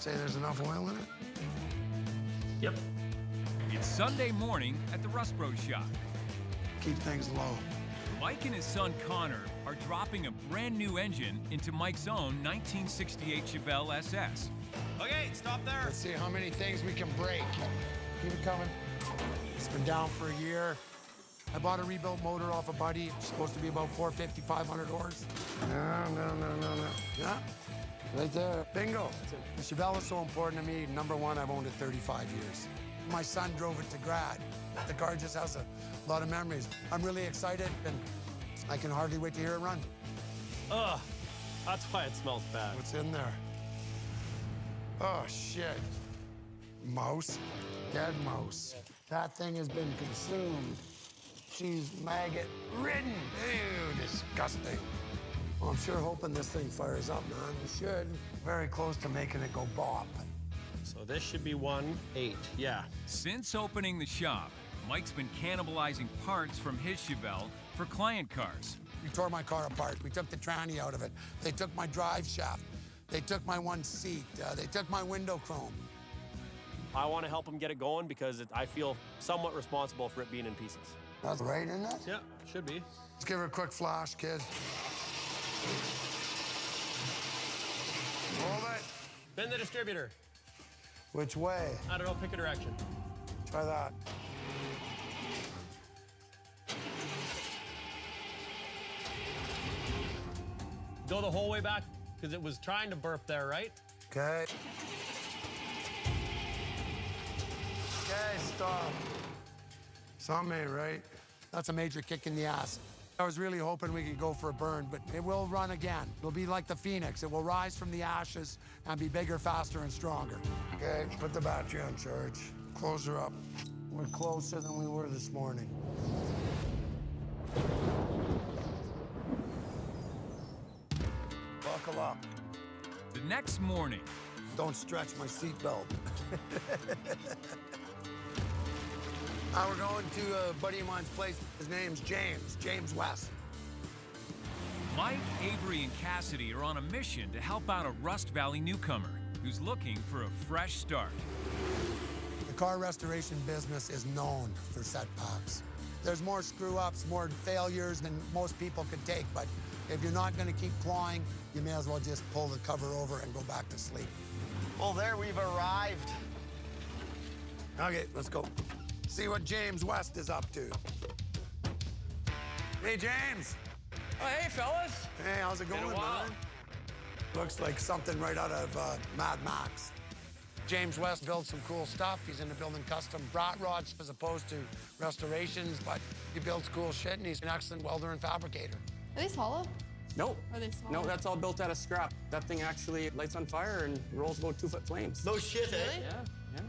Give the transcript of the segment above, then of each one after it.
Say there's enough oil in it? Yep. It's Sunday morning at the Rust Bros shop. Keep things low. Mike and his son Connor are dropping a brand new engine into Mike's own 1968 Chevelle SS. Okay, stop there. Let's see how many things we can break. Keep it coming. It's been down for a year. I bought a rebuilt motor off a buddy. It's supposed to be about 450, 500 horse. No. Yeah, right there. Bingo. The Chevelle is so important to me. Number one, I've owned it 35 years. My son drove it to grad. The car just has a lot of memories. I'm really excited, and I can hardly wait to hear it run. Ugh, that's why it smells bad. What's in there? Oh, shit. Mouse. Dead mouse. That thing has been consumed. She's maggot-ridden. Ew, disgusting. Well, I'm sure hoping this thing fires up, man. It should. Very close to making it go bop. So this should be 1.8, yeah. Since opening the shop, Mike's been cannibalizing parts from his Chevelle for client cars. We tore my car apart. We took the tranny out of it. They took my drive shaft. They took my one seat. They took my window chrome. I want to help him get it going because I feel somewhat responsible for it being in pieces. That's right, isn't it? Yeah, should be. Let's give her a quick flash, kid. Hold it. Bend the distributor. Which way? I don't know, pick a direction. Try that. Go the whole way back because it was trying to burp there, right? Okay. Okay, stop. Something ain't right. That's a major kick in the ass. I was really hoping we could go for a burn, but it will run again. It'll be like the Phoenix. It will rise from the ashes and be bigger, faster, and stronger. Okay, put the battery on charge. Close her up. We're closer than we were this morning. Buckle up. The next morning, Don't stretch my seatbelt. We're going to a buddy of mine's place. His name's James West. Mike, Avery, and Cassidy are on a mission to help out a Rust Valley newcomer who's looking for a fresh start. The car restoration business is known for setbacks. There's more screw-ups, more failures than most people could take, but if you're not going to keep clawing, you may as well just pull the cover over and go back to sleep. Well, there we've arrived. Okay, let's go. See what James West is up to. Hey, James. Oh, hey, fellas. Hey, how's it going, Been a while. man? Looks like something right out of Mad Max. James West builds some cool stuff. He's into building custom brat rods as opposed to restorations, but he builds cool shit, and he's an excellent welder and fabricator. Are these hollow? Nope. Are they small? No, that's all built out of scrap. That thing actually lights on fire and rolls about 2-foot flames. No shit, eh? Really? Yeah.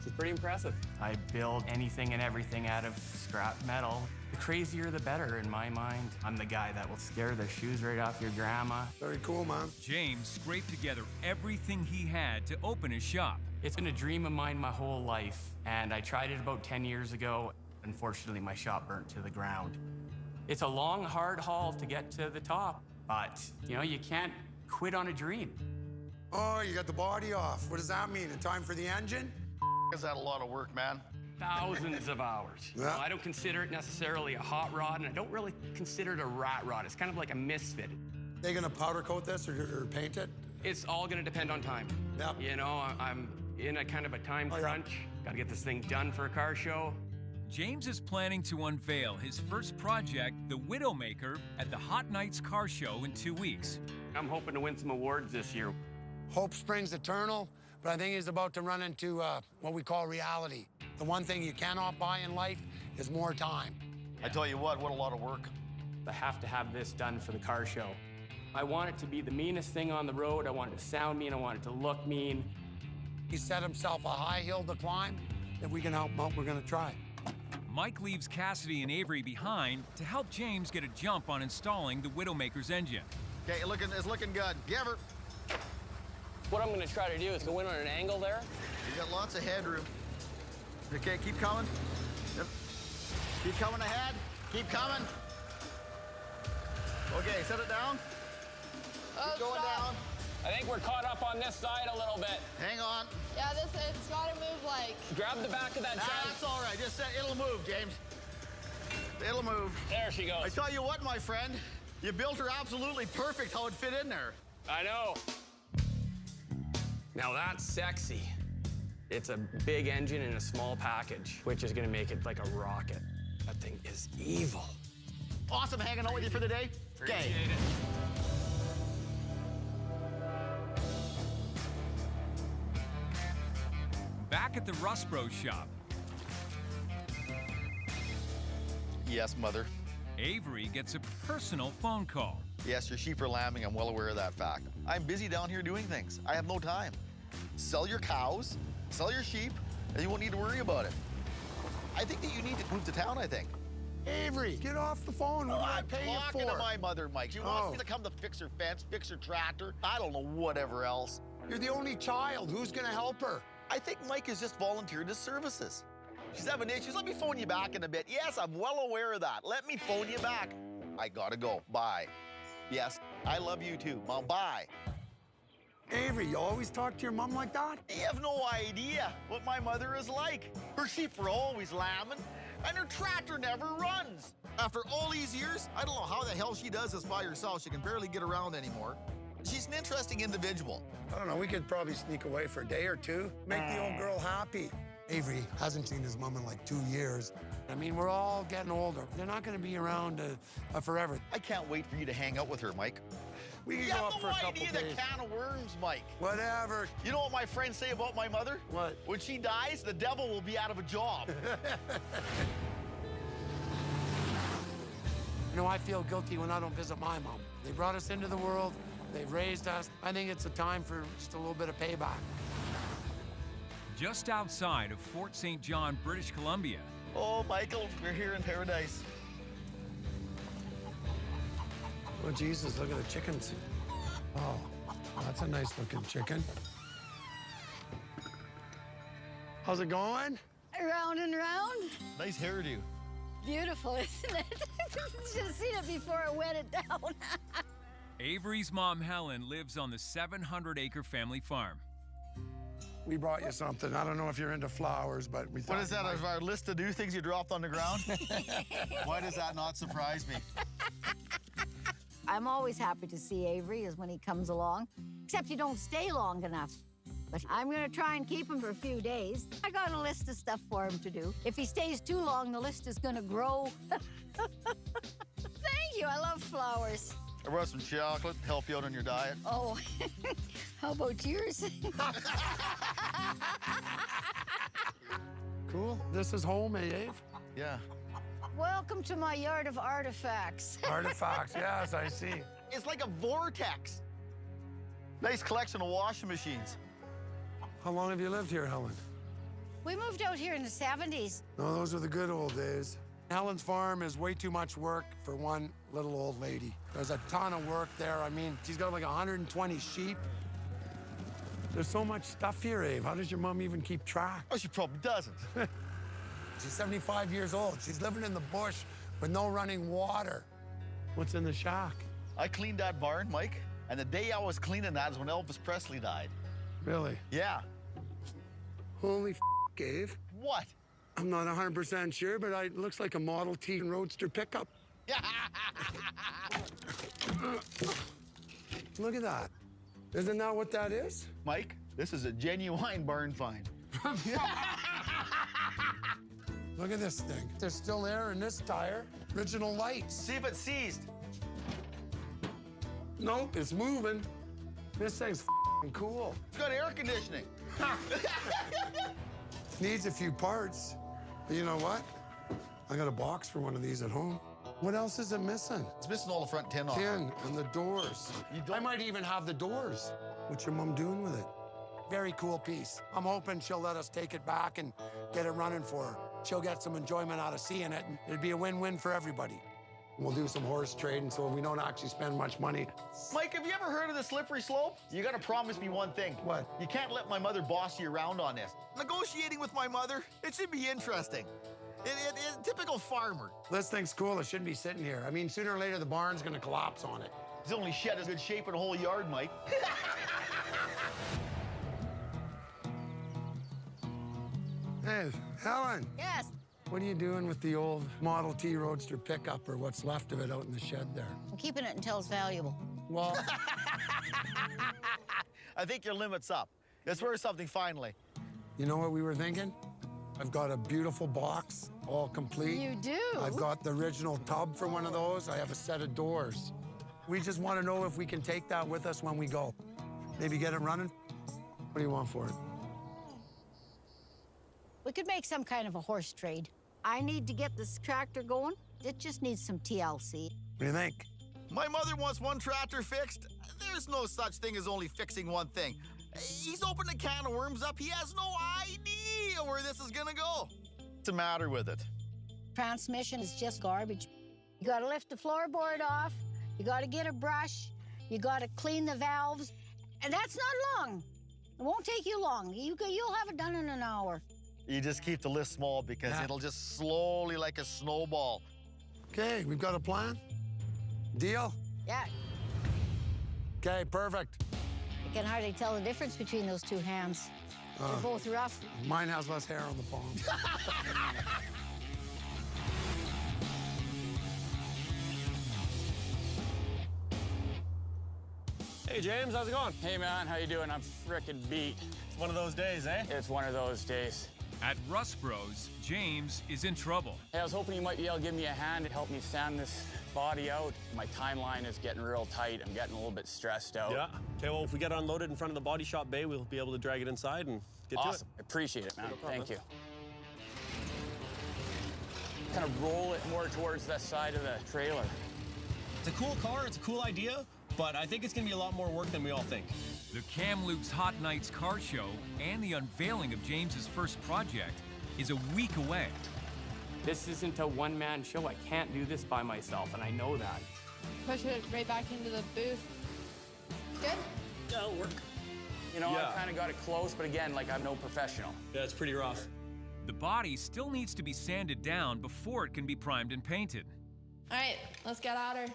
It's pretty impressive. I build anything and everything out of scrap metal. The crazier, the better in my mind. I'm the guy that will scare the shoes right off your grandma. Very cool, man. James scraped together everything he had to open his shop. It's been a dream of mine my whole life, and I tried it about 10 years ago. Unfortunately, my shop burnt to the ground. It's a long, hard haul to get to the top, but, you can't quit on a dream. Oh, you got the body off. What does that mean? In time for the engine? Is that a lot of work, man? Thousands of hours. Yeah. I don't consider it necessarily a hot rod, and I don't really consider it a rat rod. It's kind of like a misfit. They gonna powder coat this or paint it? It's all gonna depend on time. Yep. I'm in a kind of a time Oh, yeah. crunch. Gotta get this thing done for a car show. James is planning to unveil his first project, the Widowmaker, at the Hot Nights Car Show in 2 weeks. I'm hoping to win some awards this year. Hope springs eternal, but I think he's about to run into what we call reality. The one thing you cannot buy in life is more time. I tell you what a lot of work. I have to have this done for the car show. I want it to be the meanest thing on the road. I want it to sound mean. I want it to look mean. He set himself a high hill to climb. If we can help him out, we're gonna try. Mike leaves Cassidy and Avery behind to help James get a jump on installing the Widowmaker's engine. Okay, it's looking good. Giver, What I'm gonna try to do is go in on an angle there. you got lots of headroom. Okay, keep coming. Yep. Keep coming ahead. Keep coming. Okay, set it down. Keep going down. I think we're caught up on this side a little bit. Hang on. Yeah, it's gotta move like. Grab the back of that truck. That's all right. Just it'll move, James. It'll move. There she goes. I tell you what, my friend, you built her absolutely perfect how it fit in there. I know. Now that's sexy. It's a big engine in a small package, which is gonna make it like a rocket. That thing is evil. Awesome hanging out with you for the day. Appreciate it. Back at the Rust Bros shop, Yes, Mother. Avery gets a personal phone call. Yes, your sheep are lambing. I'm well aware of that fact. I'm busy down here doing things. I have no time. Sell your cows, sell your sheep, and you won't need to worry about it. I think that you need to move to town, I think. Avery, get off the phone. What am I I'm paying you talking for? to my mother, Mike. She wants Oh. me to come to fix her fence, fix her tractor. I don't know, whatever else. You're the only child. Who's gonna help her? I think Mike has just volunteered his services. She's having issues. Let me phone you back in a bit. Yes, I'm well aware of that. Let me phone you back. I gotta go. Bye. Yes, I love you too. Mom, bye. Avery, you always talk to your mom like that? You have no idea what my mother is like. Her sheep are always lambing, and her tractor never runs. After all these years, I don't know how the hell she does this by herself. She can barely get around anymore. She's an interesting individual. I don't know. We could probably sneak away for a day or two. Make the old girl happy. Avery hasn't seen his mom in like 2 years. I mean, we're all getting older. They're not going to be around forever. I can't wait for you to hang out with her, Mike. We can You go have up for no a couple idea days. the can of worms, Mike. Whatever. You know what my friends say about my mother? What? When she dies, the devil will be out of a job. You know, I feel guilty when I don't visit my mom. They brought us into the world. They've raised us. I think it's a time for just a little bit of payback. Just outside of Fort St. John, British Columbia, Oh, Michael, we're here in paradise. Oh, Jesus, look at the chickens. Oh, that's a nice looking chicken. How's it going? Round and round. Nice hairdo. Beautiful, isn't it? Should have seen it before I wet it down. Avery's mom, Helen, lives on the 700-acre family farm. We brought you something. I don't know if you're into flowers, but we thought. What is that, you might- of our list of new things you dropped on the ground? Why does that not surprise me? I'm always happy to see Avery is when he comes along, except you don't stay long enough. But I'm gonna try and keep him for a few days. I got a list of stuff for him to do. If he stays too long, the list is gonna grow. Thank you, I love flowers. I brought some chocolate to help you out on your diet. Oh, how about yours? Cool. This is home, eh, Ave? Yeah. Welcome to my yard of artifacts. Artifacts, yes, I see. It's like a vortex. Nice collection of washing machines. How long have you lived here, Helen? We moved out here in the 70s. No, those were the good old days. Helen's farm is way too much work for one little old lady. There's a ton of work there. I mean, she's got like 120 sheep. There's so much stuff here, Abe. How does your mom even keep track? Oh, she probably doesn't. She's 75 years old. She's living in the bush with no running water. What's in the shack? I cleaned that barn, Mike, and the day I was cleaning that is when Elvis Presley died. Really? Yeah. Holy Abe. What? I'm not 100% sure, but it looks like a Model T Roadster pickup. Look at that. Isn't that what that is? Mike, this is a genuine barn find. Look at this thing. There's still air in this tire. Original lights. See if it's seized. Nope, it's moving. This thing's cool. It's got air conditioning. Needs a few parts. But you know what? I got a box for one of these at home. What else is it missing? It's missing all the front tin off. Tin and the doors. I might even have the doors. What's your mom doing with it? Very cool piece. I'm hoping she'll let us take it back and get it running for her. She'll get some enjoyment out of seeing it, and it'd be a win-win for everybody. We'll do some horse trading so we don't actually spend much money. Mike, have you ever heard of the slippery slope? You gotta promise me one thing. What? You can't let my mother boss you around on this. Negotiating with my mother, it should be interesting. Typical farmer. This thing's cool. It shouldn't be sitting here. I mean, sooner or later, the barn's gonna collapse on it. It's the only shed in good shape in the whole yard, Mike. Hey, Helen, Yes, what are you doing with the old Model T Roadster pickup or what's left of it out in the shed there? I'm keeping it until it's valuable. Well, I think your limit's up. It's worth something finally. you know what we were thinking? I've got a beautiful box, all complete. You do? I've got the original tub for one of those. I have a set of doors. We just want to know if we can take that with us when we go. Maybe get it running? What do you want for it? We could make some kind of a horse trade. I need to get this tractor going. It just needs some TLC. What do you think? My mother wants one tractor fixed. There's no such thing as only fixing one thing. He's opened a can of worms up. He has no idea where this is gonna go. What's the matter with it? Transmission is just garbage. You gotta lift the floorboard off. You gotta get a brush. You gotta clean the valves. And that's not long. It won't take you long. You'll have it done in an hour. You just keep the list small because it'll just slowly, like a snowball. Okay, we've got a plan. Deal? Yeah, Okay, perfect. I can hardly tell the difference between those two hands. They're both rough. Mine has less hair on the palm. Hey, James, how's it going? Hey, man, how you doing? I'm frickin' beat. It's one of those days, eh? It's one of those days. At Rust Bros, James is in trouble. Hey, I was hoping you might be able to give me a hand to help me sand this body out. My timeline is getting real tight. I'm getting a little bit stressed out. Yeah. Okay, well, if we get unloaded in front of the body shop bay, we'll be able to drag it inside and get Awesome. I appreciate it, man. No problem. Thank you. Kind of roll it more towards that side of the trailer. It's a cool car, it's a cool idea, but I think it's gonna be a lot more work than we all think. The Kamloops Hot Nights car show and the unveiling of James's first project is a week away. This isn't a one-man show. I can't do this by myself, and I know that. Push it right back into the booth. Good? That'll work. You know, Yeah. I kind of got it close, but again, like, I'm no professional. Yeah, it's pretty rough. The body still needs to be sanded down before it can be primed and painted. All right, let's get at her.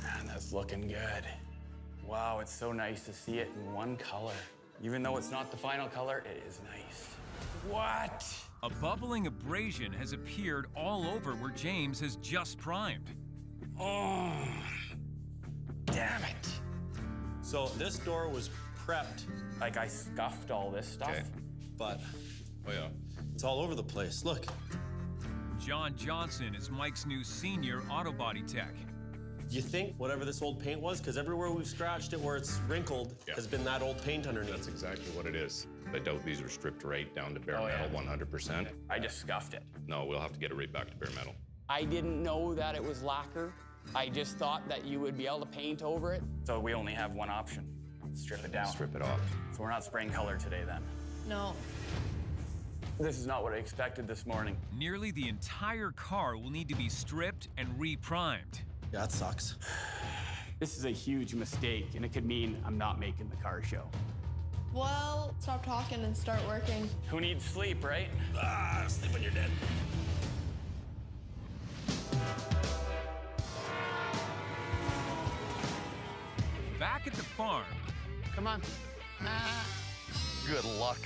Man, that's looking good. Wow, it's so nice to see it in one color. Even though it's not the final color, it is nice. What? A bubbling abrasion has appeared all over where James has just primed. Oh, damn it. So this door was prepped, Like, I scuffed all this stuff. okay, but it's all over the place. Look. John Johnson is Mike's new senior auto body tech. Do you think whatever this old paint was, because everywhere we've scratched it where it's wrinkled has been that old paint underneath? That's exactly what it is. I doubt these were stripped right down to bare Oh, yeah. metal, 100%. I just scuffed it. No, we'll have to get it right back to bare metal. I didn't know that it was lacquer. I just thought that you would be able to paint over it. So we only have one option. Strip it down. Strip it off. So we're not spraying color today then. No. This is not what I expected this morning. Nearly the entire car will need to be stripped and re-primed. Yeah, that sucks. This is a huge mistake, and it could mean I'm not making the car show. Well, stop talking and start working. Who needs sleep, right? Sleep when you're dead. Back at the farm, Come on. Good luck.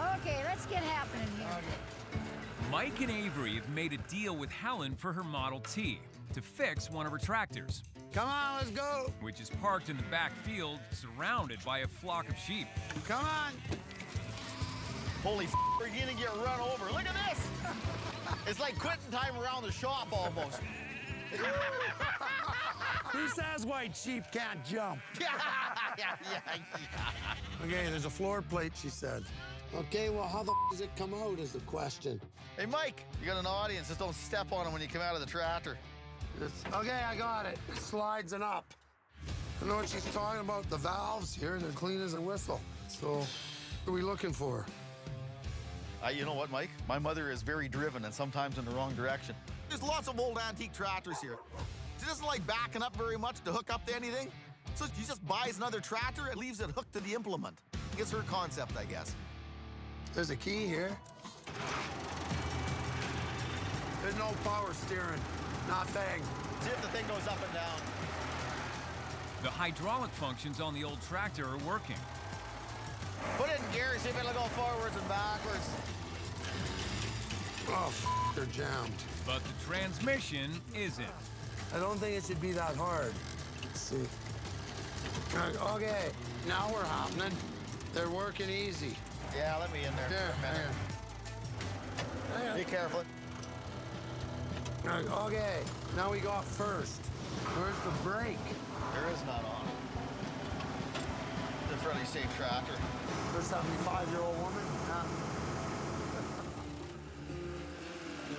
Okay, let's get happening here. Mike and Avery have made a deal with Helen for her Model T to fix one of her tractors, Come on, let's go. which is parked in the back field surrounded by a flock of sheep. Come on. Holy f, we're gonna get run over. Look at this. It's like quitting time around the shop almost. Who says white sheep can't jump? yeah. Okay, there's a floor plate, she said. Okay, well, how the does it come out is the question. Hey, Mike, you got an audience. Just don't step on them when you come out of the tractor. Okay, I got it. It slides and up. I know what she's talking about. The valves here, they're clean as a whistle. So, what are we looking for? You know what, Mike? My mother is very driven and sometimes in the wrong direction. There's lots of old antique tractors here. She doesn't like backing up very much to hook up to anything. So she just buys another tractor and leaves it hooked to the implement. It's her concept, I guess. There's a key here. There's no power steering. Nothing. See if the thing goes up and down. The hydraulic functions on the old tractor are working. Put it in gear, see if it'll go forwards and backwards. Oh, they're jammed. But the transmission isn't. I don't think it should be that hard. Let's see. Okay, now we're happening. They're working easy. Yeah, let me in there There, for a minute. there. Be careful. Okay, now we got first. Where's the brake? There is none on. It's a fairly safe tractor. For a 75-year-old woman? Yeah.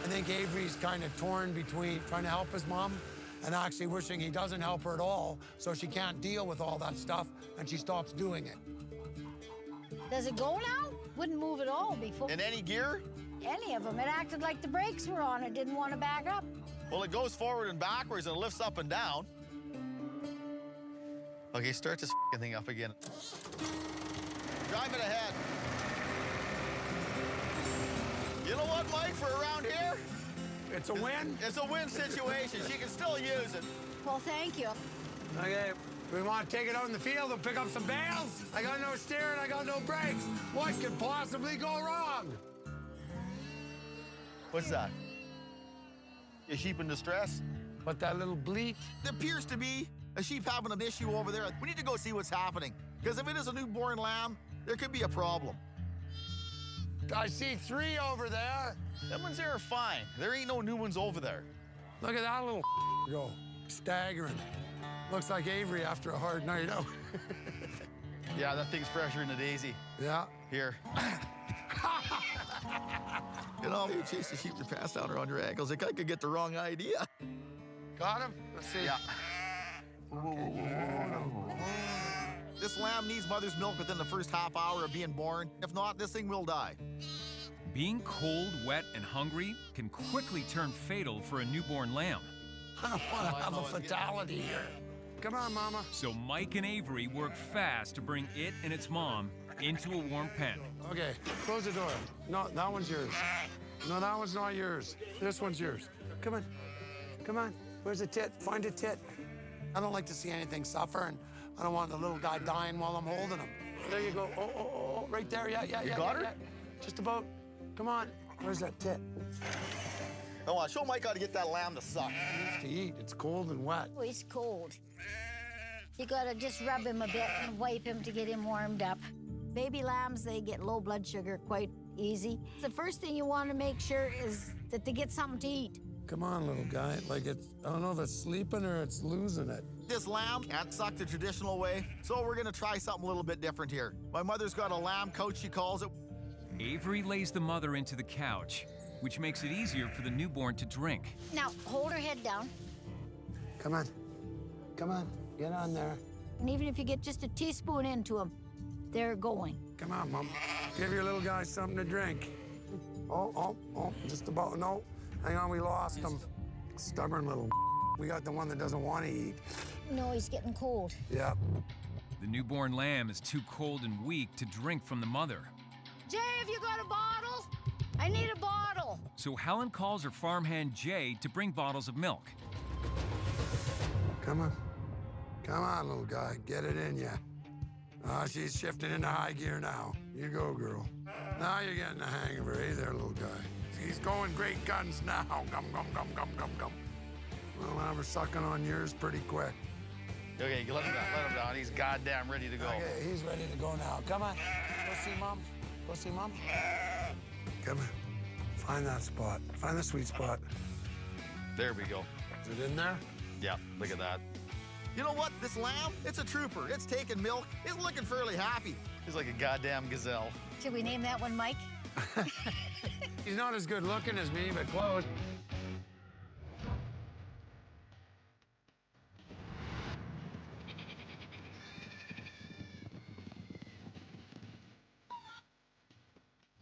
I think Avery's kind of torn between trying to help his mom and actually wishing he doesn't help her at all, so she can't deal with all that stuff, and she stops doing it. Does it go now? Wouldn't move at all before. In any gear? Any of them. It acted like the brakes were on. It didn't want to back up. Well, it goes forward and backwards and lifts up and down. Okay, start this thing up again. Drive it ahead. You know what, Mike, for around here? It's a win? It's a win situation. She can still use it. Well, thank you. Okay, we want to take it out in the field and pick up some bales? I got no steering, I got no brakes. What could possibly go wrong? What's that? A sheep in distress? What, that little bleat? There appears to be a sheep having an issue over there. We need to go see what's happening. Because if it is a newborn lamb, there could be a problem. I see 3 over there. Them ones there are fine. There ain't no new ones over there. Look at that little go. Staggering. Looks like Avery after a hard night out. Yeah, that thing's fresher than a daisy. Yeah. Here. You know, you chase the sheep to pass down around your ankles. The guy could get the wrong idea. Got him? Let's see. Yeah. This lamb needs mother's milk within the first half hour of being born. If not, this thing will die. Being cold, wet, and hungry can quickly turn fatal for a newborn lamb. I don't want to have a fatality here. Come on, Mama. So Mike and Avery work fast to bring it and its mom into a warm pen. Okay, close the door. No, that one's yours. No, that one's not yours. This one's yours. Come on. Come on. Where's the tit? Find a tit. I don't like to see anything suffer, and I don't want the little guy dying while I'm holding him. There you go. Oh, right there. Yeah. You got her? Yeah. Just about. Come on. Where's that tit? I want to show Mike how to get that lamb to suck. He needs to eat. It's cold and wet. Oh, he's cold. You gotta just rub him a bit and wipe him to get him warmed up. Baby lambs, they get low blood sugar quite easy. The first thing you want to make sure is that they get something to eat. Come on, little guy. Like I don't know if it's sleeping or it's losing it. This lamb can't suck the traditional way, so we're gonna try something a little bit different here. My mother's got a lamb couch, she calls it. Avery lays the mother into the couch, which makes it easier for the newborn to drink. Now, hold her head down. Come on. Come on. Get on there. And even if you get just a teaspoon into them, they're going. Come on, Mom. Give your little guy something to drink. Oh, just about, no. Hang on, we lost him. Stubborn little. We got the one that doesn't want to eat. No, he's getting cold. Yeah. The newborn lamb is too cold and weak to drink from the mother. Jay, have you got a bottle? I need a bottle. So Helen calls her farmhand Jay to bring bottles of milk. Come on. Come on, little guy. Get it in ya. She's shifting into high gear now. You go, girl. Now you're getting the hang of her. Hey there, little guy. He's going great guns now. Gum. Well, now we're sucking on yours pretty quick. Okay, let him down. He's goddamn ready to go. Okay, he's ready to go now. Come on. Go see Mom. Go see Mom. Come on. Find that spot. Find the sweet spot. There we go. Is it in there? Yeah, look at that. You know what? This lamb, it's a trooper. It's taking milk. It's looking fairly happy. He's like a goddamn gazelle. Should we name that one Mike? He's not as good looking as me, but close.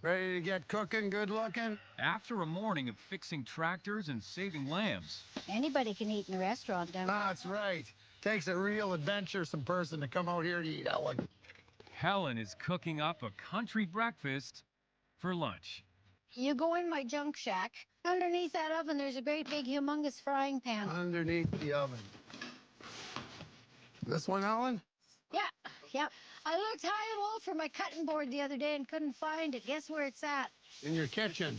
Ready to get cooking, good looking? After a morning of fixing tractors and saving lambs, Anybody can eat in a restaurant down there. That's right. Takes a real adventuresome person to come out here to eat, Ellen. Helen is cooking up a country breakfast for lunch. You go in my junk shack. Underneath that oven, there's a great big humongous frying pan. Underneath the oven. This one, Ellen? Yeah. I looked high and low for my cutting board the other day and couldn't find it. Guess where it's at? In your kitchen.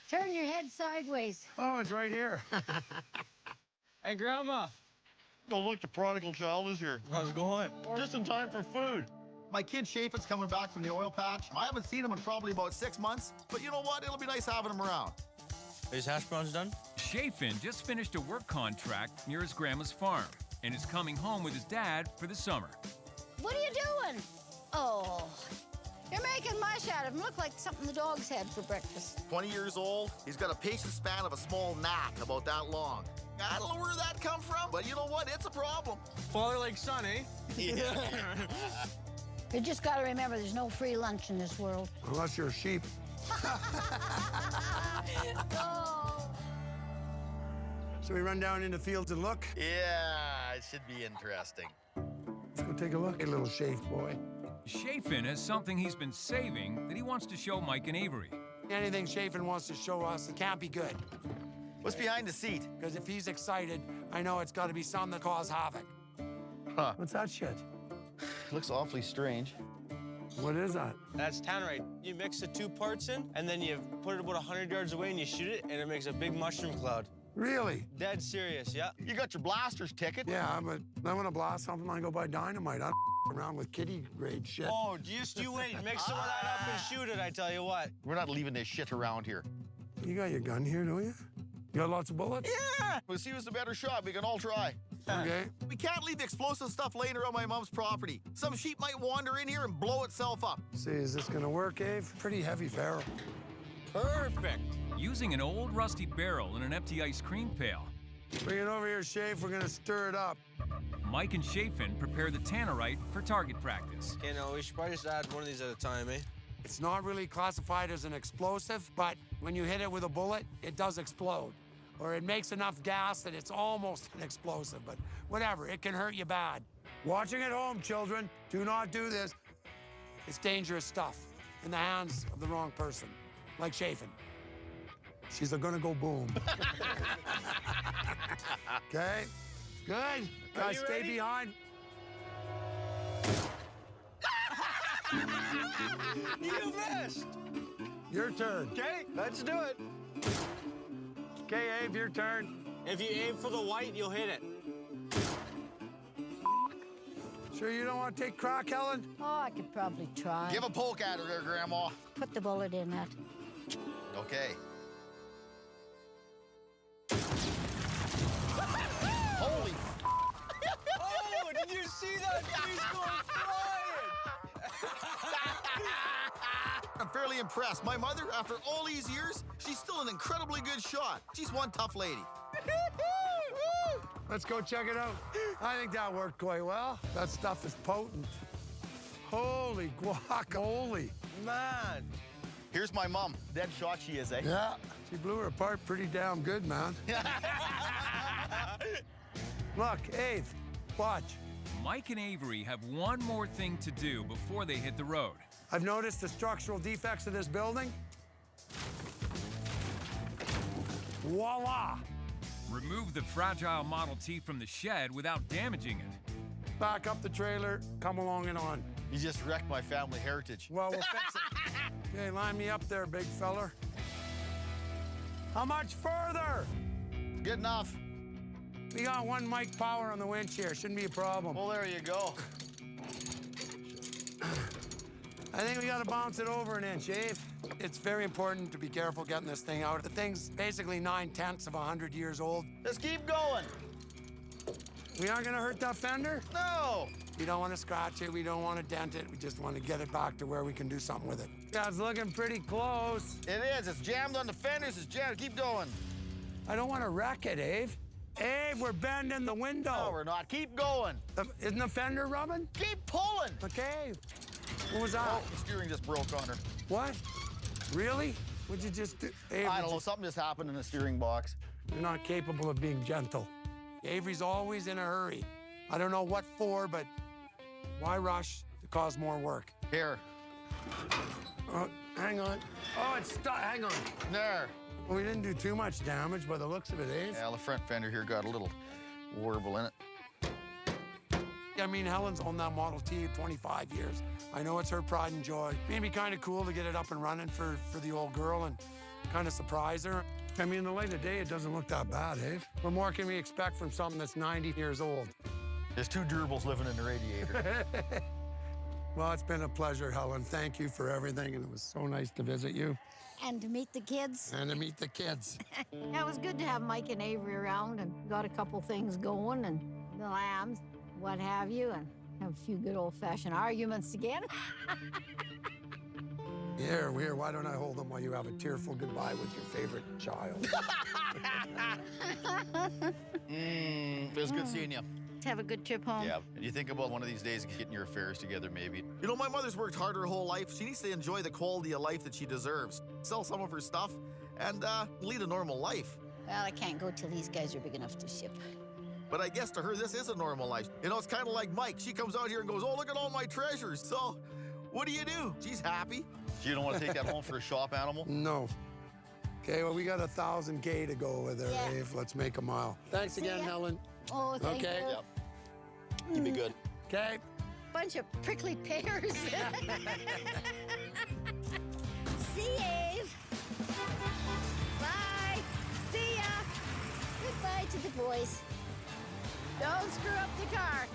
Turn your head sideways. Oh, it's right here. Hey, Grandma. Oh, look, the prodigal child is here. How's it going? Just in time for food. My kid Shafin's coming back from the oil patch. I haven't seen him in probably about 6 months, but you know what? It'll be nice having him around. Is hash browns done? Chafin just finished a work contract near his grandma's farm and is coming home with his dad for the summer. What are you doing? Oh, you're making mush out of him. Look like something the dogs had for breakfast. 20 years old. He's got a patience span of a small gnat, about that long. I don't know where that come from, but you know what? It's a problem. Father like son, eh? Yeah. You just got to remember there's no free lunch in this world. Unless you're a sheep. Oh. Should we run down in the fields and look? Yeah, it should be interesting. Let's go take a look, you little shaved boy. Chafin has something he's been saving that he wants to show Mike and Avery. Anything Chafin wants to show us, it can't be good. What's behind the seat? Because if he's excited, I know it's got to be something that cause havoc. Huh. What's that shit? Looks awfully strange. What is that? That's tannerite. You mix the 2 parts in, and then you put it about 100 yards away and you shoot it, and it makes a big mushroom cloud. Really? Dead serious, yeah. You got your blaster's ticket? Yeah, but I want to blast something, I go buy dynamite. I don't around with kiddie grade shit. Oh, just you wait. Mix some of that up and shoot it, I tell you what. We're not leaving this shit around here. You got your gun here, don't you? You got lots of bullets? Yeah! We'll see who's the better shot. We can all try. Okay. We can't leave the explosive stuff laying around my mom's property. Some sheep might wander in here and blow itself up. See, is this gonna work, Abe? Pretty heavy barrel. Perfect. Using an old rusty barrel and an empty ice cream pail, Bring it over here, Shafe. We're gonna stir it up. Mike and Chafin prepare the tannerite for target practice. You know, we should probably just add one of these at a time, eh? It's not really classified as an explosive, but when you hit it with a bullet, it does explode. Or it makes enough gas that it's almost an explosive, but whatever, it can hurt you bad. Watching at home, children, do not do this. It's dangerous stuff in the hands of the wrong person, like Chafin. She's gonna go boom. Okay? Good. Guys, stay behind. You missed! Your turn. Okay, let's do it. Okay, Abe, your turn. If you aim for the white, you'll hit it. Sure you don't want to take crack, Helen? Oh, I could probably try. Give a poke at her there, Grandma. Put the bullet in that. Okay. Holy Oh, did you see that? He's going flying! I'm fairly impressed. My mother, after all these years, she's still an incredibly good shot. She's one tough lady. Let's go check it out. I think that worked quite well. That stuff is potent. Holy guacamole. Man. Here's my mom. Dead shot she is, eh? Yeah, she blew her apart pretty damn good, man. Look, Abe, watch. Mike and Avery have one more thing to do before they hit the road. I've noticed the structural defects of this building. Voila! Remove the fragile Model T from the shed without damaging it. Back up the trailer, come along and on. You just wrecked my family heritage. Well, we'll fix it. Okay, line me up there, big feller. How much further? Good enough. We got one mic power on the winch here. Shouldn't be a problem. Well, there you go. I think we gotta bounce it over an inch, Abe. It's very important to be careful getting this thing out. The thing's basically 9/10 of 100 years old. Let's keep going. We aren't gonna hurt that fender? No. We don't want to scratch it. We don't want to dent it. We just want to get it back to where we can do something with it. Yeah, it's looking pretty close. It is. It's jammed on the fenders. It's jammed. Keep going. I don't want to wreck it, Abe. Abe, we're bending the window. No, we're not. Keep going. Isn't the fender rubbing? Keep pulling. Okay. What was that? Oh, the steering just broke on her. What? Really? What'd you just do? Avery, I don't know, something just happened in the steering box. You're not capable of being gentle. Avery's always in a hurry. I don't know what for, but why rush to cause more work? Here. Hang on. Oh, it's stuck. Hang on. There. Well, we didn't do too much damage by the looks of it, eh? Yeah, the front fender here got a little warble in it. I mean, Helen's owned that Model T 25 years. I know it's her pride and joy. It'd be kind of cool to get it up and running for the old girl and kind of surprise her. I mean, in the light of day, it doesn't look that bad, eh? What more can we expect from something that's 90 years old? There's two gerbils living in the radiator. Well, it's been a pleasure, Helen. Thank you for everything, and it was so nice to visit you. And to meet the kids. And to meet the kids. Yeah, it was good to have Mike and Avery around and got a couple things going and the lambs, what have you, and have a few good old-fashioned arguments again. Here, why don't I hold them while you have a tearful goodbye with your favorite child? It was good seeing you. Have a good trip home. Yeah, and you think about one of these days getting your affairs together, maybe. You know, my mother's worked hard her whole life. She needs to enjoy the quality of life that she deserves. Sell some of her stuff and lead a normal life. Well, I can't go till these guys are big enough to ship. But I guess to her, this is a normal life. You know, it's kind of like Mike. She comes out here and goes, oh, look at all my treasures. So what do? She's happy. You don't want to take that home for a shop animal? No. Okay, well, we got 1,000K to go with there, Yeah. Dave. Let's make a mile. Thanks again, Helen. Oh, thank Okay. you. Yep. You'd be good. Okay. Bunch of prickly pears. See you, Ave. Bye. See ya. Goodbye to the boys. Don't screw up the car.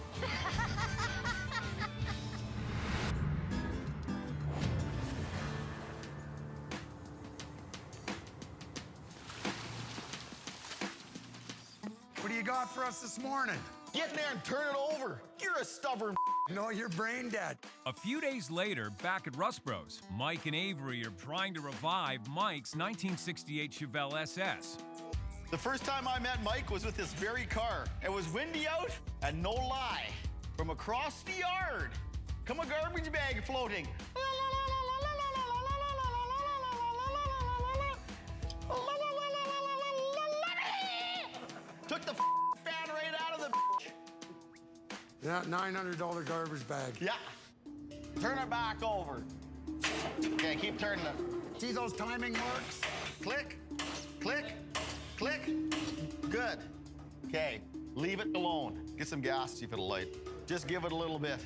What do you got for us this morning? Get in there and turn it over. You're a stubborn. No, you're brain dead. A few days later, back at Rust Bros, Mike and Avery are trying to revive Mike's 1968 Chevelle SS. The first time I met Mike was with this very car. It was windy out, and no lie, from across the yard come a garbage bag floating. Took the fan right out of the. Yeah, $900 garbage bag. Yeah. Turn it back over. Okay, keep turning it. See those timing marks? Click, click, click. Good. Okay, leave it alone. Get some gas, see if it'll light. Just give it a little bit.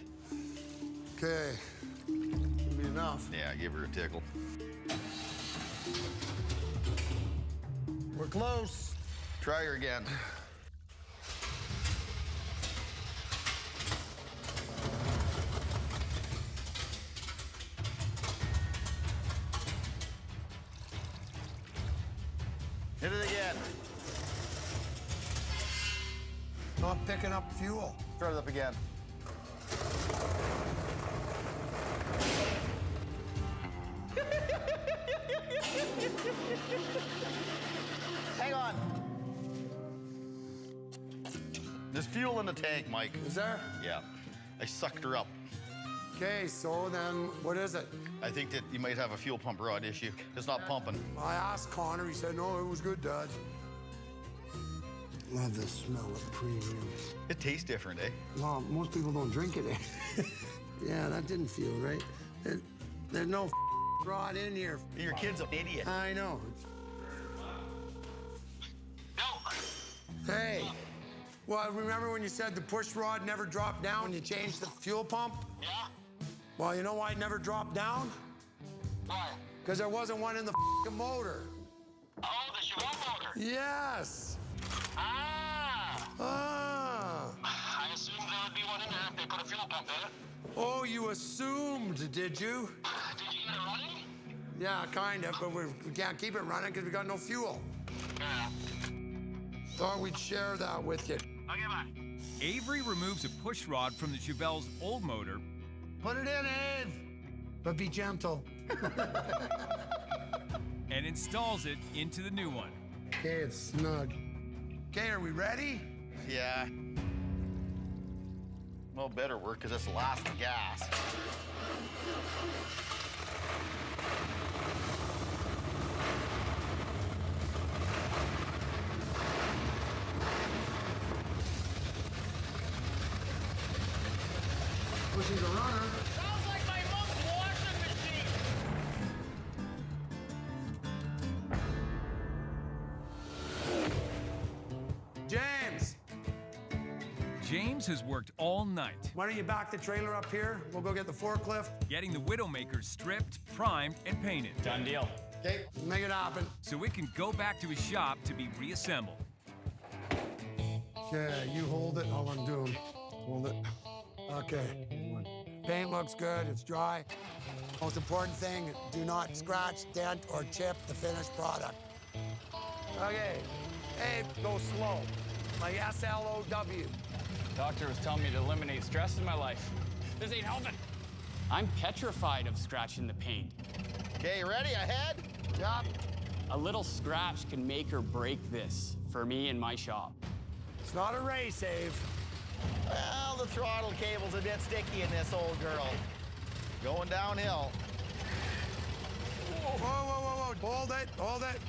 Okay. Should be enough. Yeah, give her a tickle. We're close. Try her again. Hit it again. Not picking up fuel. Start it up again. Hang on. There's fuel in the tank, Mike. Is there? Yeah. I sucked her up. Okay, so then what is it? I think that you might have a fuel pump rod issue. It's not pumping. I asked Connor, he said, no, it was good, Dad. Love the smell of premium. It tastes different, eh? Well, most people don't drink it, eh? Yeah, that didn't feel right. There's no rod in here. Your kid's an idiot. I know. Hey, well, remember when you said the push rod never dropped down when you changed the fuel pump? Yeah. Well, you know why it never dropped down? Why? Because there wasn't one in the motor. Oh, the Chevelle motor. Yes. Ah. Ah. I assumed there would be one in there if they put a fuel pump in it. Oh, you assumed, did you? Did you get it running? Yeah, kind of, but we can't keep it running because we got no fuel. Yeah. Thought we'd share that with you. Okay, bye. Avery removes a push rod from the Chevelle's old motor. Put it in, Ave. But be gentle. And installs it into the new one. Okay, it's snug. Okay, are we ready? Yeah. Well, better work because it's the last of gas. has worked all night. Why don't you back the trailer up here? We'll go get the forklift. Getting the Widowmaker stripped, primed, and painted. Done deal. Okay, make it happen. So it can go back to his shop to be reassembled. Okay, you hold it, I'll undo them. Hold it. Okay. Paint looks good, it's dry. Most important thing, do not scratch, dent, or chip the finished product. Okay, hey, go slow. Like S-L-O-W. Doctor was telling me to eliminate stress in my life. This ain't helping. I'm petrified of scratching the paint. Okay, ready? Ahead? Yup. A little scratch can make or break this for me and my shop. It's not a race, Ave. Well, the throttle cable's a bit sticky in this old girl. Going downhill. Whoa, whoa, whoa, whoa. Hold it.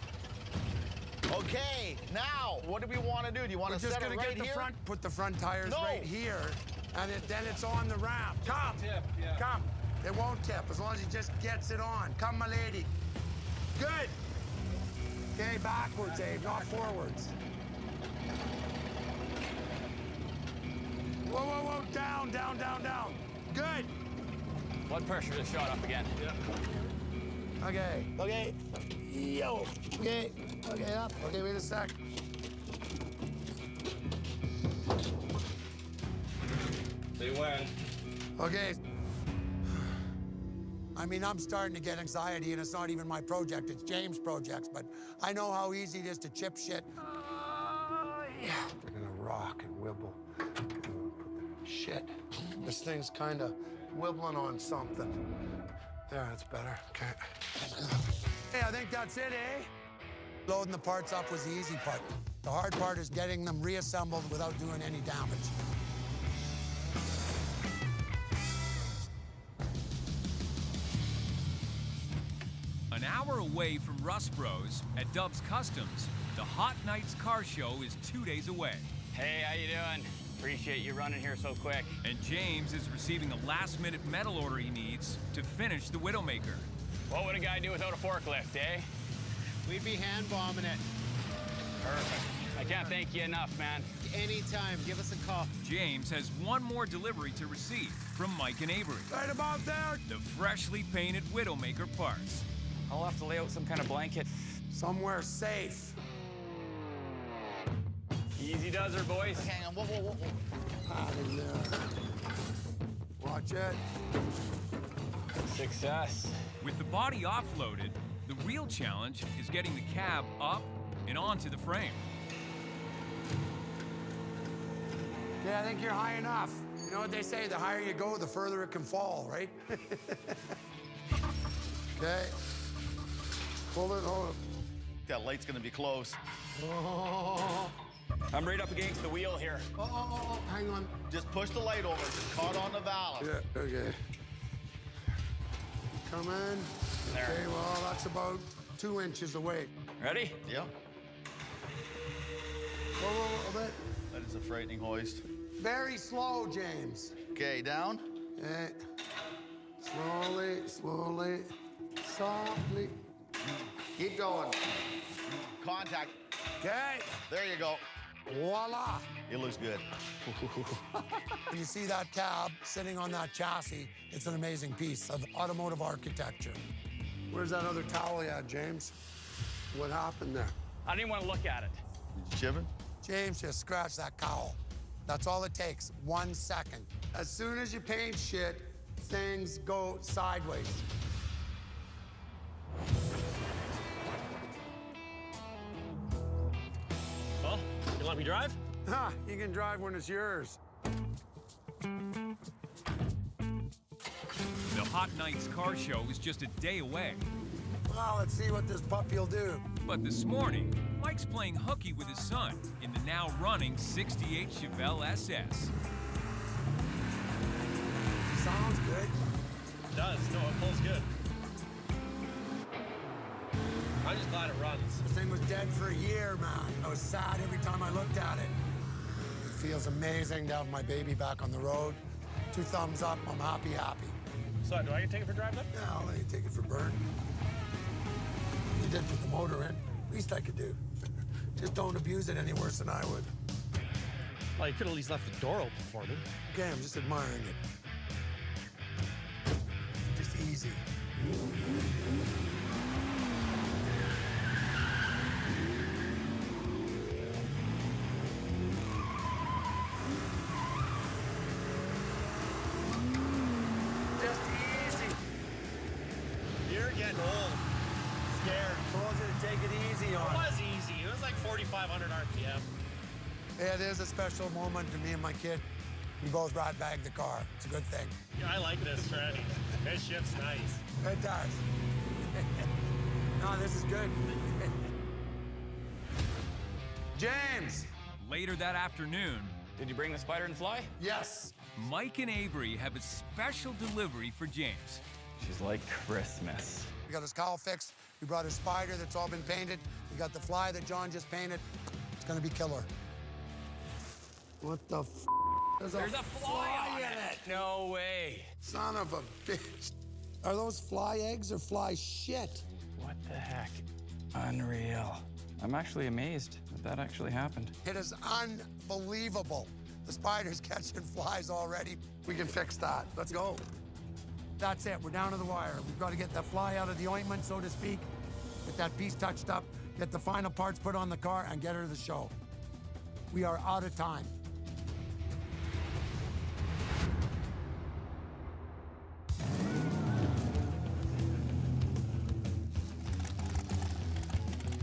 Okay, now, what do we want to do? Do you want to set it right here? We're just gonna get the front, put the front tires No. right here, and then it's on the ramp. Come, come. It won't tip as long as he just gets it on. Come, my lady. Good. Okay, backwards, Abe, not forwards. Whoa, whoa, whoa, down, down, down, down. Good. Blood pressure just shot up again. Okay, okay. Yo, okay, okay, up. Okay, wait a sec. They win. Okay. I mean, I'm starting to get anxiety, and it's not even my project, it's James' projects, but I know how easy it is to chip shit. Yeah. They're gonna rock and wibble. Shit. This thing's kind of wibbling on something. There, that's better. Okay. Hey, I think that's it, eh? Loading the parts up was the easy part. The hard part is getting them reassembled without doing any damage. An hour away from Rust Bros at Dub's Customs, the Hot Nights Car Show is 2 days away. Hey, how you doing? Appreciate you running here so quick. And James is receiving a last-minute metal order he needs to finish the Widowmaker. What would a guy do without a forklift, eh? We'd be hand bombing it. Perfect. I can't thank you enough, man. Anytime, give us a call. James has one more delivery to receive from Mike and Avery. Right about there. The freshly painted Widowmaker parts. I'll have to lay out some kind of blanket. Somewhere safe. Easy does her, boys. Hang on, whoa. Out of there. Watch it. Success. With the body offloaded, the real challenge is getting the cab up and onto the frame. Yeah, I think you're high enough. You know what they say, the higher you go, the further it can fall, right? Okay. Hold it, hold it. That light's gonna be close. Oh, I'm right up against the wheel here. hang on. Just push the light over. Just caught on the valve. Yeah, okay. Come in. There. Okay, well, that's about 2 inches away. Ready? Yep. Whoa, that. That is a frightening hoist. Very slow, James. Okay, down. Okay. Slowly, slowly, softly. Keep going. Contact. Okay. There you go. Voila. It looks good. When you see that cab sitting on that chassis, it's an amazing piece of automotive architecture. Where's that other towel you had, James? What happened there? I didn't want to look at it. Did you chip it? James, just scratch that cowl. That's all it takes, 1 second. As soon as you paint shit, things go sideways. Well, you let me drive? Ha, you can drive when it's yours. The Hot Nights Car Show is just a day away. Well, let's see what this puppy will do. But this morning, Mike's playing hooky with his son in the now running 68 Chevelle SS. Sounds good. It does. No, it pulls good. I'm just glad it runs. This thing was dead for a year, man. I was sad every time I looked at it. It feels amazing to have my baby back on the road. 2 thumbs up, I'm happy. So, do I get to take it for a drive then? Yeah, I'll let you take it for burn. You did put the motor in. Least I could do. Just don't abuse it any worse than I would. Well, you could at least left the door open for me. Okay, I'm just admiring it. Just easy. Just easy. You're getting old. Scared. Told you to take it easy It on was easy. It was like 4,500 RPM. Yeah, it is a special moment to me and my kid. We both ride back the car. It's a good thing. Yeah, I like this, Fred. This ship's nice. It does. No, this is good. James! Later that afternoon, Did you bring the Spider and Fly? Yes. Mike and Avery have a special delivery for James. She's like Christmas. We got his cowl fixed. We brought his Spider that's all been painted. We got the Fly that John just painted. It's gonna be killer. What the f? There's a fly on it. No way. Son of a bitch. Are those fly eggs or fly shit? What the heck? Unreal. I'm actually amazed that actually happened. It is unbelievable. The Spider's catching flies already. We can fix that. Let's go. That's it. We're down to the wire. We've got to get the fly out of the ointment, so to speak, get that piece touched up, get the final parts put on the car, and get her to the show. We are out of time.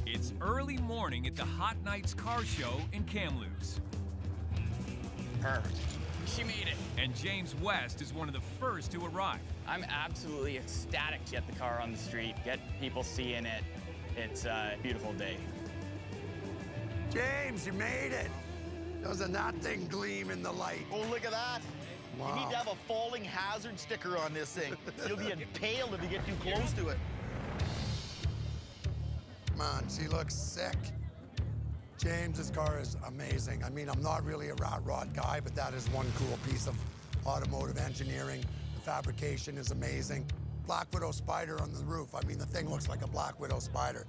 It's early morning at the Hot Nights Car Show in Kamloops. Perfect. She made it. And James West is one of the first to arrive. I'm absolutely ecstatic to get the car on the street, get people seeing it. It's a beautiful day. James, you made it. Doesn't that thing gleam in the light? Oh, look at that. Wow. You need to have a falling hazard sticker on this thing. You'll be impaled if you get too close to it. Come on, she looks sick. James's car is amazing. I mean, I'm not really a hot rod guy, but that is one cool piece of automotive engineering. The fabrication is amazing. Black Widow Spider on the roof. I mean, the thing looks like a Black Widow Spider.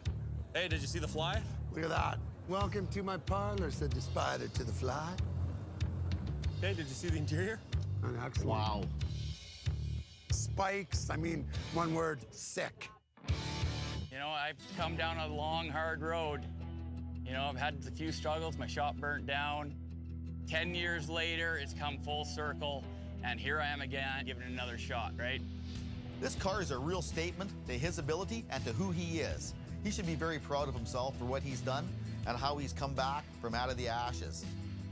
Hey, did you see the Fly? Look at that. Welcome to my parlor, said the Spider to the Fly. Hey, did you see the interior? An excellent. Wow. Spikes, I mean, one word, sick. You know, I've come down a long, hard road. You know, I've had a few struggles. My shop burnt down. 10 years later, it's come full circle, and here I am again, giving it another shot, right? This car is a real statement to his ability and to who he is. He should be very proud of himself for what he's done and how he's come back from out of the ashes.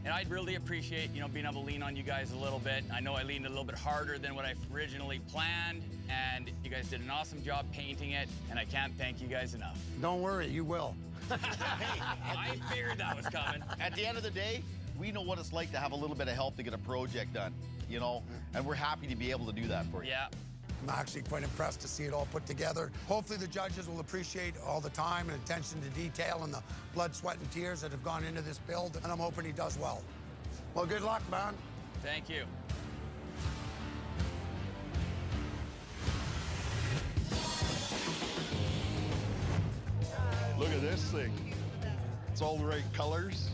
And I'd really appreciate, you know, being able to lean on you guys a little bit. I know I leaned a little bit harder than what I originally planned, and you guys did an awesome job painting it, and I can't thank you guys enough. Don't worry, you will. Hey, I figured that was coming. At the end of the day, we know what it's like to have a little bit of help to get a project done, you know, and we're happy to be able to do that for you. Yeah. I'm actually quite impressed to see it all put together. Hopefully the judges will appreciate all the time and attention to detail and the blood, sweat, and tears that have gone into this build, and I'm hoping he does well. Well, good luck, man. Thank you. Look at this thing. It's all the right colors.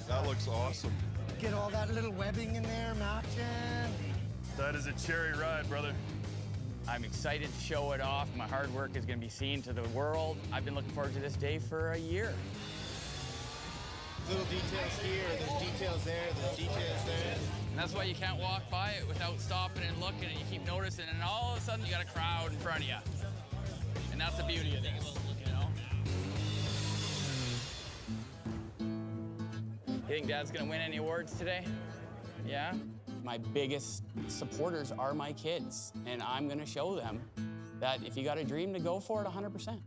That looks awesome. Get all that little webbing in there, matching. That is a cherry ride, brother. I'm excited to show it off. My hard work is going to be seen to the world. I've been looking forward to this day for a year. Little details here, there's details there, there's details there. And that's why you can't walk by it without stopping and looking, and you keep noticing, and all of a sudden you got a crowd in front of you. And that's the beauty of this, you know? You think Dad's gonna win any awards today? Yeah? My biggest supporters are my kids, and I'm gonna show them that if you got a dream, to go for it 100%.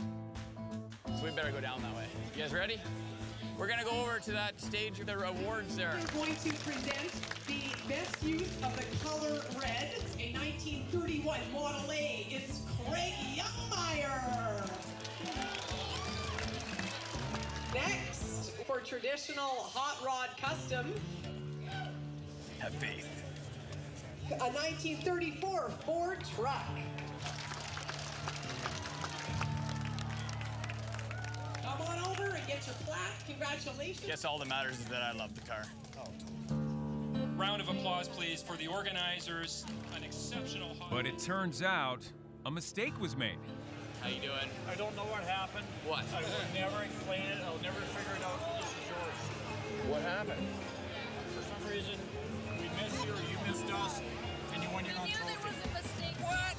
So we better go down that way. You guys ready? We're gonna go over to that stage of the awards there. We're going to present the best use of the color red. A 1931 Model A. It's Craig Youngmeyer. Next, for traditional hot rod custom. Have faith. A 1934 Ford truck. Come on over and get get your plaque. Congratulations. Guess all that matters is that I love the car. Round of applause, please, for the organizers. An exceptional... But it turns out a mistake was made. How you doing? I don't know what happened. What? I will never explain it. I'll never figure it out. This is yours. What happened? For some reason, we missed you or you missed us, and you won your own trophy. There was a mistake. What?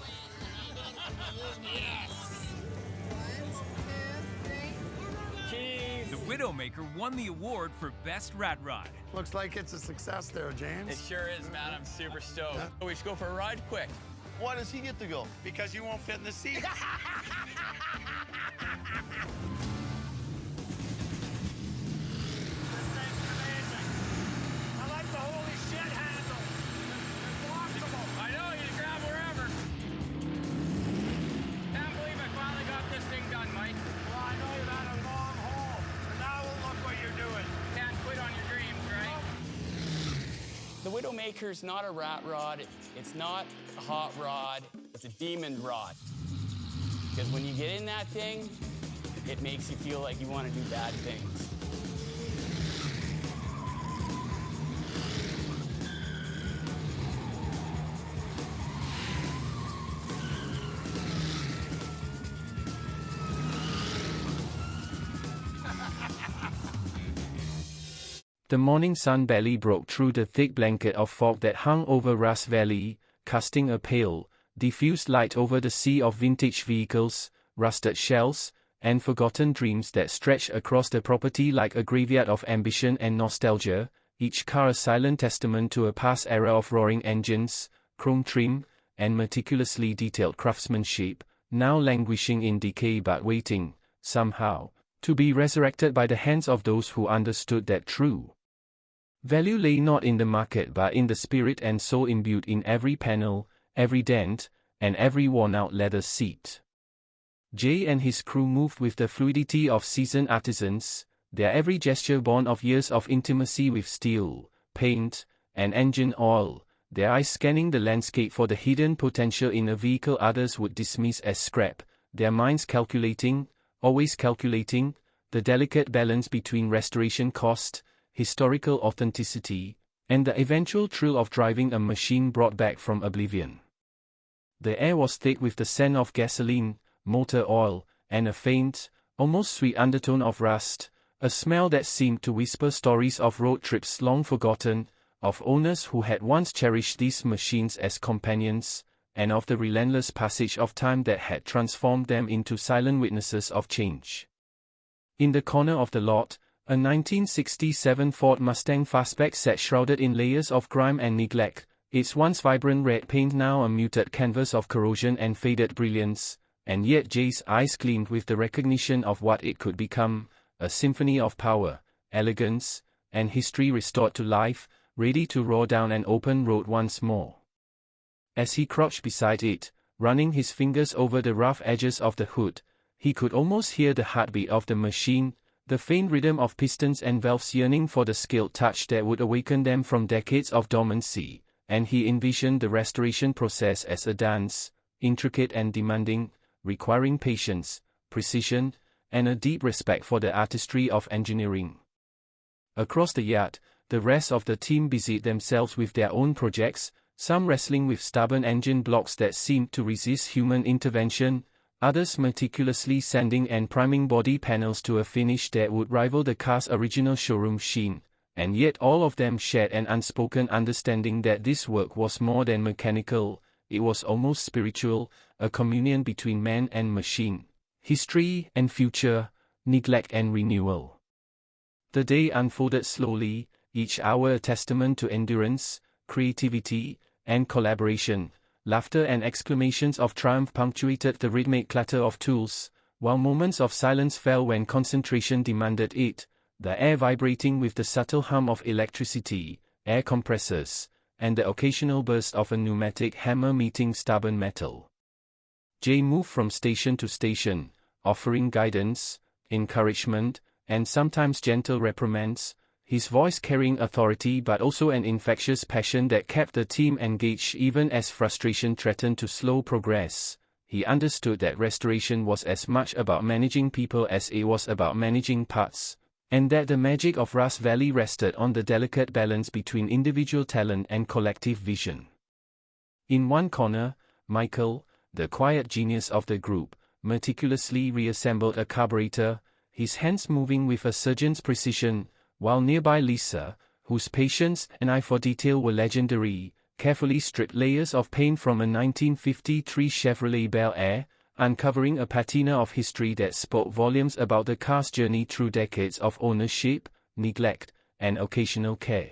Yes. The Widowmaker won the award for Best Rat Rod. Looks like it's a success there, James. It sure is, man. I'm super stoked. Oh, we should go for a ride quick. Why does he get to go? Because you won't fit in the seat. This thing's amazing. I like the holy shit handle. It's washable. I know, you can grab wherever. Can't believe I finally got this thing done, Mike. Well, I know you've had a long haul, and now look what you're doing. Can't quit on your dreams, right? The Widowmaker's not a rat rod. It's not a hot rod. It's a demon rod. Because when you get in that thing, it makes you feel like you want to do bad things. The morning sun barely broke through the thick blanket of fog that hung over Rust Valley, casting a pale, diffused light over the sea of vintage vehicles, rusted shells, and forgotten dreams that stretched across the property like a graveyard of ambition and nostalgia, each car a silent testament to a past era of roaring engines, chrome trim, and meticulously detailed craftsmanship, now languishing in decay but waiting, somehow, to be resurrected by the hands of those who understood that true value lay not in the market but in the spirit and soul imbued in every panel, every dent, and every worn-out leather seat. Jay and his crew moved with the fluidity of seasoned artisans, their every gesture born of years of intimacy with steel, paint, and engine oil, their eyes scanning the landscape for the hidden potential in a vehicle others would dismiss as scrap, their minds calculating, always calculating, the delicate balance between restoration cost, historical authenticity, and the eventual thrill of driving a machine brought back from oblivion. The air was thick with the scent of gasoline, motor oil, and a faint, almost sweet undertone of rust, a smell that seemed to whisper stories of road trips long forgotten, of owners who had once cherished these machines as companions, and of the relentless passage of time that had transformed them into silent witnesses of change. In the corner of the lot, a 1967 Ford Mustang Fastback sat shrouded in layers of grime and neglect, its once vibrant red paint now a muted canvas of corrosion and faded brilliance, and yet Jay's eyes gleamed with the recognition of what it could become, a symphony of power, elegance, and history restored to life, ready to roar down an open road once more. As he crouched beside it, running his fingers over the rough edges of the hood, he could almost hear the heartbeat of the machine, the faint rhythm of pistons and valves yearning for the skilled touch that would awaken them from decades of dormancy, and he envisioned the restoration process as a dance, intricate and demanding, requiring patience, precision, and a deep respect for the artistry of engineering. Across the yard, the rest of the team busied themselves with their own projects, some wrestling with stubborn engine blocks that seemed to resist human intervention, others meticulously sanding and priming body panels to a finish that would rival the car's original showroom sheen, and yet all of them shared an unspoken understanding that this work was more than mechanical, it was almost spiritual, a communion between man and machine, history and future, neglect and renewal. The day unfolded slowly, each hour a testament to endurance, creativity, and collaboration. Laughter and exclamations of triumph punctuated the rhythmic clatter of tools, while moments of silence fell when concentration demanded it, the air vibrating with the subtle hum of electricity, air compressors, and the occasional burst of a pneumatic hammer meeting stubborn metal. Jay moved from station to station, offering guidance, encouragement, and sometimes gentle reprimands, his voice carrying authority but also an infectious passion that kept the team engaged even as frustration threatened to slow progress. he understood that restoration was as much about managing people as it was about managing parts, and that the magic of Rust Valley rested on the delicate balance between individual talent and collective vision. In one corner, Michael, the quiet genius of the group, meticulously reassembled a carburetor, his hands moving with a surgeon's precision, while nearby Lisa, whose patience and eye for detail were legendary, carefully stripped layers of paint from a 1953 Chevrolet Bel Air, uncovering a patina of history that spoke volumes about the car's journey through decades of ownership, neglect, and occasional care.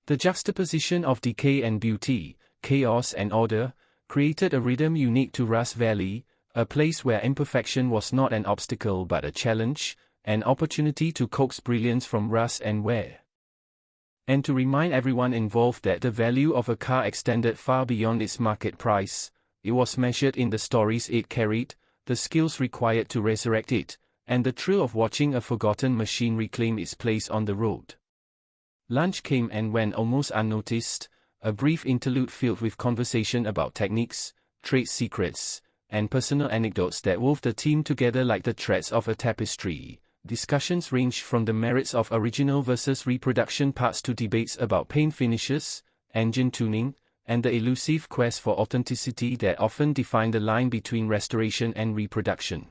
The juxtaposition of decay and beauty, chaos and order, created a rhythm unique to Rust Valley, a place where imperfection was not an obstacle but a challenge, an opportunity to coax brilliance from rust and wear. And to remind everyone involved that the value of a car extended far beyond its market price, it was measured in the stories it carried, the skills required to resurrect it, and the thrill of watching a forgotten machine reclaim its place on the road. Lunch came and went almost unnoticed, a brief interlude filled with conversation about techniques, trade secrets, and personal anecdotes that wove the team together like the threads of a tapestry. Discussions ranged from the merits of original versus reproduction parts to debates about paint finishes, engine tuning, and the elusive quest for authenticity that often defined the line between restoration and reproduction.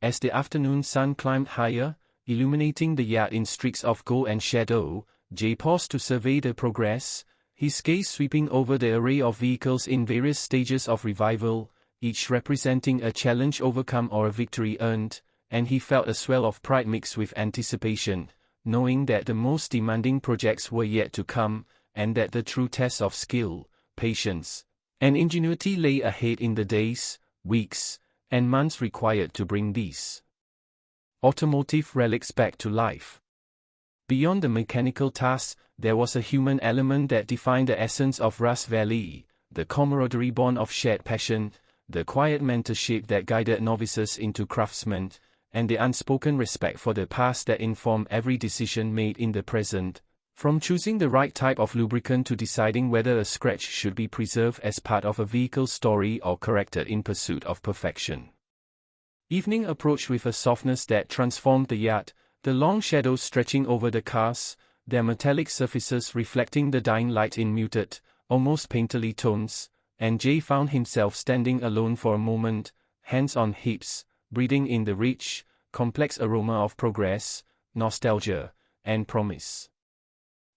As the afternoon sun climbed higher, illuminating the yard in streaks of gold and shadow, Jay paused to survey the progress, his gaze sweeping over the array of vehicles in various stages of revival, each representing a challenge overcome or a victory earned, and he felt a swell of pride mixed with anticipation, knowing that the most demanding projects were yet to come, and that the true test of skill, patience, and ingenuity lay ahead in the days, weeks, and months required to bring these automotive relics back to life. Beyond the mechanical tasks, there was a human element that defined the essence of Rust Valley, the camaraderie born of shared passion, the quiet mentorship that guided novices into craftsmen, and the unspoken respect for the past that informed every decision made in the present, from choosing the right type of lubricant to deciding whether a scratch should be preserved as part of a vehicle's story or corrected in pursuit of perfection. Evening approached with a softness that transformed the yard, the long shadows stretching over the cars, their metallic surfaces reflecting the dying light in muted, almost painterly tones, and Jay found himself standing alone for a moment, hands on hips, breathing in the rich, complex aroma of progress, nostalgia, and promise.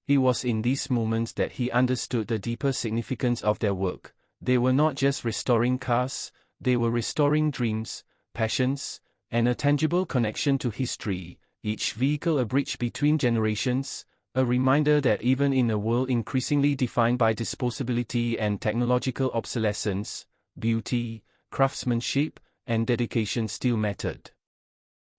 It was in these moments that he understood the deeper significance of their work. They were not just restoring cars, they were restoring dreams, passions, and a tangible connection to history, each vehicle a bridge between generations, a reminder that even in a world increasingly defined by disposability and technological obsolescence, beauty, craftsmanship, and dedication still mattered.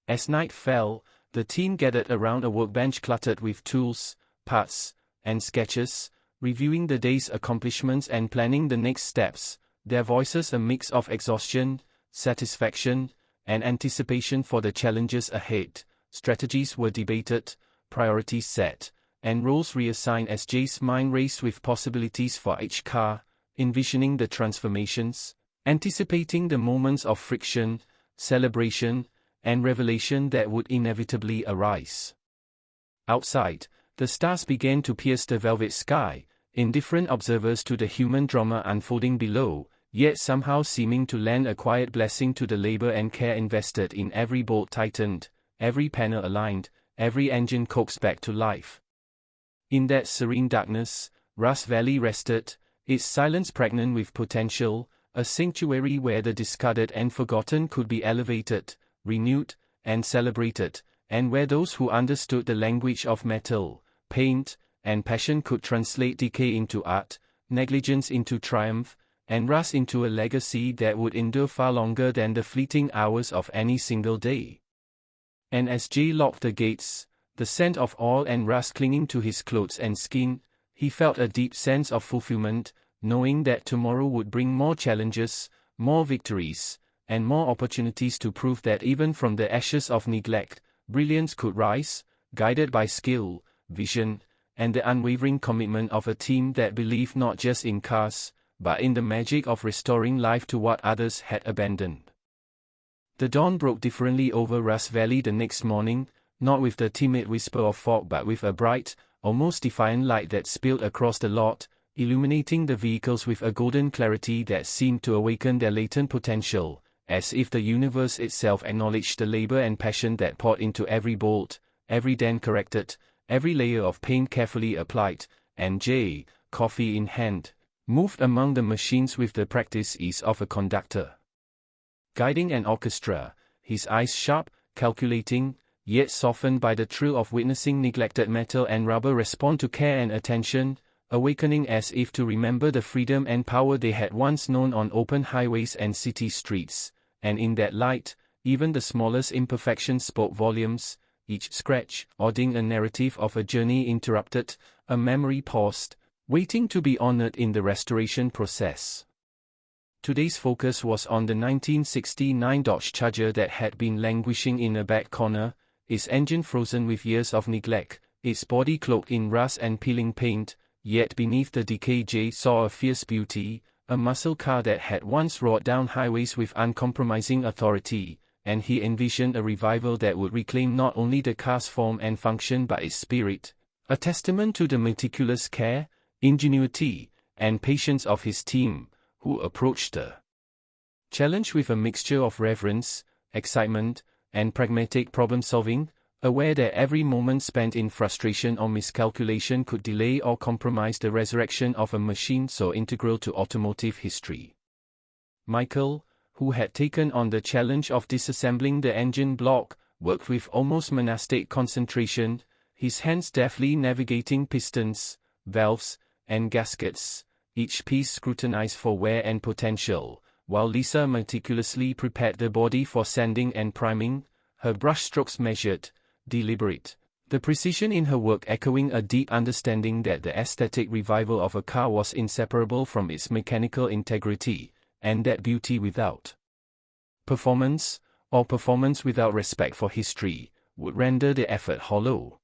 As night fell, the team gathered around a workbench cluttered with tools, parts, and sketches, reviewing the day's accomplishments and planning the next steps, their voices a mix of exhaustion, satisfaction, and anticipation for the challenges ahead. Strategies were debated, priorities set, and roles reassigned as Jay's mind raced with possibilities for each car, envisioning the transformations, anticipating the moments of friction, celebration, and revelation that would inevitably arise. Outside, the stars began to pierce the velvet sky, indifferent observers to the human drama unfolding below, yet somehow seeming to lend a quiet blessing to the labor and care invested in every bolt tightened, every panel aligned, every engine coaxed back to life. In that serene darkness, Rust Valley rested, its silence pregnant with potential, a sanctuary where the discarded and forgotten could be elevated, renewed, and celebrated, and where those who understood the language of metal, paint, and passion could translate decay into art, negligence into triumph, and rust into a legacy that would endure far longer than the fleeting hours of any single day. And as Jay locked the gates, the scent of oil and rust clinging to his clothes and skin, he felt a deep sense of fulfillment, knowing that tomorrow would bring more challenges, more victories, and more opportunities to prove that even from the ashes of neglect, brilliance could rise, guided by skill, vision, and the unwavering commitment of a team that believed not just in cars, but in the magic of restoring life to what others had abandoned. The dawn broke differently over Rust Valley the next morning, not with the timid whisper of fog but with a bright, almost defiant light that spilled across the lot, illuminating the vehicles with a golden clarity that seemed to awaken their latent potential, as if the universe itself acknowledged the labor and passion that poured into every bolt, every dent corrected, every layer of paint carefully applied, and Jay, coffee in hand, moved among the machines with the practiced ease of a conductor. Guiding an orchestra, his eyes sharp, calculating, yet softened by the thrill of witnessing neglected metal and rubber respond to care and attention, awakening as if to remember the freedom and power they had once known on open highways and city streets, and in that light, even the smallest imperfections spoke volumes, each scratch adding a narrative of a journey interrupted, a memory paused, waiting to be honored in the restoration process. Today's focus was on the 1969 Dodge Charger that had been languishing in a back corner, its engine frozen with years of neglect, its body cloaked in rust and peeling paint, yet beneath the decay Jay saw a fierce beauty, a muscle car that had once roared down highways with uncompromising authority, and he envisioned a revival that would reclaim not only the car's form and function but its spirit, a testament to the meticulous care, ingenuity, and patience of his team, who approached the challenge with a mixture of reverence, excitement, and pragmatic problem-solving, aware that every moment spent in frustration or miscalculation could delay or compromise the resurrection of a machine so integral to automotive history. Michael, who had taken on the challenge of disassembling the engine block, worked with almost monastic concentration, his hands deftly navigating pistons, valves, and gaskets, each piece scrutinized for wear and potential, while Lisa meticulously prepared the body for sanding and priming, her brushstrokes measured, deliberate, the precision in her work echoing a deep understanding that the aesthetic revival of a car was inseparable from its mechanical integrity, and that beauty without performance, or performance without respect for history, would render the effort hollow.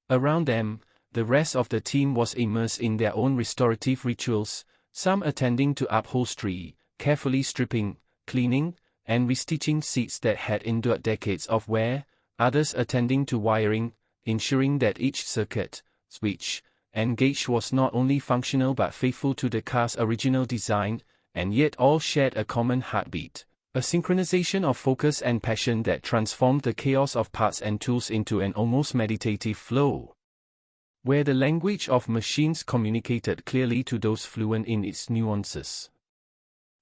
Around them, the rest of the team was immersed in their own restorative rituals, some attending to upholstery, carefully stripping, cleaning, and restitching seats that had endured decades of wear, others attending to wiring, ensuring that each circuit, switch, and gauge was not only functional but faithful to the car's original design, and yet all shared a common heartbeat, a synchronization of focus and passion that transformed the chaos of parts and tools into an almost meditative flow, where the language of machines communicated clearly to those fluent in its nuances.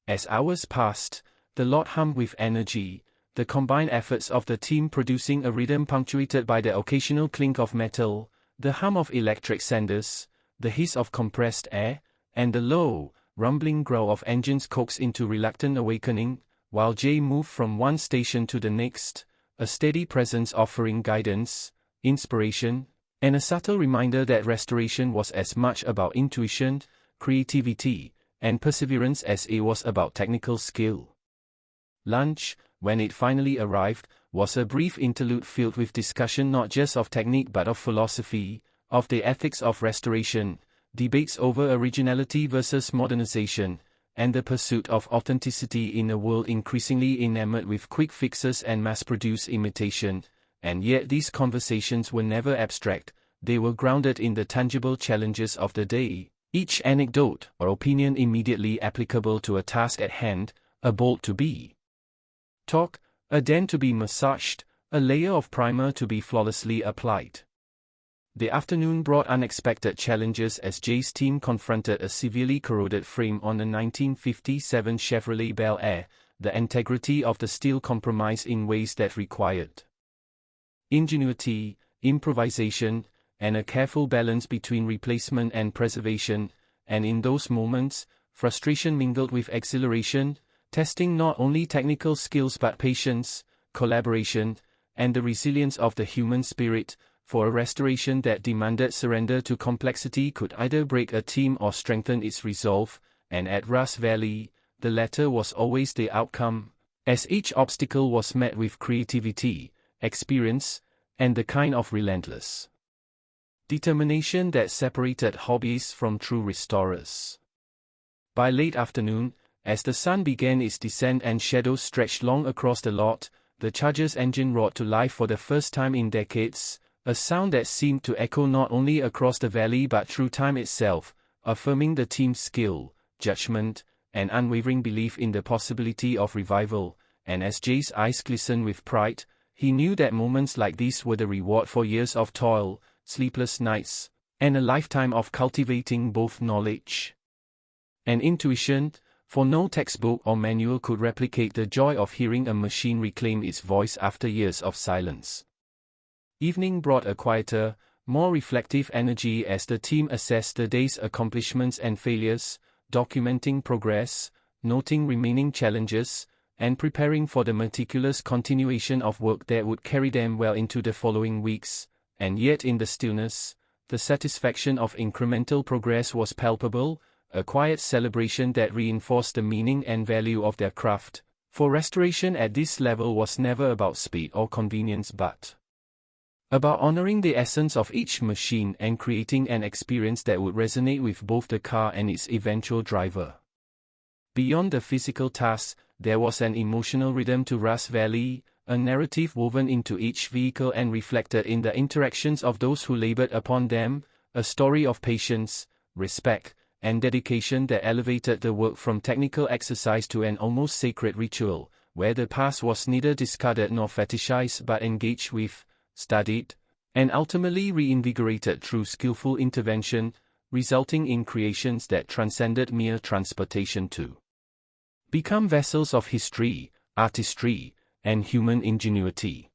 As hours passed, the lot hummed with energy, the combined efforts of the team producing a rhythm punctuated by the occasional clink of metal, the hum of electric sanders, the hiss of compressed air, and the low, rumbling growl of engines coaxed into reluctant awakening, while Jay moved from one station to the next, a steady presence offering guidance, inspiration, and a subtle reminder that restoration was as much about intuition, creativity, and perseverance as it was about technical skill. Lunch, when it finally arrived, was a brief interlude filled with discussion not just of technique but of philosophy, of the ethics of restoration, debates over originality versus modernization, and the pursuit of authenticity in a world increasingly enamored with quick fixes and mass-produced imitation. And yet these conversations were never abstract, they were grounded in the tangible challenges of the day, each anecdote or opinion immediately applicable to a task at hand, a bolt to be torqued, a dent to be massaged, a layer of primer to be flawlessly applied. The afternoon brought unexpected challenges as Jay's team confronted a severely corroded frame on a 1957 Chevrolet Bel Air, the integrity of the steel compromised in ways that required ingenuity, improvisation, and a careful balance between replacement and preservation, and in those moments, frustration mingled with exhilaration, testing not only technical skills but patience, collaboration, and the resilience of the human spirit, for a restoration that demanded surrender to complexity could either break a team or strengthen its resolve, and at Rust Valley, the latter was always the outcome, as each obstacle was met with creativity, experience, and the kind of relentless determination that separated hobbyists from true restorers. By late afternoon, as the sun began its descent and shadows stretched long across the lot, the Charger's engine roared to life for the first time in decades, a sound that seemed to echo not only across the valley but through time itself, affirming the team's skill, judgment, and unwavering belief in the possibility of revival. And as Jay's eyes glistened with pride, he knew that moments like these were the reward for years of toil, sleepless nights, and a lifetime of cultivating both knowledge and intuition, for no textbook or manual could replicate the joy of hearing a machine reclaim its voice after years of silence. Evening brought a quieter, more reflective energy as the team assessed the day's accomplishments and failures, documenting progress, noting remaining challenges, and preparing for the meticulous continuation of work that would carry them well into the following weeks. And yet in the stillness, the satisfaction of incremental progress was palpable, a quiet celebration that reinforced the meaning and value of their craft, for restoration at this level was never about speed or convenience but about honoring the essence of each machine and creating an experience that would resonate with both the car and its eventual driver. Beyond the physical tasks, there was an emotional rhythm to Rust Valley, a narrative woven into each vehicle and reflected in the interactions of those who labored upon them, a story of patience, respect, and dedication that elevated the work from technical exercise to an almost sacred ritual, where the past was neither discarded nor fetishized but engaged with, studied, and ultimately reinvigorated through skillful intervention, resulting in creations that transcended mere transportation to become vessels of history, artistry, and human ingenuity.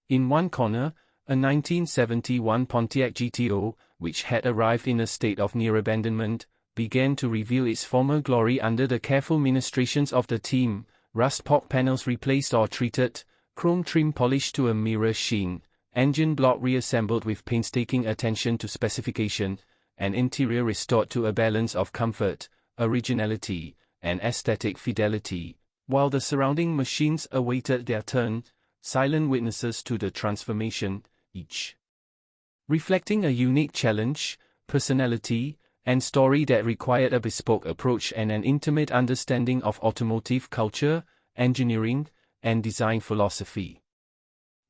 In one corner, a 1971 Pontiac GTO, which had arrived in a state of near abandonment, began to reveal its former glory under the careful ministrations of the team, rust pork panels replaced or treated, chrome trim polished to a mirror sheen, engine block reassembled with painstaking attention to specification, and interior restored to a balance of comfort, originality, and aesthetic fidelity, while the surrounding machines awaited their turn, silent witnesses to the transformation, each reflecting a unique challenge, personality, and story that required a bespoke approach and an intimate understanding of automotive culture, engineering, and design philosophy.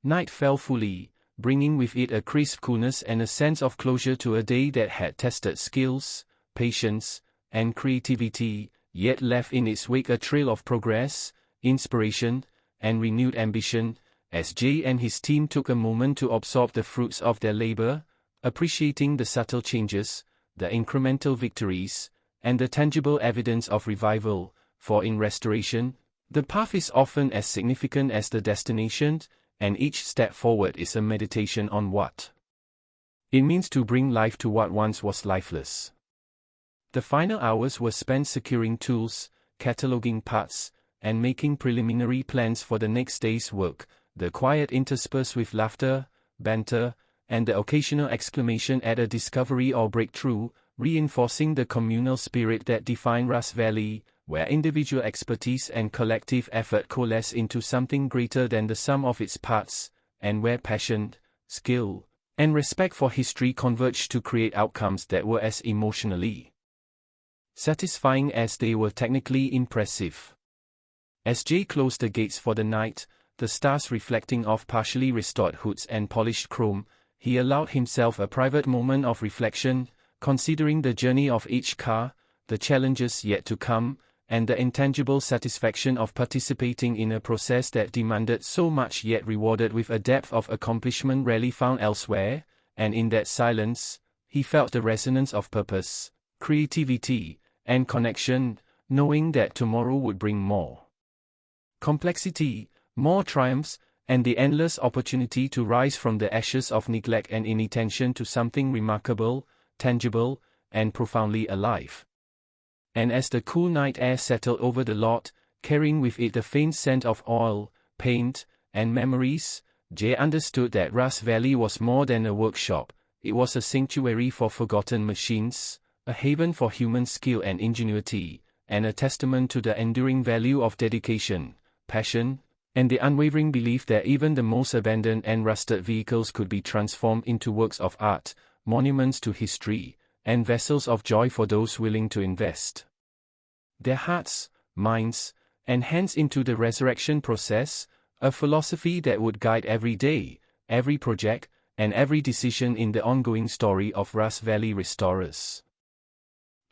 Night fell fully, bringing with it a crisp coolness and a sense of closure to a day that had tested skills, patience, and creativity, yet left in its wake a trail of progress, inspiration, and renewed ambition, as Jay and his team took a moment to absorb the fruits of their labor, appreciating the subtle changes, the incremental victories, and the tangible evidence of revival, for in restoration, the path is often as significant as the destination, and each step forward is a meditation on what it means to bring life to what once was lifeless. The final hours were spent securing tools, cataloging parts, and making preliminary plans for the next day's work, the quiet interspersed with laughter, banter, and the occasional exclamation at a discovery or breakthrough, reinforcing the communal spirit that defined Rust Valley, where individual expertise and collective effort coalesce into something greater than the sum of its parts, and where passion, skill, and respect for history converge to create outcomes that were as emotionally satisfying as they were technically impressive. As Jay closed the gates for the night, the stars reflecting off partially restored hoods and polished chrome, he allowed himself a private moment of reflection, considering the journey of each car, the challenges yet to come, and the intangible satisfaction of participating in a process that demanded so much yet rewarded with a depth of accomplishment rarely found elsewhere, and in that silence, he felt the resonance of purpose, creativity, and connection, knowing that tomorrow would bring more complexity, more triumphs, and the endless opportunity to rise from the ashes of neglect and inattention to something remarkable, tangible, and profoundly alive. And as the cool night air settled over the lot, carrying with it the faint scent of oil, paint, and memories, Jay understood that Rust Valley was more than a workshop. It was a sanctuary for forgotten machines, a haven for human skill and ingenuity, and a testament to the enduring value of dedication, passion, and the unwavering belief that even the most abandoned and rusted vehicles could be transformed into works of art, monuments to history, and vessels of joy for those willing to invest. their hearts, minds, and hands into the resurrection process, a philosophy that would guide every day, every project, and every decision in the ongoing story of Rust Valley Restorers.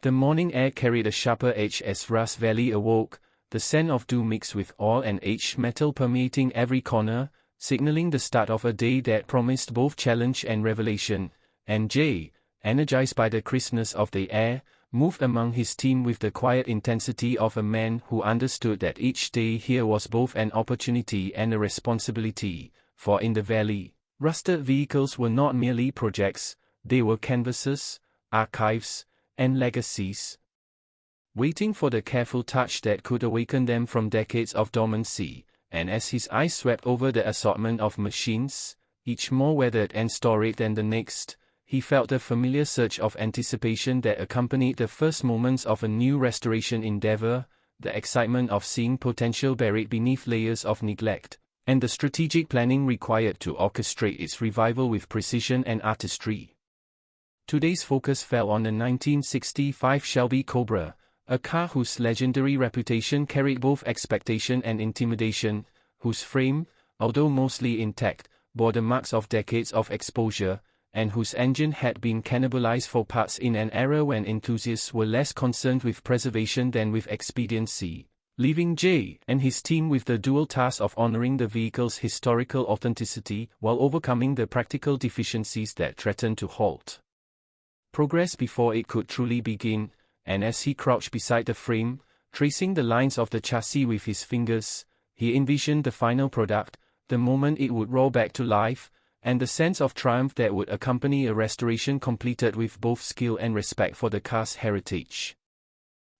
The morning air carried a sharper edge as Rust Valley awoke, the scent of dew mixed with oil and aged metal permeating every corner, signaling the start of a day that promised both challenge and revelation, and Jay, energized by the crispness of the air, moved among his team with the quiet intensity of a man who understood that each day here was both an opportunity and a responsibility, for in the valley, rusted vehicles were not merely projects, they were canvases, archives, and legacies, waiting for the careful touch that could awaken them from decades of dormancy. And as his eyes swept over the assortment of machines, each more weathered and storied than the next, he felt the familiar surge of anticipation that accompanied the first moments of a new restoration endeavor, the excitement of seeing potential buried beneath layers of neglect, and the strategic planning required to orchestrate its revival with precision and artistry. Today's focus fell on the 1965 Shelby Cobra, a car whose legendary reputation carried both expectation and intimidation, whose frame, although mostly intact, bore the marks of decades of exposure, and whose engine had been cannibalized for parts in an era when enthusiasts were less concerned with preservation than with expediency, leaving Jay and his team with the dual task of honoring the vehicle's historical authenticity while overcoming the practical deficiencies that threatened to halt progress before it could truly begin. And as he crouched beside the frame, tracing the lines of the chassis with his fingers, he envisioned the final product, the moment it would roll back to life, and the sense of triumph that would accompany a restoration completed with both skill and respect for the car's heritage.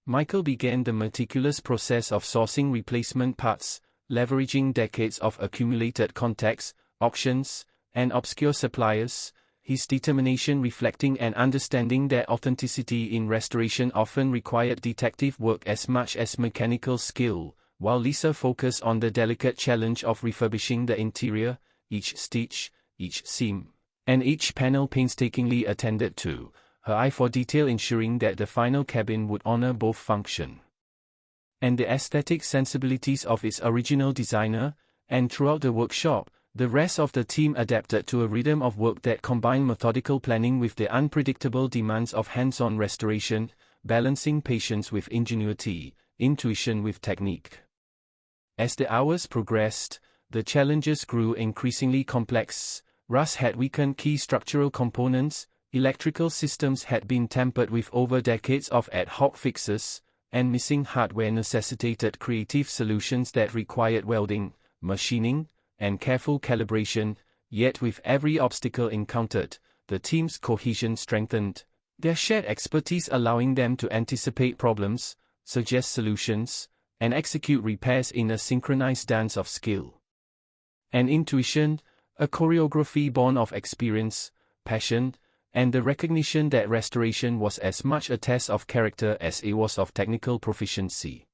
Michael began the meticulous process of sourcing replacement parts, leveraging decades of accumulated contacts, auctions, and obscure suppliers, his determination reflecting an understanding that authenticity in restoration often required detective work as much as mechanical skill, while Lisa focused on the delicate challenge of refurbishing the interior, each stitch, each seam, and each panel painstakingly attended to, her eye for detail ensuring that the final cabin would honor both function and the aesthetic sensibilities of its original designer. And throughout the workshop, the rest of the team adapted to a rhythm of work that combined methodical planning with the unpredictable demands of hands-on restoration, balancing patience with ingenuity, intuition with technique. As the hours progressed, the challenges grew increasingly complex. Rust had weakened key structural components, electrical systems had been tampered with over decades of ad hoc fixes, and missing hardware necessitated creative solutions that required welding, machining, and careful calibration. Yet with every obstacle encountered, the team's cohesion strengthened, their shared expertise allowing them to anticipate problems, suggest solutions, and execute repairs in a synchronized dance of skill and intuition, a choreography born of experience, passion, and the recognition that restoration was as much a test of character as it was of technical proficiency.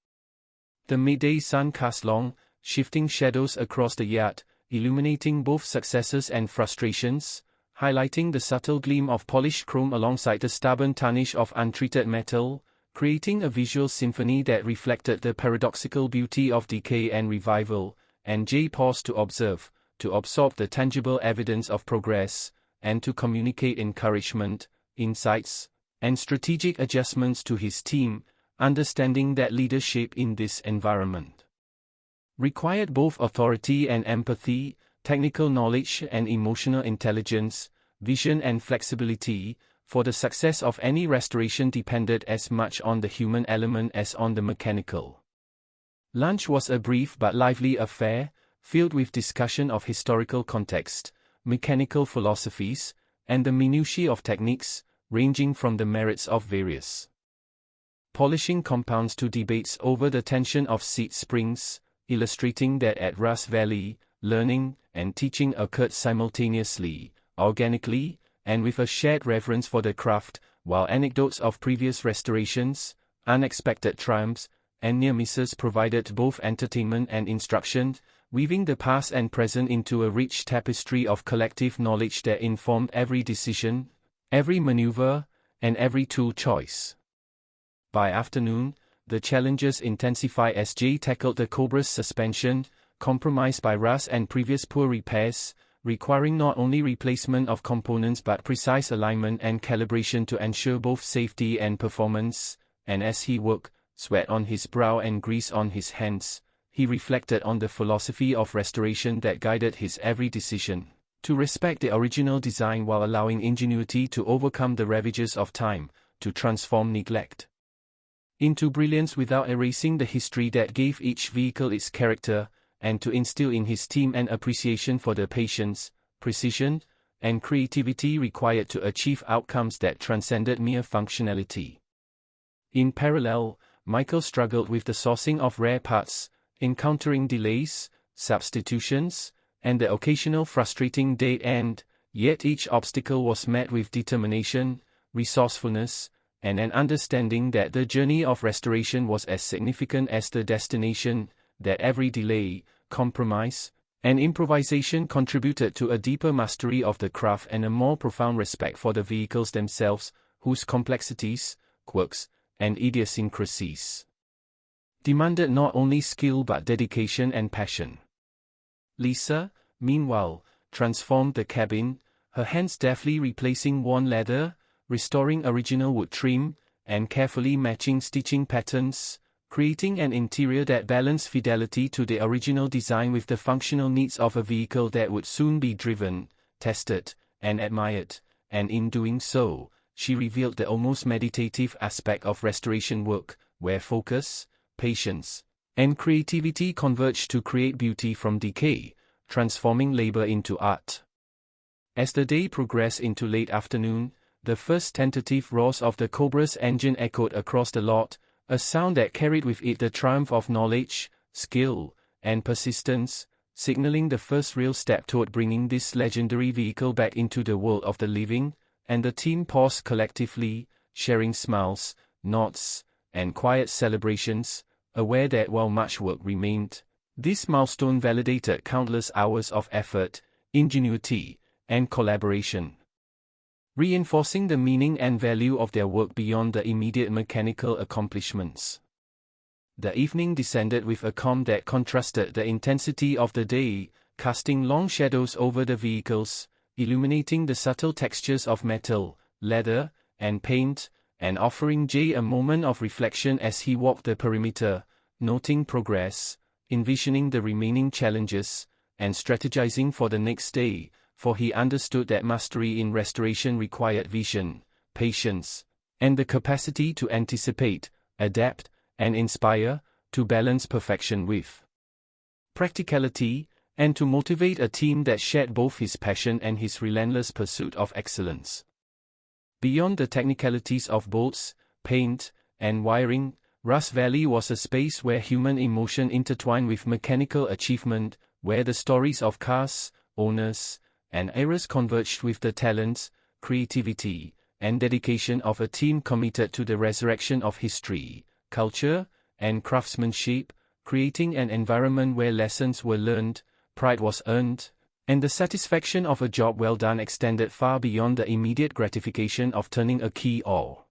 The midday sun cast long, shifting shadows across the yard, illuminating both successes and frustrations, highlighting the subtle gleam of polished chrome alongside the stubborn tarnish of untreated metal, creating a visual symphony that reflected the paradoxical beauty of decay and revival. And Jay paused to observe, to absorb the tangible evidence of progress, and to communicate encouragement, insights, and strategic adjustments to his team, understanding that leadership in this environment required both authority and empathy, technical knowledge and emotional intelligence, vision and flexibility, for the success of any restoration depended as much on the human element as on the mechanical. Lunch was a brief but lively affair, filled with discussion of historical context, mechanical philosophies, and the minutiae of techniques, ranging from the merits of various polishing compounds to debates over the tension of seat springs, illustrating that at Rust Valley, learning and teaching occurred simultaneously, organically, and with a shared reverence for the craft, while anecdotes of previous restorations, unexpected triumphs, and near misses provided both entertainment and instruction, weaving the past and present into a rich tapestry of collective knowledge that informed every decision, every maneuver, and every tool choice. By afternoon, the challenges intensify as Jay tackled the Cobra's suspension, compromised by rust and previous poor repairs, requiring not only replacement of components but precise alignment and calibration to ensure both safety and performance. And as he worked, sweat on his brow and grease on his hands, he reflected on the philosophy of restoration that guided his every decision: to respect the original design while allowing ingenuity to overcome the ravages of time, to transform neglect into brilliance without erasing the history that gave each vehicle its character, and to instill in his team an appreciation for the patience, precision, and creativity required to achieve outcomes that transcended mere functionality. In parallel, Michael struggled with the sourcing of rare parts, encountering delays, substitutions, and the occasional frustrating dead end, yet each obstacle was met with determination, resourcefulness, and an understanding that the journey of restoration was as significant as the destination, that every delay, compromise, and improvisation contributed to a deeper mastery of the craft and a more profound respect for the vehicles themselves, whose complexities, quirks, and idiosyncrasies demanded not only skill but dedication and passion. Lisa, meanwhile, transformed the cabin, her hands deftly replacing worn leather, restoring original wood trim, and carefully matching stitching patterns, creating an interior that balanced fidelity to the original design with the functional needs of a vehicle that would soon be driven, tested, and admired. And in doing so, she revealed the almost meditative aspect of restoration work, where focus, patience, and creativity converge to create beauty from decay, transforming labor into art. As the day progressed into late afternoon, the first tentative roars of the Cobra's engine echoed across the lot, a sound that carried with it the triumph of knowledge, skill, and persistence, signaling the first real step toward bringing this legendary vehicle back into the world of the living. And the team paused collectively, sharing smiles, nods, and quiet celebrations, aware that while much work remained, this milestone validated countless hours of effort, ingenuity, and collaboration, reinforcing the meaning and value of their work beyond the immediate mechanical accomplishments. The evening descended with a calm that contrasted the intensity of the day, casting long shadows over the vehicles, illuminating the subtle textures of metal, leather, and paint, and offering Jay a moment of reflection as he walked the perimeter, noting progress, envisioning the remaining challenges, and strategizing for the next day, for he understood that mastery in restoration required vision, patience, and the capacity to anticipate, adapt, and inspire, to balance perfection with practicality, and to motivate a team that shared both his passion and his relentless pursuit of excellence. Beyond the technicalities of bolts, paint, and wiring, Rust Valley was a space where human emotion intertwined with mechanical achievement, where the stories of cars, owners, and eras converged with the talents, creativity, and dedication of a team committed to the resurrection of history, culture, and craftsmanship, creating an environment where lessons were learned, pride was earned, and the satisfaction of a job well done extended far beyond the immediate gratification of turning a key or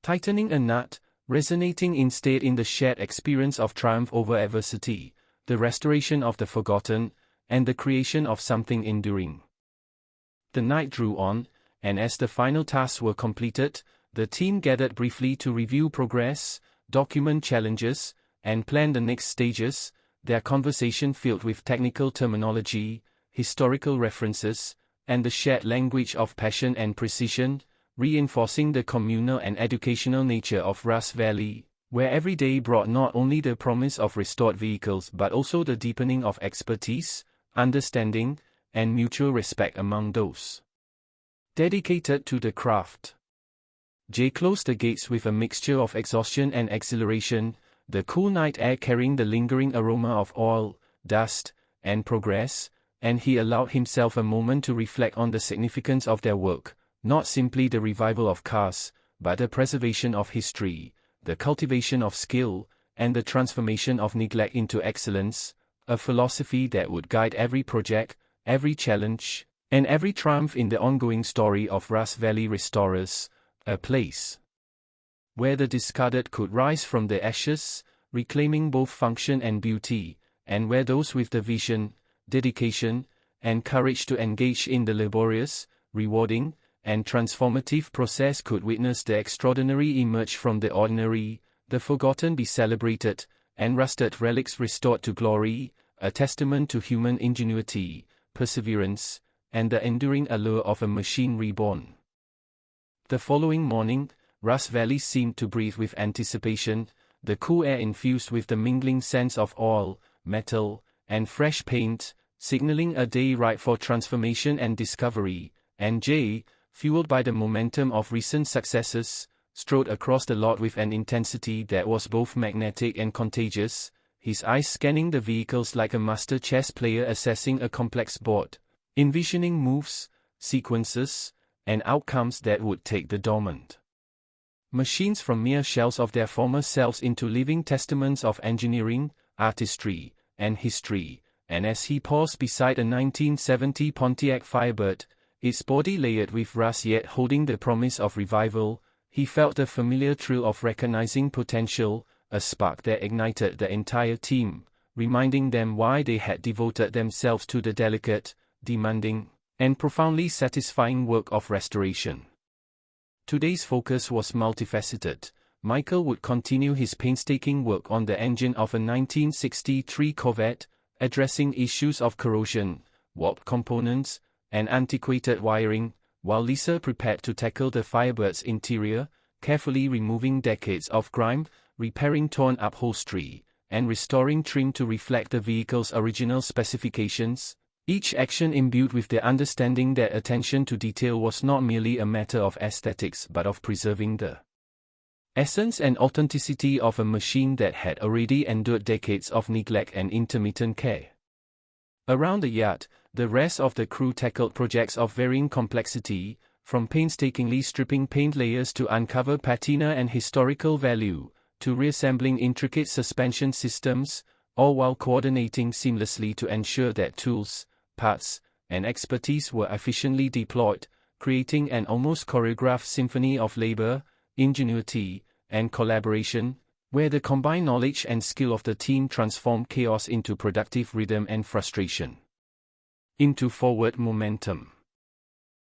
tightening a nut, resonating instead in the shared experience of triumph over adversity, the restoration of the forgotten, and the creation of something enduring. The night drew on, and as the final tasks were completed, the team gathered briefly to review progress, document challenges, and plan the next stages, their conversation filled with technical terminology, historical references, and the shared language of passion and precision, reinforcing the communal and educational nature of Rust Valley, where every day brought not only the promise of restored vehicles but also the deepening of expertise, understanding, and mutual respect among those dedicated to the craft. Jay closed the gates with a mixture of exhaustion and exhilaration, the cool night air carrying the lingering aroma of oil, dust, and progress, and he allowed himself a moment to reflect on the significance of their work, not simply the revival of cars, but the preservation of history, the cultivation of skill, and the transformation of neglect into excellence, a philosophy that would guide every project, every challenge, and every triumph in the ongoing story of Rust Valley Restorers, a place where the discarded could rise from the ashes, reclaiming both function and beauty, and where those with the vision, dedication, and courage to engage in the laborious, rewarding, and transformative process could witness the extraordinary emerge from the ordinary, the forgotten be celebrated, and rusted relics restored to glory, a testament to human ingenuity, perseverance, and the enduring allure of a machine reborn. The following morning, Rust Valley seemed to breathe with anticipation, the cool air infused with the mingling scents of oil, metal, and fresh paint, signaling a day ripe for transformation and discovery, and Jay, fueled by the momentum of recent successes, strode across the lot with an intensity that was both magnetic and contagious, his eyes scanning the vehicles like a master chess player assessing a complex board, envisioning moves, sequences, and outcomes that would take the dormant machines from mere shells of their former selves into living testaments of engineering, artistry, and history. And as he paused beside a 1970 Pontiac Firebird, its body layered with rust yet holding the promise of revival, he felt the familiar thrill of recognizing potential, a spark that ignited the entire team, reminding them why they had devoted themselves to the delicate, demanding, and profoundly satisfying work of restoration. Today's focus was multifaceted. Michael would continue his painstaking work on the engine of a 1963 Corvette, addressing issues of corrosion, warped components, and antiquated wiring, while Lisa prepared to tackle the Firebird's interior, carefully removing decades of grime, repairing torn upholstery, and restoring trim to reflect the vehicle's original specifications, each action imbued with the understanding that attention to detail was not merely a matter of aesthetics but of preserving the essence and authenticity of a machine that had already endured decades of neglect and intermittent care. Around the yard, the rest of the crew tackled projects of varying complexity, from painstakingly stripping paint layers to uncover patina and historical value, to reassembling intricate suspension systems, all while coordinating seamlessly to ensure that tools, parts, and expertise were efficiently deployed, creating an almost choreographed symphony of labor, ingenuity, and collaboration, where the combined knowledge and skill of the team transformed chaos into productive rhythm and frustration into forward momentum.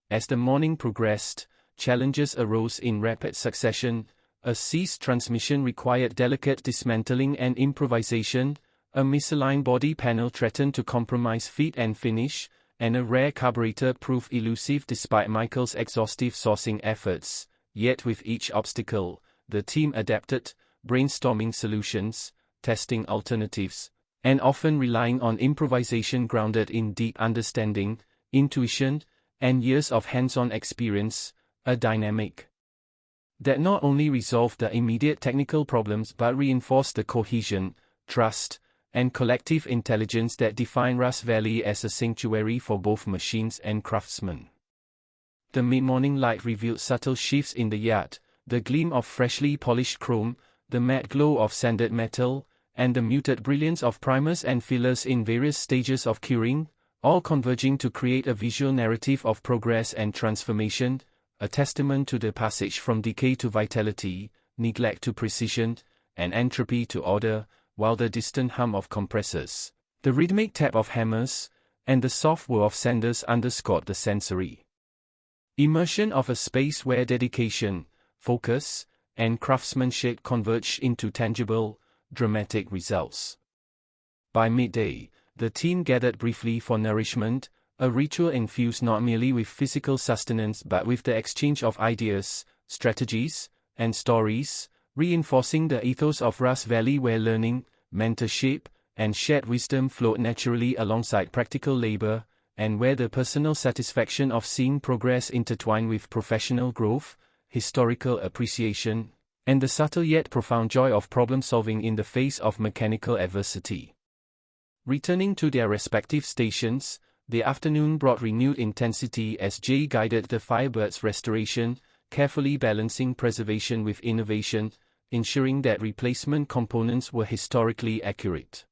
As the morning progressed, challenges arose in rapid succession. A seized transmission required delicate dismantling and improvisation, a misaligned body panel threatened to compromise fit and finish, and a rare carburetor proved elusive despite Michael's exhaustive sourcing efforts. Yet with each obstacle, the team adapted, brainstorming solutions, testing alternatives, and often relying on improvisation grounded in deep understanding, intuition, and years of hands-on experience, a dynamic that not only resolved the immediate technical problems but reinforced the cohesion, trust, and collective intelligence that define Rust Valley as a sanctuary for both machines and craftsmen. The mid-morning light revealed subtle shifts in the yard, the gleam of freshly polished chrome, the matte glow of sanded metal, and the muted brilliance of primers and fillers in various stages of curing, all converging to create a visual narrative of progress and transformation, a testament to the passage from decay to vitality, neglect to precision, and entropy to order, while the distant hum of compressors, the rhythmic tap of hammers, and the soft whir of sanders underscored the sensory immersion of a space where dedication, focus, and craftsmanship converged into tangible, dramatic results. By midday, the team gathered briefly for nourishment, a ritual infused not merely with physical sustenance but with the exchange of ideas, strategies, and stories, reinforcing the ethos of Rust Valley where learning, mentorship, and shared wisdom flowed naturally alongside practical labor, and where the personal satisfaction of seeing progress intertwined with professional growth, historical appreciation, and the subtle yet profound joy of problem-solving in the face of mechanical adversity. Returning to their respective stations, the afternoon brought renewed intensity as Jay guided the Firebird's restoration, carefully balancing preservation with innovation, ensuring that replacement components were historically accurate,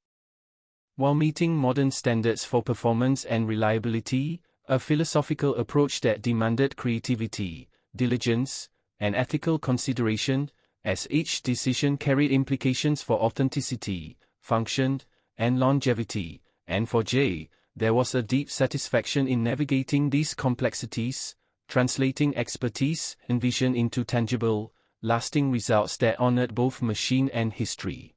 while meeting modern standards for performance and reliability, a philosophical approach that demanded creativity, diligence, and ethical consideration, as each decision carried implications for authenticity, function, and longevity, and for Jay, there was a deep satisfaction in navigating these complexities, translating expertise and vision into tangible, lasting results that honored both machine and history.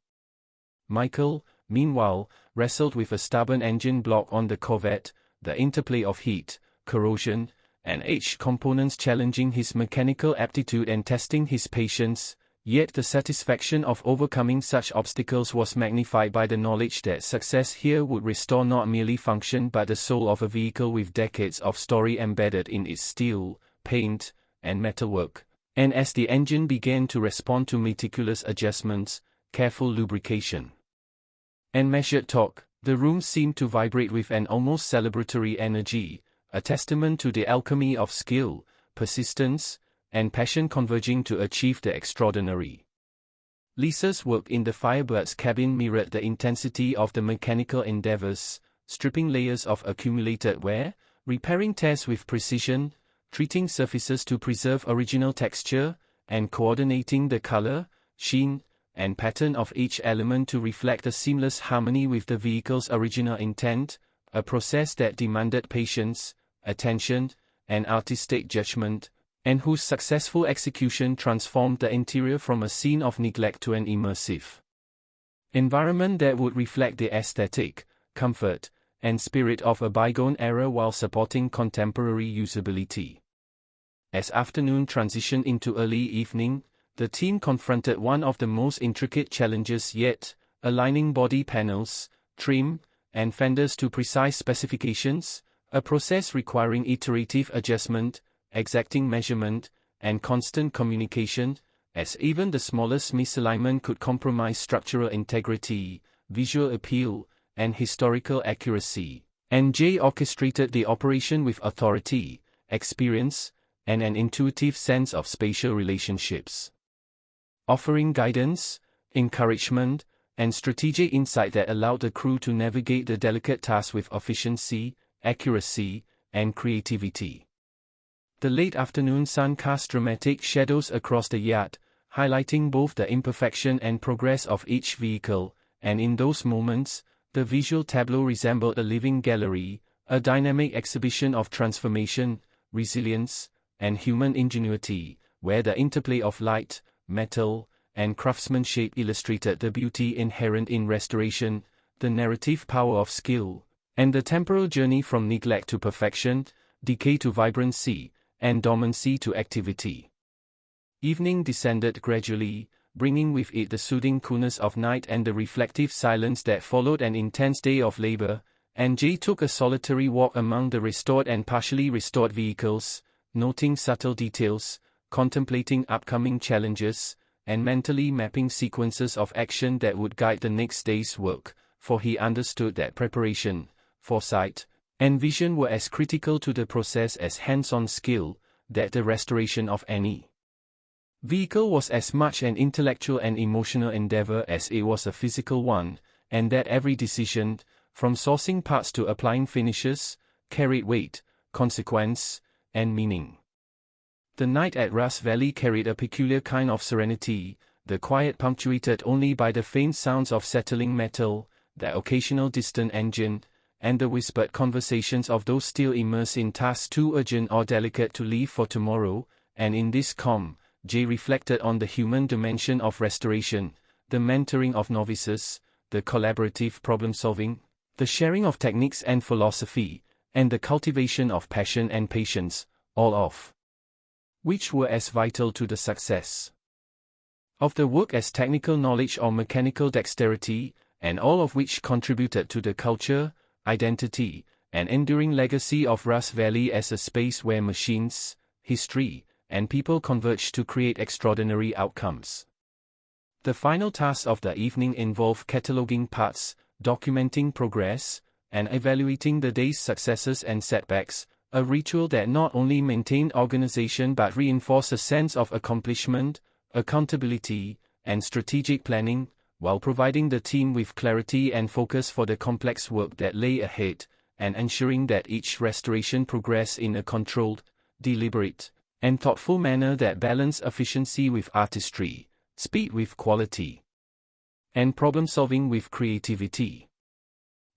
Michael, meanwhile, wrestled with a stubborn engine block on the Corvette, the interplay of heat, corrosion, and age components challenging his mechanical aptitude and testing his patience, yet the satisfaction of overcoming such obstacles was magnified by the knowledge that success here would restore not merely function but the soul of a vehicle with decades of story embedded in its steel, paint, and metalwork. And as the engine began to respond to meticulous adjustments, careful lubrication, and measured torque, the room seemed to vibrate with an almost celebratory energy, a testament to the alchemy of skill, persistence, and passion converging to achieve the extraordinary. Lisa's work in the Firebird's cabin mirrored the intensity of the mechanical endeavors, stripping layers of accumulated wear, repairing tears with precision, treating surfaces to preserve original texture, and coordinating the color, sheen, and pattern of each element to reflect a seamless harmony with the vehicle's original intent, a process that demanded patience, attention, and artistic judgment, and whose successful execution transformed the interior from a scene of neglect to an immersive environment that would reflect the aesthetic, comfort, and spirit of a bygone era while supporting contemporary usability. As afternoon transitioned into early evening, the team confronted one of the most intricate challenges yet, aligning body panels, trim, and fenders to precise specifications, a process requiring iterative adjustment, exacting measurement, and constant communication, as even the smallest misalignment could compromise structural integrity, visual appeal, and historical accuracy. And Jay orchestrated the operation with authority, experience, and an intuitive sense of spatial relationships, offering guidance, encouragement, and strategic insight that allowed the crew to navigate the delicate task with efficiency, accuracy, and creativity. The late afternoon sun cast dramatic shadows across the yard, highlighting both the imperfection and progress of each vehicle, and in those moments, the visual tableau resembled a living gallery, a dynamic exhibition of transformation, resilience, and human ingenuity, where the interplay of light, metal, and craftsmanship illustrated the beauty inherent in restoration, the narrative power of skill, and the temporal journey from neglect to perfection, decay to vibrancy, and dormancy to activity. Evening descended gradually, bringing with it the soothing coolness of night and the reflective silence that followed an intense day of labor, and Jay took a solitary walk among the restored and partially restored vehicles, noting subtle details, contemplating upcoming challenges, and mentally mapping sequences of action that would guide the next day's work, for he understood that preparation, foresight, and vision were as critical to the process as hands-on skill, that the restoration of any vehicle was as much an intellectual and emotional endeavor as it was a physical one, and that every decision, from sourcing parts to applying finishes, carried weight, consequence, and meaning. The night at Rust Valley carried a peculiar kind of serenity, the quiet punctuated only by the faint sounds of settling metal, the occasional distant engine, and the whispered conversations of those still immersed in tasks too urgent or delicate to leave for tomorrow, and in this calm, Jay reflected on the human dimension of restoration, the mentoring of novices, the collaborative problem-solving, the sharing of techniques and philosophy, and the cultivation of passion and patience, all of which were as vital to the success of the work as technical knowledge or mechanical dexterity, and all of which contributed to the culture, identity, and enduring legacy of Rust Valley as a space where machines, history, and people converged to create extraordinary outcomes. The final task of the evening involved cataloging parts, documenting progress, and evaluating the day's successes and setbacks, a ritual that not only maintained organization but reinforced a sense of accomplishment, accountability, and strategic planning, while providing the team with clarity and focus for the complex work that lay ahead, and ensuring that each restoration progressed in a controlled, deliberate, and thoughtful manner that balanced efficiency with artistry. speed with quality, and problem-solving with creativity.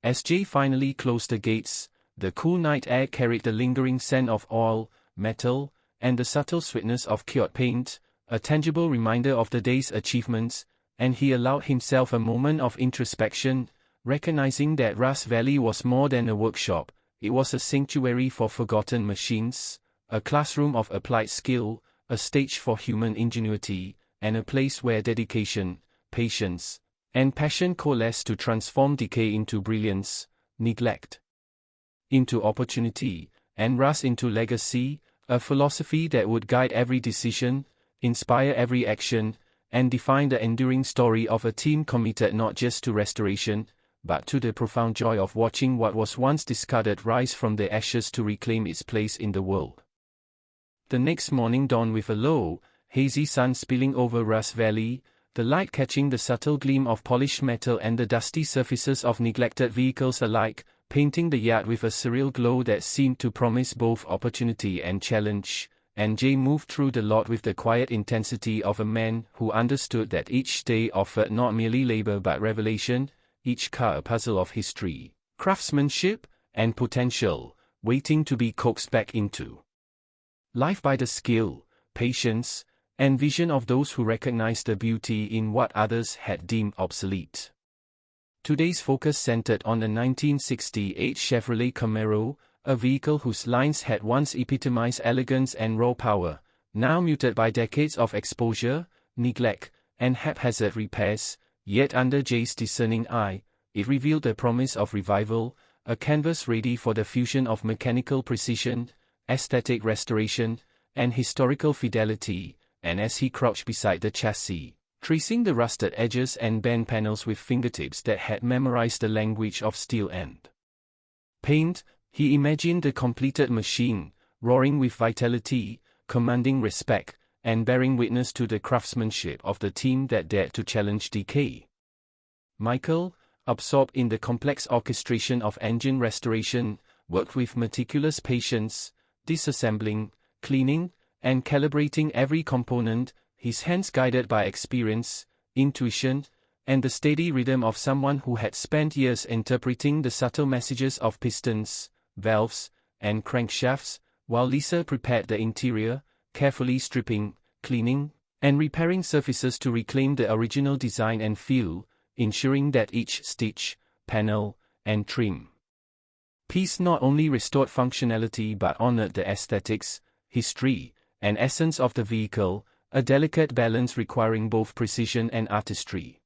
As Jay finally closed the gates, the cool night air carried the lingering scent of oil, metal, and the subtle sweetness of cured paint, a tangible reminder of the day's achievements, and he allowed himself a moment of introspection, recognizing that Rust Valley was more than a workshop. It was a sanctuary for forgotten machines, a classroom of applied skill, a stage for human ingenuity, and a place where dedication, patience, and passion coalesced to transform decay into brilliance, neglect into opportunity, and rust into legacy, a philosophy that would guide every decision, inspire every action, and define the enduring story of a team committed not just to restoration, but to the profound joy of watching what was once discarded rise from the ashes to reclaim its place in the world. The next morning dawned with a low, hazy sun spilling over Rust Valley, the light catching the subtle gleam of polished metal and the dusty surfaces of neglected vehicles alike, painting the yard with a surreal glow that seemed to promise both opportunity and challenge, and Jay moved through the lot with the quiet intensity of a man who understood that each day offered not merely labor but revelation, each car a puzzle of history, craftsmanship, and potential, waiting to be coaxed back into life by the skill, patience, and vision of those who recognized the beauty in what others had deemed obsolete. Today's focus centered on the 1968 Chevrolet Camaro, a vehicle whose lines had once epitomized elegance and raw power, now muted by decades of exposure, neglect, and haphazard repairs, yet under Jay's discerning eye, it revealed the promise of revival, a canvas ready for the fusion of mechanical precision, aesthetic restoration, and historical fidelity, and as he crouched beside the chassis, tracing the rusted edges and bent panels with fingertips that had memorized the language of steel and paint, he imagined the completed machine, roaring with vitality, commanding respect, and bearing witness to the craftsmanship of the team that dared to challenge decay. Michael, absorbed in the complex orchestration of engine restoration, worked with meticulous patience, disassembling, cleaning, and calibrating every component, his hands guided by experience, intuition, and the steady rhythm of someone who had spent years interpreting the subtle messages of pistons, valves, and crankshafts, while Lisa prepared the interior, carefully stripping, cleaning, and repairing surfaces to reclaim the original design and feel, ensuring that each stitch, panel, and trim piece not only restored functionality but honored the aesthetics, history, and essence of the vehicle, a delicate balance requiring both precision and artistry.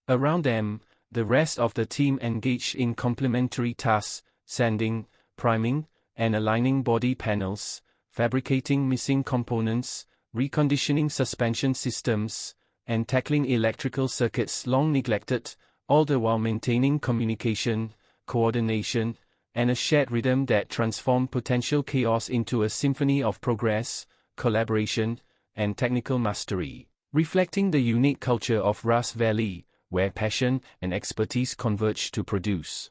Around them, the rest of the team engaged in complementary tasks, sanding, priming, and aligning body panels, fabricating missing components, reconditioning suspension systems, and tackling electrical circuits long neglected, all the while maintaining communication, coordination, and a shared rhythm that transformed potential chaos into a symphony of progress, collaboration, and technical mastery, reflecting the unique culture of Rust Valley, where passion and expertise converged to produce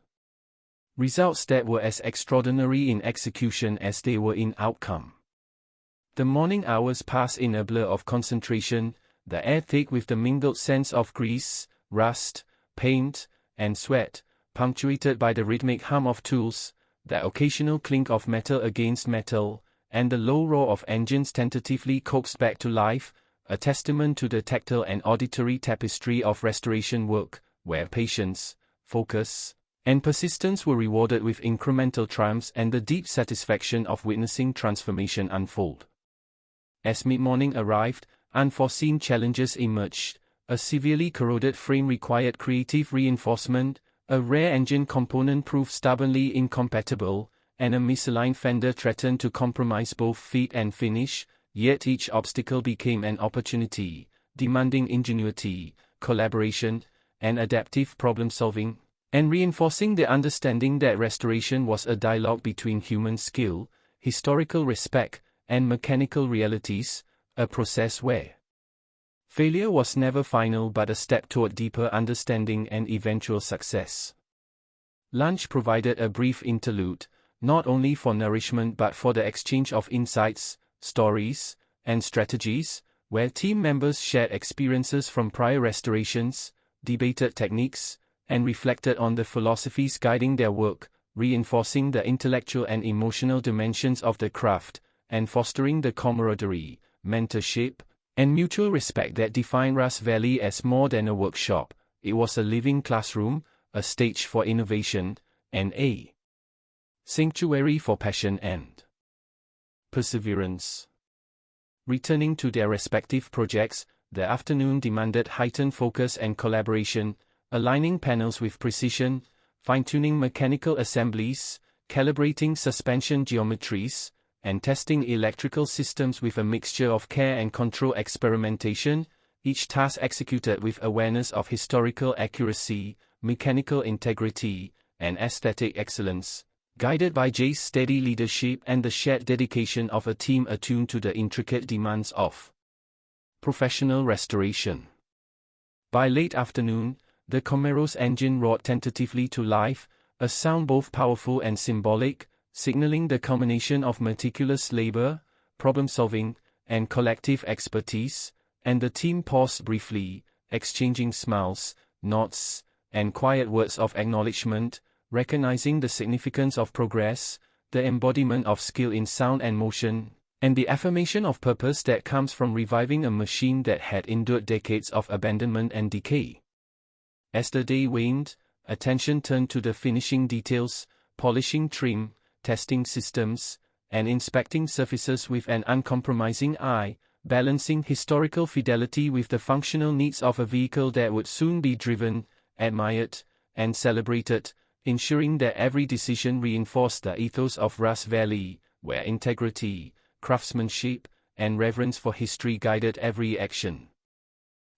results that were as extraordinary in execution as they were in outcome. The morning hours passed in a blur of concentration, the air thick with the mingled scents of grease, rust, paint, and sweat, punctuated by the rhythmic hum of tools, the occasional clink of metal against metal, and the low roar of engines tentatively coaxed back to life, a testament to the tactile and auditory tapestry of restoration work, where patience, focus, and persistence were rewarded with incremental triumphs and the deep satisfaction of witnessing transformation unfold. As mid-morning arrived, unforeseen challenges emerged. A severely corroded frame required creative reinforcement, a rare engine component proved stubbornly incompatible, and a misaligned fender threatened to compromise both fit and finish, yet each obstacle became an opportunity, demanding ingenuity, collaboration, and adaptive problem-solving, and reinforcing the understanding that restoration was a dialogue between human skill, historical respect, and mechanical realities, a process where failure was never final but a step toward deeper understanding and eventual success. Lunch provided a brief interlude, not only for nourishment but for the exchange of insights, stories, and strategies, where team members shared experiences from prior restorations, debated techniques, and reflected on the philosophies guiding their work, reinforcing the intellectual and emotional dimensions of the craft, and fostering the camaraderie, mentorship, and mutual respect that define Rust Valley as more than a workshop. It was a living classroom, a stage for innovation, and a sanctuary for passion and perseverance. Returning to their respective projects, the afternoon demanded heightened focus and collaboration, aligning panels with precision, fine-tuning mechanical assemblies, calibrating suspension geometries, and testing electrical systems with a mixture of care and control experimentation, each task executed with awareness of historical accuracy, mechanical integrity, and aesthetic excellence, guided by Jay's steady leadership and the shared dedication of a team attuned to the intricate demands of professional restoration. By late afternoon, the Comero's engine roared tentatively to life, a sound both powerful and symbolic, signaling the culmination of meticulous labor, problem-solving, and collective expertise, and the team paused briefly, exchanging smiles, nods, and quiet words of acknowledgement, recognizing the significance of progress, the embodiment of skill in sound and motion, and the affirmation of purpose that comes from reviving a machine that had endured decades of abandonment and decay. As the day waned, attention turned to the finishing details, polishing trim, testing systems, and inspecting surfaces with an uncompromising eye, balancing historical fidelity with the functional needs of a vehicle that would soon be driven, admired, and celebrated, ensuring that every decision reinforced the ethos of Rust Valley, where integrity, craftsmanship, and reverence for history guided every action.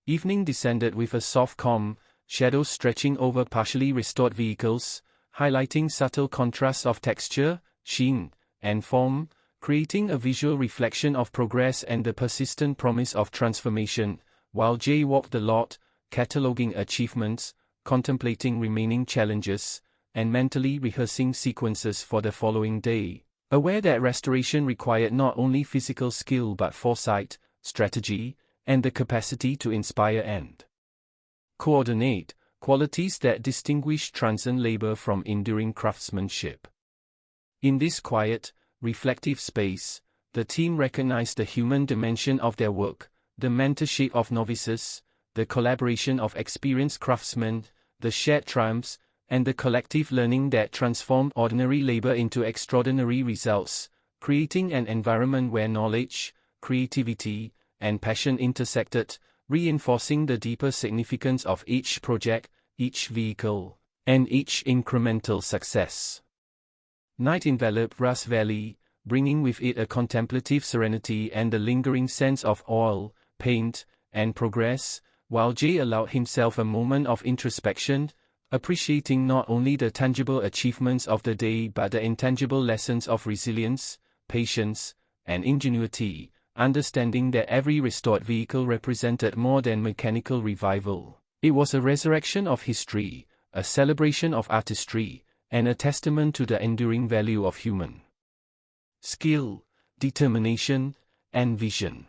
Evening descended with a soft calm, shadows stretching over partially restored vehicles, highlighting subtle contrasts of texture, sheen, and form, creating a visual reflection of progress and the persistent promise of transformation, while Jay walked the lot, cataloging achievements, contemplating remaining challenges, and mentally rehearsing sequences for the following day, aware that restoration required not only physical skill but foresight, strategy, and the capacity to inspire and coordinate, qualities that distinguish transient labor from enduring craftsmanship. In this quiet, reflective space, the team recognized the human dimension of their work, the mentorship of novices, the collaboration of experienced craftsmen, the shared triumphs, and the collective learning that transformed ordinary labor into extraordinary results, creating an environment where knowledge, creativity, and passion intersected, reinforcing the deeper significance of each project, each vehicle, and each incremental success. Night enveloped Rust Valley, bringing with it a contemplative serenity and the lingering sense of oil, paint, and progress, while Jay allowed himself a moment of introspection, appreciating not only the tangible achievements of the day but the intangible lessons of resilience, patience, and ingenuity, understanding that every restored vehicle represented more than mechanical revival. It was a resurrection of history, a celebration of artistry, and a testament to the enduring value of human skill, determination, and vision.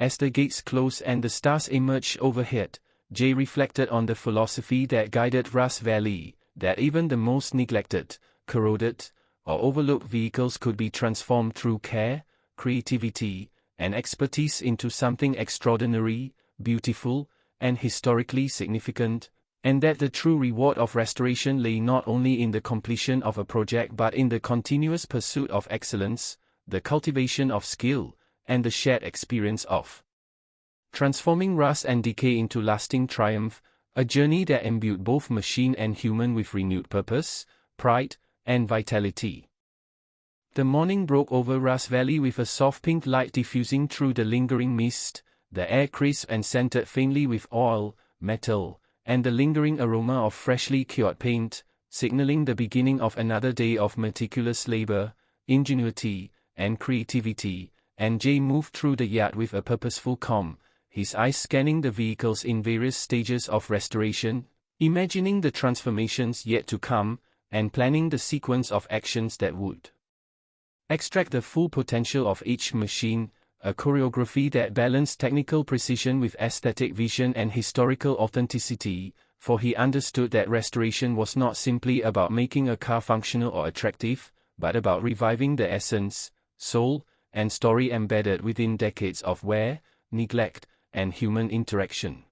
As the gates closed and the stars emerged overhead, Jay reflected on the philosophy that guided Rust Valley, that even the most neglected, corroded, or overlooked vehicles could be transformed through care, creativity, and expertise into something extraordinary, beautiful, and historically significant, and that the true reward of restoration lay not only in the completion of a project but in the continuous pursuit of excellence, the cultivation of skill, and the shared experience of transforming rust and decay into lasting triumph, a journey that imbued both machine and human with renewed purpose, pride, and vitality. The morning broke over Rust Valley with a soft pink light diffusing through the lingering mist, the air crisp and scented faintly with oil, metal, and the lingering aroma of freshly cured paint, signaling the beginning of another day of meticulous labor, ingenuity, and creativity, and Jay moved through the yard with a purposeful calm, his eyes scanning the vehicles in various stages of restoration, imagining the transformations yet to come, and planning the sequence of actions that would extract the full potential of each machine, a choreography that balanced technical precision with aesthetic vision and historical authenticity, for he understood that restoration was not simply about making a car functional or attractive, but about reviving the essence, soul, and story embedded within decades of wear, neglect, and human interaction.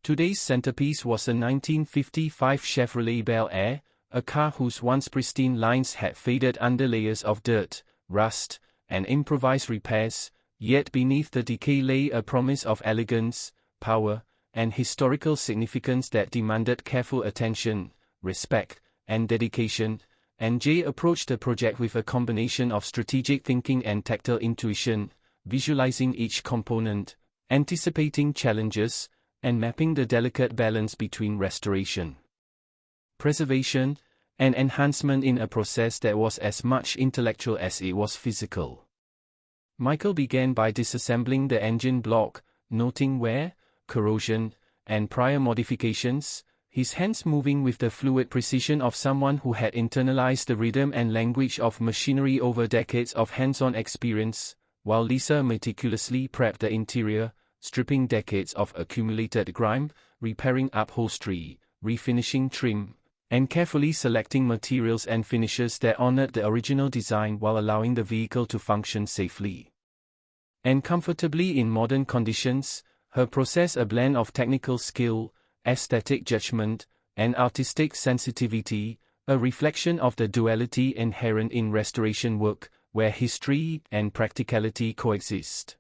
Today's centerpiece was a 1955 Chevrolet Bel Air, a car whose once pristine lines had faded under layers of dirt, rust, and improvised repairs, yet beneath the decay lay a promise of elegance, power, and historical significance that demanded careful attention, respect, and dedication, and Jay approached the project with a combination of strategic thinking and tactile intuition, visualizing each component, anticipating challenges, and mapping the delicate balance between restoration, preservation, and enhancement in a process that was as much intellectual as it was physical. Michael began by disassembling the engine block, noting wear, corrosion, and prior modifications, his hands moving with the fluid precision of someone who had internalized the rhythm and language of machinery over decades of hands-on experience, while Lisa meticulously prepped the interior, stripping decades of accumulated grime, repairing upholstery, refinishing trim, and carefully selecting materials and finishes that honored the original design while allowing the vehicle to function safely and comfortably in modern conditions. Her process, a blend of technical skill, aesthetic judgment, and artistic sensitivity, a reflection of the duality inherent in restoration work, where history and practicality coexist.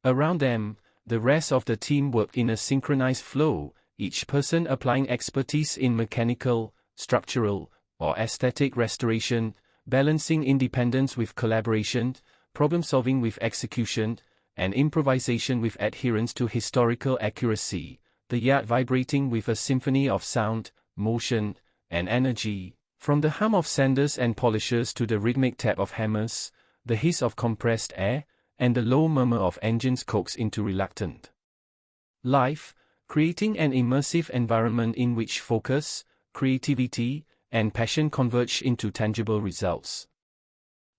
Around them, the rest of the team worked in a synchronized flow, each person applying expertise in mechanical, structural, or aesthetic restoration, balancing independence with collaboration, problem-solving with execution, and improvisation with adherence to historical accuracy, the yacht vibrating with a symphony of sound, motion, and energy, from the hum of sanders and polishers to the rhythmic tap of hammers, the hiss of compressed air, and the low murmur of engines coaxed into reluctant life, creating an immersive environment in which focus, creativity, and passion converge into tangible results.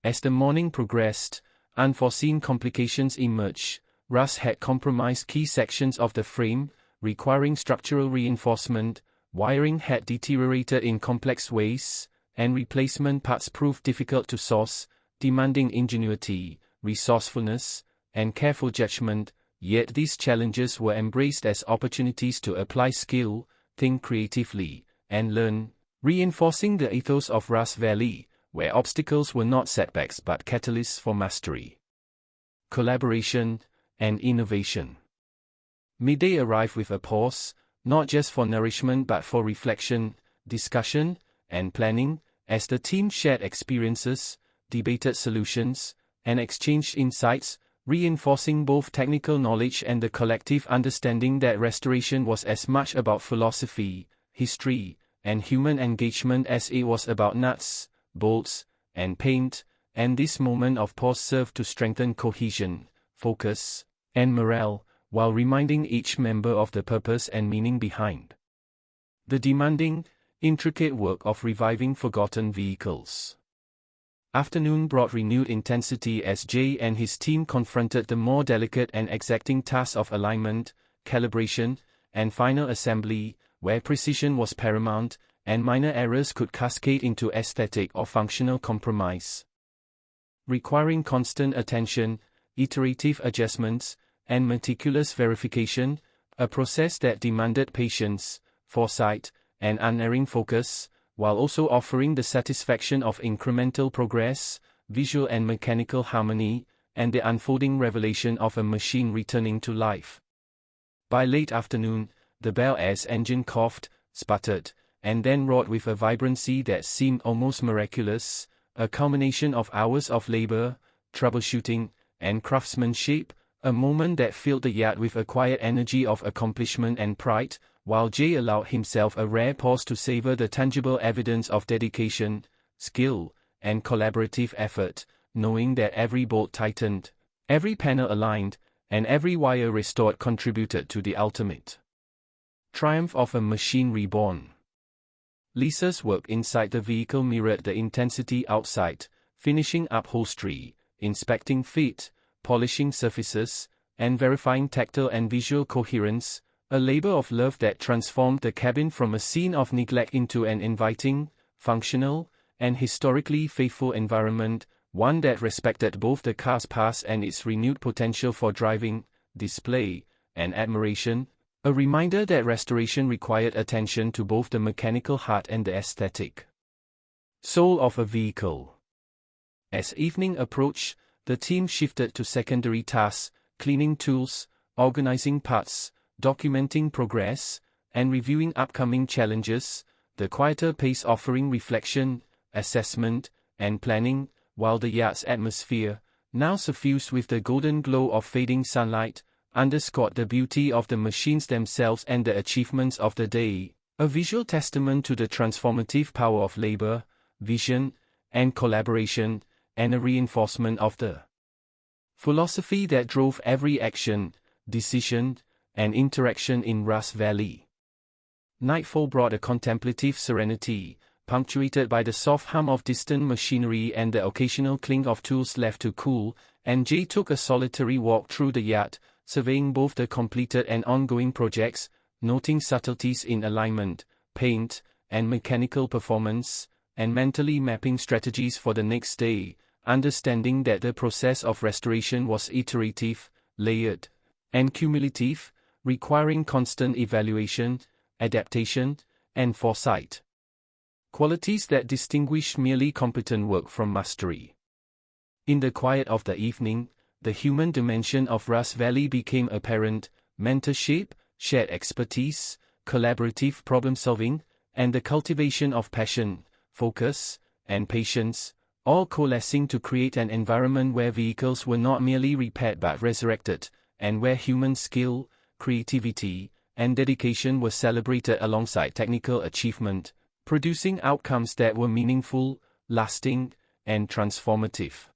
As the morning progressed, unforeseen complications emerged. Rust had compromised key sections of the frame, requiring structural reinforcement, wiring had deteriorated in complex ways, and replacement parts proved difficult to source, demanding ingenuity, resourcefulness, and careful judgment, yet these challenges were embraced as opportunities to apply skill, think creatively, and learn, reinforcing the ethos of Rust Valley, where obstacles were not setbacks but catalysts for mastery, collaboration, and innovation. Midday arrived with a pause, not just for nourishment but for reflection, discussion, and planning, as the team shared experiences, debated solutions, and exchanged insights, reinforcing both technical knowledge and the collective understanding that restoration was as much about philosophy, history, and human engagement as it was about nuts, bolts, and paint, and this moment of pause served to strengthen cohesion, focus, and morale, while reminding each member of the purpose and meaning behind the demanding, intricate work of reviving forgotten vehicles. Afternoon brought renewed intensity as Jay and his team confronted the more delicate and exacting tasks of alignment, calibration, and final assembly, where precision was paramount, and minor errors could cascade into aesthetic or functional compromise. Requiring constant attention, iterative adjustments, and meticulous verification, a process that demanded patience, foresight, and unerring focus, while also offering the satisfaction of incremental progress, visual and mechanical harmony, and the unfolding revelation of a machine returning to life. By late afternoon, the Bel Air's engine coughed, sputtered, and then roared with a vibrancy that seemed almost miraculous, a culmination of hours of labor, troubleshooting, and craftsmanship, a moment that filled the yacht with a quiet energy of accomplishment and pride, while Jay allowed himself a rare pause to savor the tangible evidence of dedication, skill, and collaborative effort, knowing that every bolt tightened, every panel aligned, and every wire restored contributed to the ultimate triumph of a machine reborn. Lisa's work inside the vehicle mirrored the intensity outside, finishing upholstery, inspecting fit, polishing surfaces, and verifying tactile and visual coherence, a labor of love that transformed the cabin from a scene of neglect into an inviting, functional, and historically faithful environment, one that respected both the car's past and its renewed potential for driving, display, and admiration, a reminder that restoration required attention to both the mechanical heart and the aesthetic soul of a vehicle. As evening approached, the team shifted to secondary tasks, cleaning tools, organizing parts, documenting progress, and reviewing upcoming challenges, the quieter pace offering reflection, assessment, and planning, while the yard's atmosphere, now suffused with the golden glow of fading sunlight, underscored the beauty of the machines themselves and the achievements of the day, a visual testament to the transformative power of labor, vision, and collaboration, and a reinforcement of the philosophy that drove every action, decision, and interaction in Rust Valley. Nightfall brought a contemplative serenity, punctuated by the soft hum of distant machinery and the occasional clink of tools left to cool, and Jay took a solitary walk through the yard, surveying both the completed and ongoing projects, noting subtleties in alignment, paint, and mechanical performance, and mentally mapping strategies for the next day, understanding that the process of restoration was iterative, layered, and cumulative, requiring constant evaluation, adaptation, and foresight. Qualities that distinguish merely competent work from mastery. In the quiet of the evening, the human dimension of Rust Valley became apparent: mentorship, shared expertise, collaborative problem-solving, and the cultivation of passion, focus, and patience, all coalescing to create an environment where vehicles were not merely repaired but resurrected, and where human skill, creativity, and dedication were celebrated alongside technical achievement, producing outcomes that were meaningful, lasting, and transformative.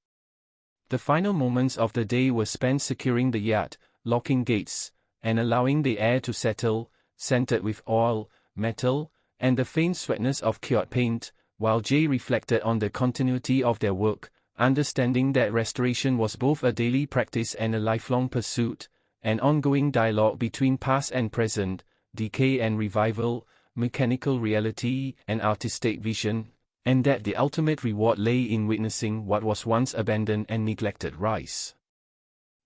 The final moments of the day were spent securing the yard, locking gates, and allowing the air to settle, scented with oil, metal, and the faint sweetness of cured paint, while Jay reflected on the continuity of their work, understanding that restoration was both a daily practice and a lifelong pursuit, an ongoing dialogue between past and present, decay and revival, mechanical reality and artistic vision, and that the ultimate reward lay in witnessing what was once abandoned and neglected rise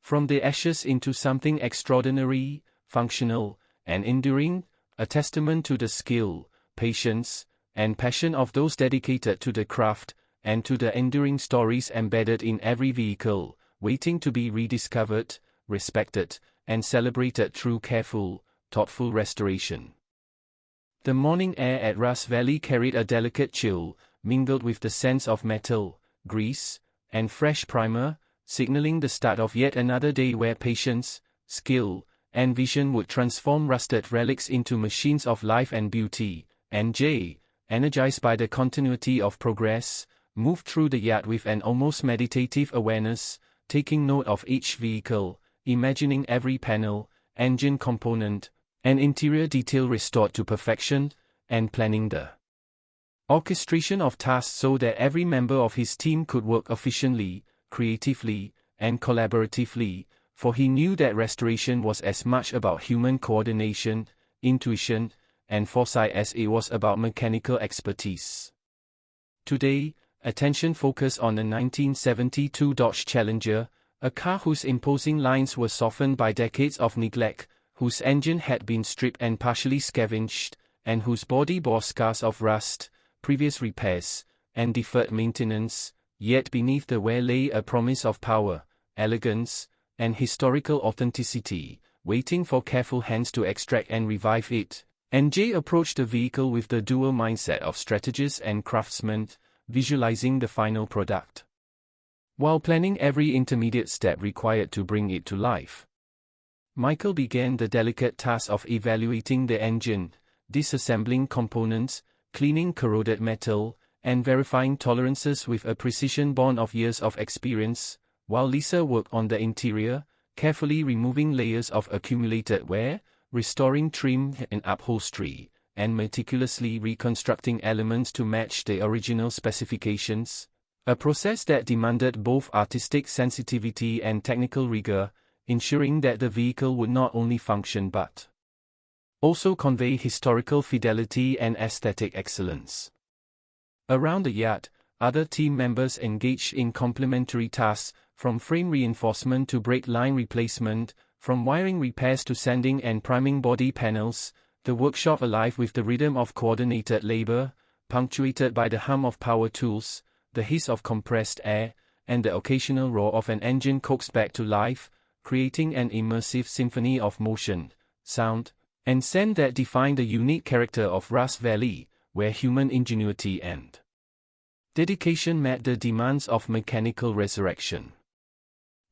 from the ashes into something extraordinary, functional, and enduring, a testament to the skill, patience, and passion of those dedicated to the craft, and to the enduring stories embedded in every vehicle, waiting to be rediscovered, respected, and celebrated through careful, thoughtful restoration. The morning air at Rust Valley carried a delicate chill, mingled with the sense of metal, grease, and fresh primer, signaling the start of yet another day where patience, skill, and vision would transform rusted relics into machines of life and beauty, and Jay, energized by the continuity of progress, moved through the yard with an almost meditative awareness, taking note of each vehicle, imagining every panel, engine component, and interior detail restored to perfection, and planning the orchestration of tasks so that every member of his team could work efficiently, creatively, and collaboratively, for he knew that restoration was as much about human coordination, intuition, and foresight as it was about mechanical expertise. Today, attention focused on the 1972 Dodge Challenger, a car whose imposing lines were softened by decades of neglect, whose engine had been stripped and partially scavenged, and whose body bore scars of rust, previous repairs, and deferred maintenance, yet beneath the wear lay a promise of power, elegance, and historical authenticity, waiting for careful hands to extract and revive it. And Jay approached the vehicle with the dual mindset of strategist and craftsman, visualizing the final product, while planning every intermediate step required to bring it to life. Michael began the delicate task of evaluating the engine, disassembling components, cleaning corroded metal, and verifying tolerances with a precision born of years of experience, while Lisa worked on the interior, carefully removing layers of accumulated wear, restoring trim and upholstery, and meticulously reconstructing elements to match the original specifications. A process that demanded both artistic sensitivity and technical rigor, ensuring that the vehicle would not only function but also convey historical fidelity and aesthetic excellence. Around the yard, other team members engaged in complementary tasks, from frame reinforcement to brake line replacement, from wiring repairs to sanding and priming body panels, the workshop alive with the rhythm of coordinated labor, punctuated by the hum of power tools, the hiss of compressed air, and the occasional roar of an engine coaxed back to life, creating an immersive symphony of motion, sound, and scent that defined the unique character of Rust Valley, where human ingenuity and dedication met the demands of mechanical resurrection.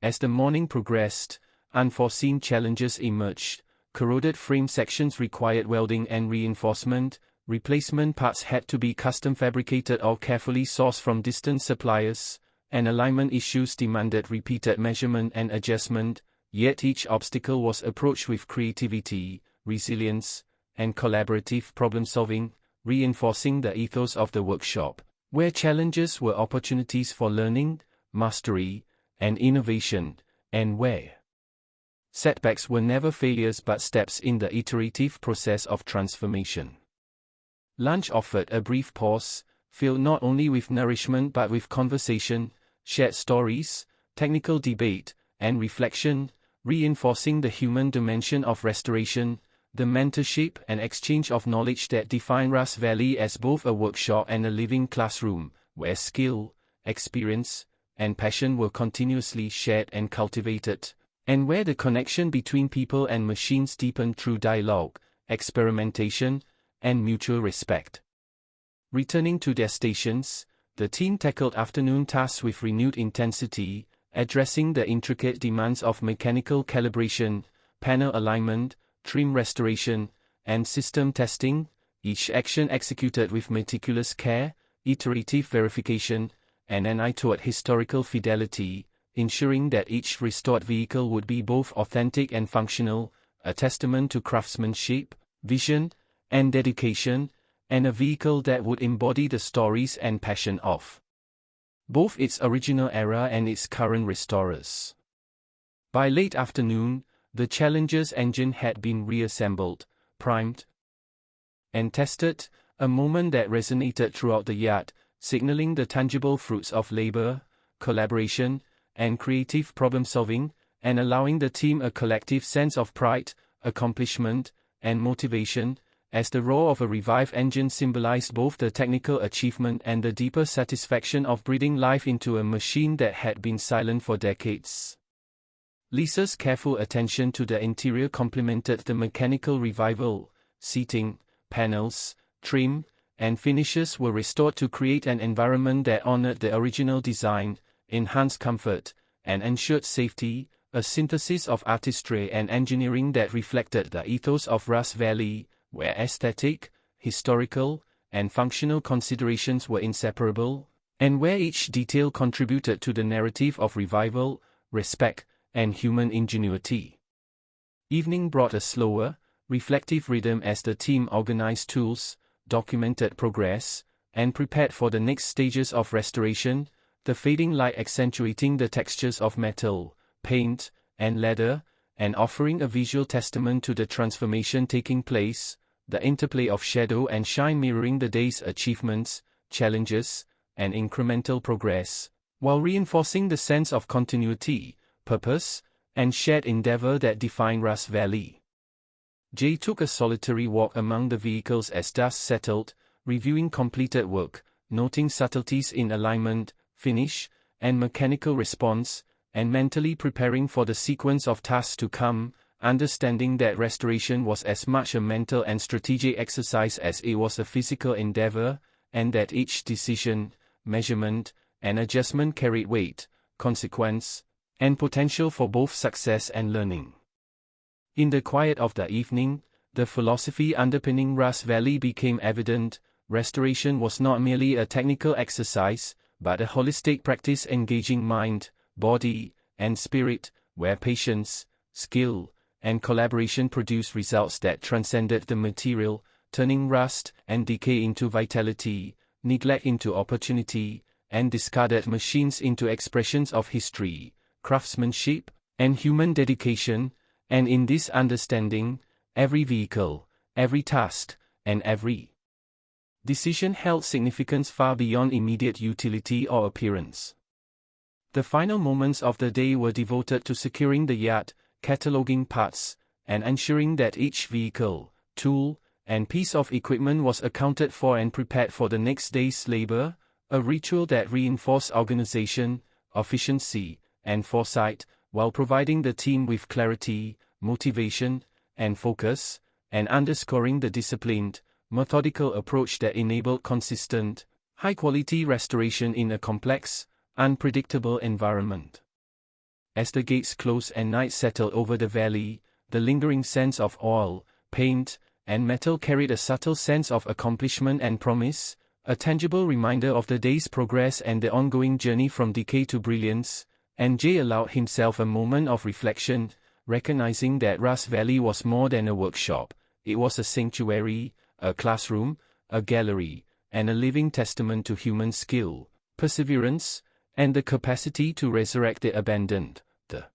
As the morning progressed, unforeseen challenges emerged. Corroded frame sections required welding and reinforcement, replacement parts had to be custom fabricated or carefully sourced from distant suppliers, and alignment issues demanded repeated measurement and adjustment, yet each obstacle was approached with creativity, resilience, and collaborative problem-solving, reinforcing the ethos of the workshop, where challenges were opportunities for learning, mastery, and innovation, and where setbacks were never failures but steps in the iterative process of transformation. Lunch offered a brief pause, filled not only with nourishment but with conversation, shared stories, technical debate, and reflection, reinforcing the human dimension of restoration, the mentorship and exchange of knowledge that define Rust Valley as both a workshop and a living classroom, where skill, experience, and passion were continuously shared and cultivated, and where the connection between people and machines deepened through dialogue, experimentation, and mutual respect. Returning to their stations, the team tackled afternoon tasks with renewed intensity, addressing the intricate demands of mechanical calibration, panel alignment, trim restoration, and system testing, each action executed with meticulous care, iterative verification, and an eye toward historical fidelity, ensuring that each restored vehicle would be both authentic and functional, a testament to craftsmanship, vision, and dedication, and a vehicle that would embody the stories and passion of both its original era and its current restorers. By late afternoon, the Challenger's engine had been reassembled, primed, and tested, a moment that resonated throughout the yard, signaling the tangible fruits of labor, collaboration, and creative problem-solving, and allowing the team a collective sense of pride, accomplishment, and motivation, as the roar of a revived engine symbolized both the technical achievement and the deeper satisfaction of breathing life into a machine that had been silent for decades. Lisa's careful attention to the interior complemented the mechanical revival. Seating, panels, trim, and finishes were restored to create an environment that honored the original design, enhanced comfort, and ensured safety, a synthesis of artistry and engineering that reflected the ethos of Rust Valley, where aesthetic, historical, and functional considerations were inseparable, and where each detail contributed to the narrative of revival, respect, and human ingenuity. Evening brought a slower, reflective rhythm as the team organized tools, documented progress, and prepared for the next stages of restoration, the fading light accentuating the textures of metal, paint, and leather, and offering a visual testament to the transformation taking place, the interplay of shadow and shine mirroring the day's achievements, challenges, and incremental progress, while reinforcing the sense of continuity, purpose, and shared endeavor that define Rust Valley. Jay took a solitary walk among the vehicles as dusk settled, reviewing completed work, noting subtleties in alignment, finish, and mechanical response, and mentally preparing for the sequence of tasks to come, understanding that restoration was as much a mental and strategic exercise as it was a physical endeavor, and that each decision, measurement, and adjustment carried weight, consequence, and potential for both success and learning. In the quiet of the evening, the philosophy underpinning Rust Valley became evident. Restoration was not merely a technical exercise, but a holistic practice engaging mind, body, and spirit, where patience, skill, and collaboration produced results that transcended the material, turning rust and decay into vitality, neglect into opportunity, and discarded machines into expressions of history, craftsmanship, and human dedication, and in this understanding, every vehicle, every task, and every decision held significance far beyond immediate utility or appearance. The final moments of the day were devoted to securing the yard, cataloging parts, and ensuring that each vehicle, tool, and piece of equipment was accounted for and prepared for the next day's labor, a ritual that reinforced organization, efficiency, and foresight, while providing the team with clarity, motivation, and focus, and underscoring the disciplined, methodical approach that enabled consistent, high-quality restoration in a complex, unpredictable environment. As the gates closed and night settled over the valley, the lingering sense of oil, paint, and metal carried a subtle sense of accomplishment and promise, a tangible reminder of the day's progress and the ongoing journey from decay to brilliance, and Jay allowed himself a moment of reflection, recognizing that Rust Valley was more than a workshop. It was a sanctuary, a classroom, a gallery, and a living testament to human skill, perseverance, and the capacity to resurrect the abandoned, the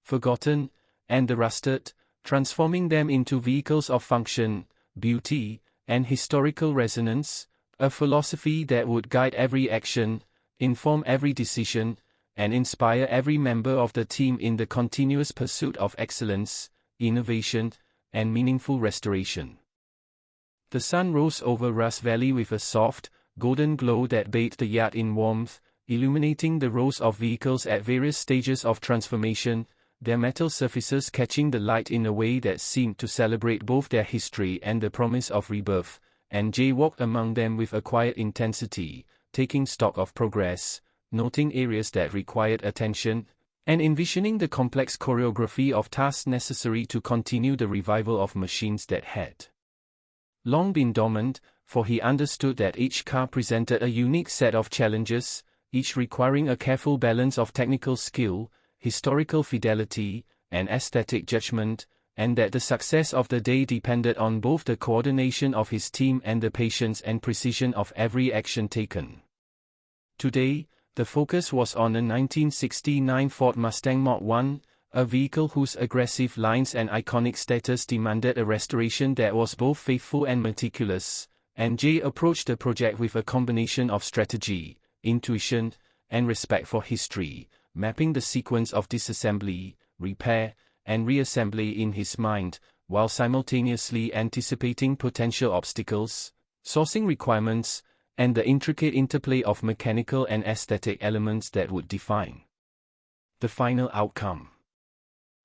forgotten, and the rusted, transforming them into vehicles of function, beauty, and historical resonance, a philosophy that would guide every action, inform every decision, and inspire every member of the team in the continuous pursuit of excellence, innovation, and meaningful restoration. The sun rose over Rust Valley with a soft, golden glow that bathed the yard in warmth, illuminating the rows of vehicles at various stages of transformation, their metal surfaces catching the light in a way that seemed to celebrate both their history and the promise of rebirth, and Jay walked among them with a quiet intensity, taking stock of progress, noting areas that required attention, and envisioning the complex choreography of tasks necessary to continue the revival of machines that had long been dormant, for he understood that each car presented a unique set of challenges, each requiring a careful balance of technical skill, historical fidelity, and aesthetic judgment, and that the success of the day depended on both the coordination of his team and the patience and precision of every action taken. Today, the focus was on a 1969 Ford Mustang Mach 1, a vehicle whose aggressive lines and iconic status demanded a restoration that was both faithful and meticulous, and Jay approached the project with a combination of strategy, intuition, and respect for history, mapping the sequence of disassembly, repair, and reassembly in his mind, while simultaneously anticipating potential obstacles, sourcing requirements, and the intricate interplay of mechanical and aesthetic elements that would define the final outcome.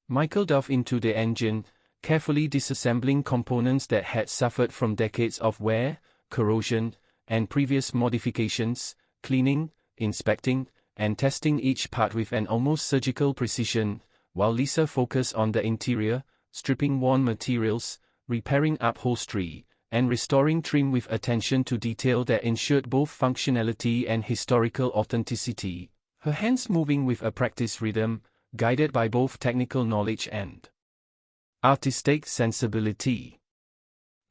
Michael dove into the engine, carefully disassembling components that had suffered from decades of wear, corrosion, and previous modifications, cleaning, inspecting, and testing each part with an almost surgical precision, while Lisa focused on the interior, stripping worn materials, repairing upholstery, and restoring trim with attention to detail that ensured both functionality and historical authenticity, her hands moving with a practiced rhythm, guided by both technical knowledge and artistic sensibility.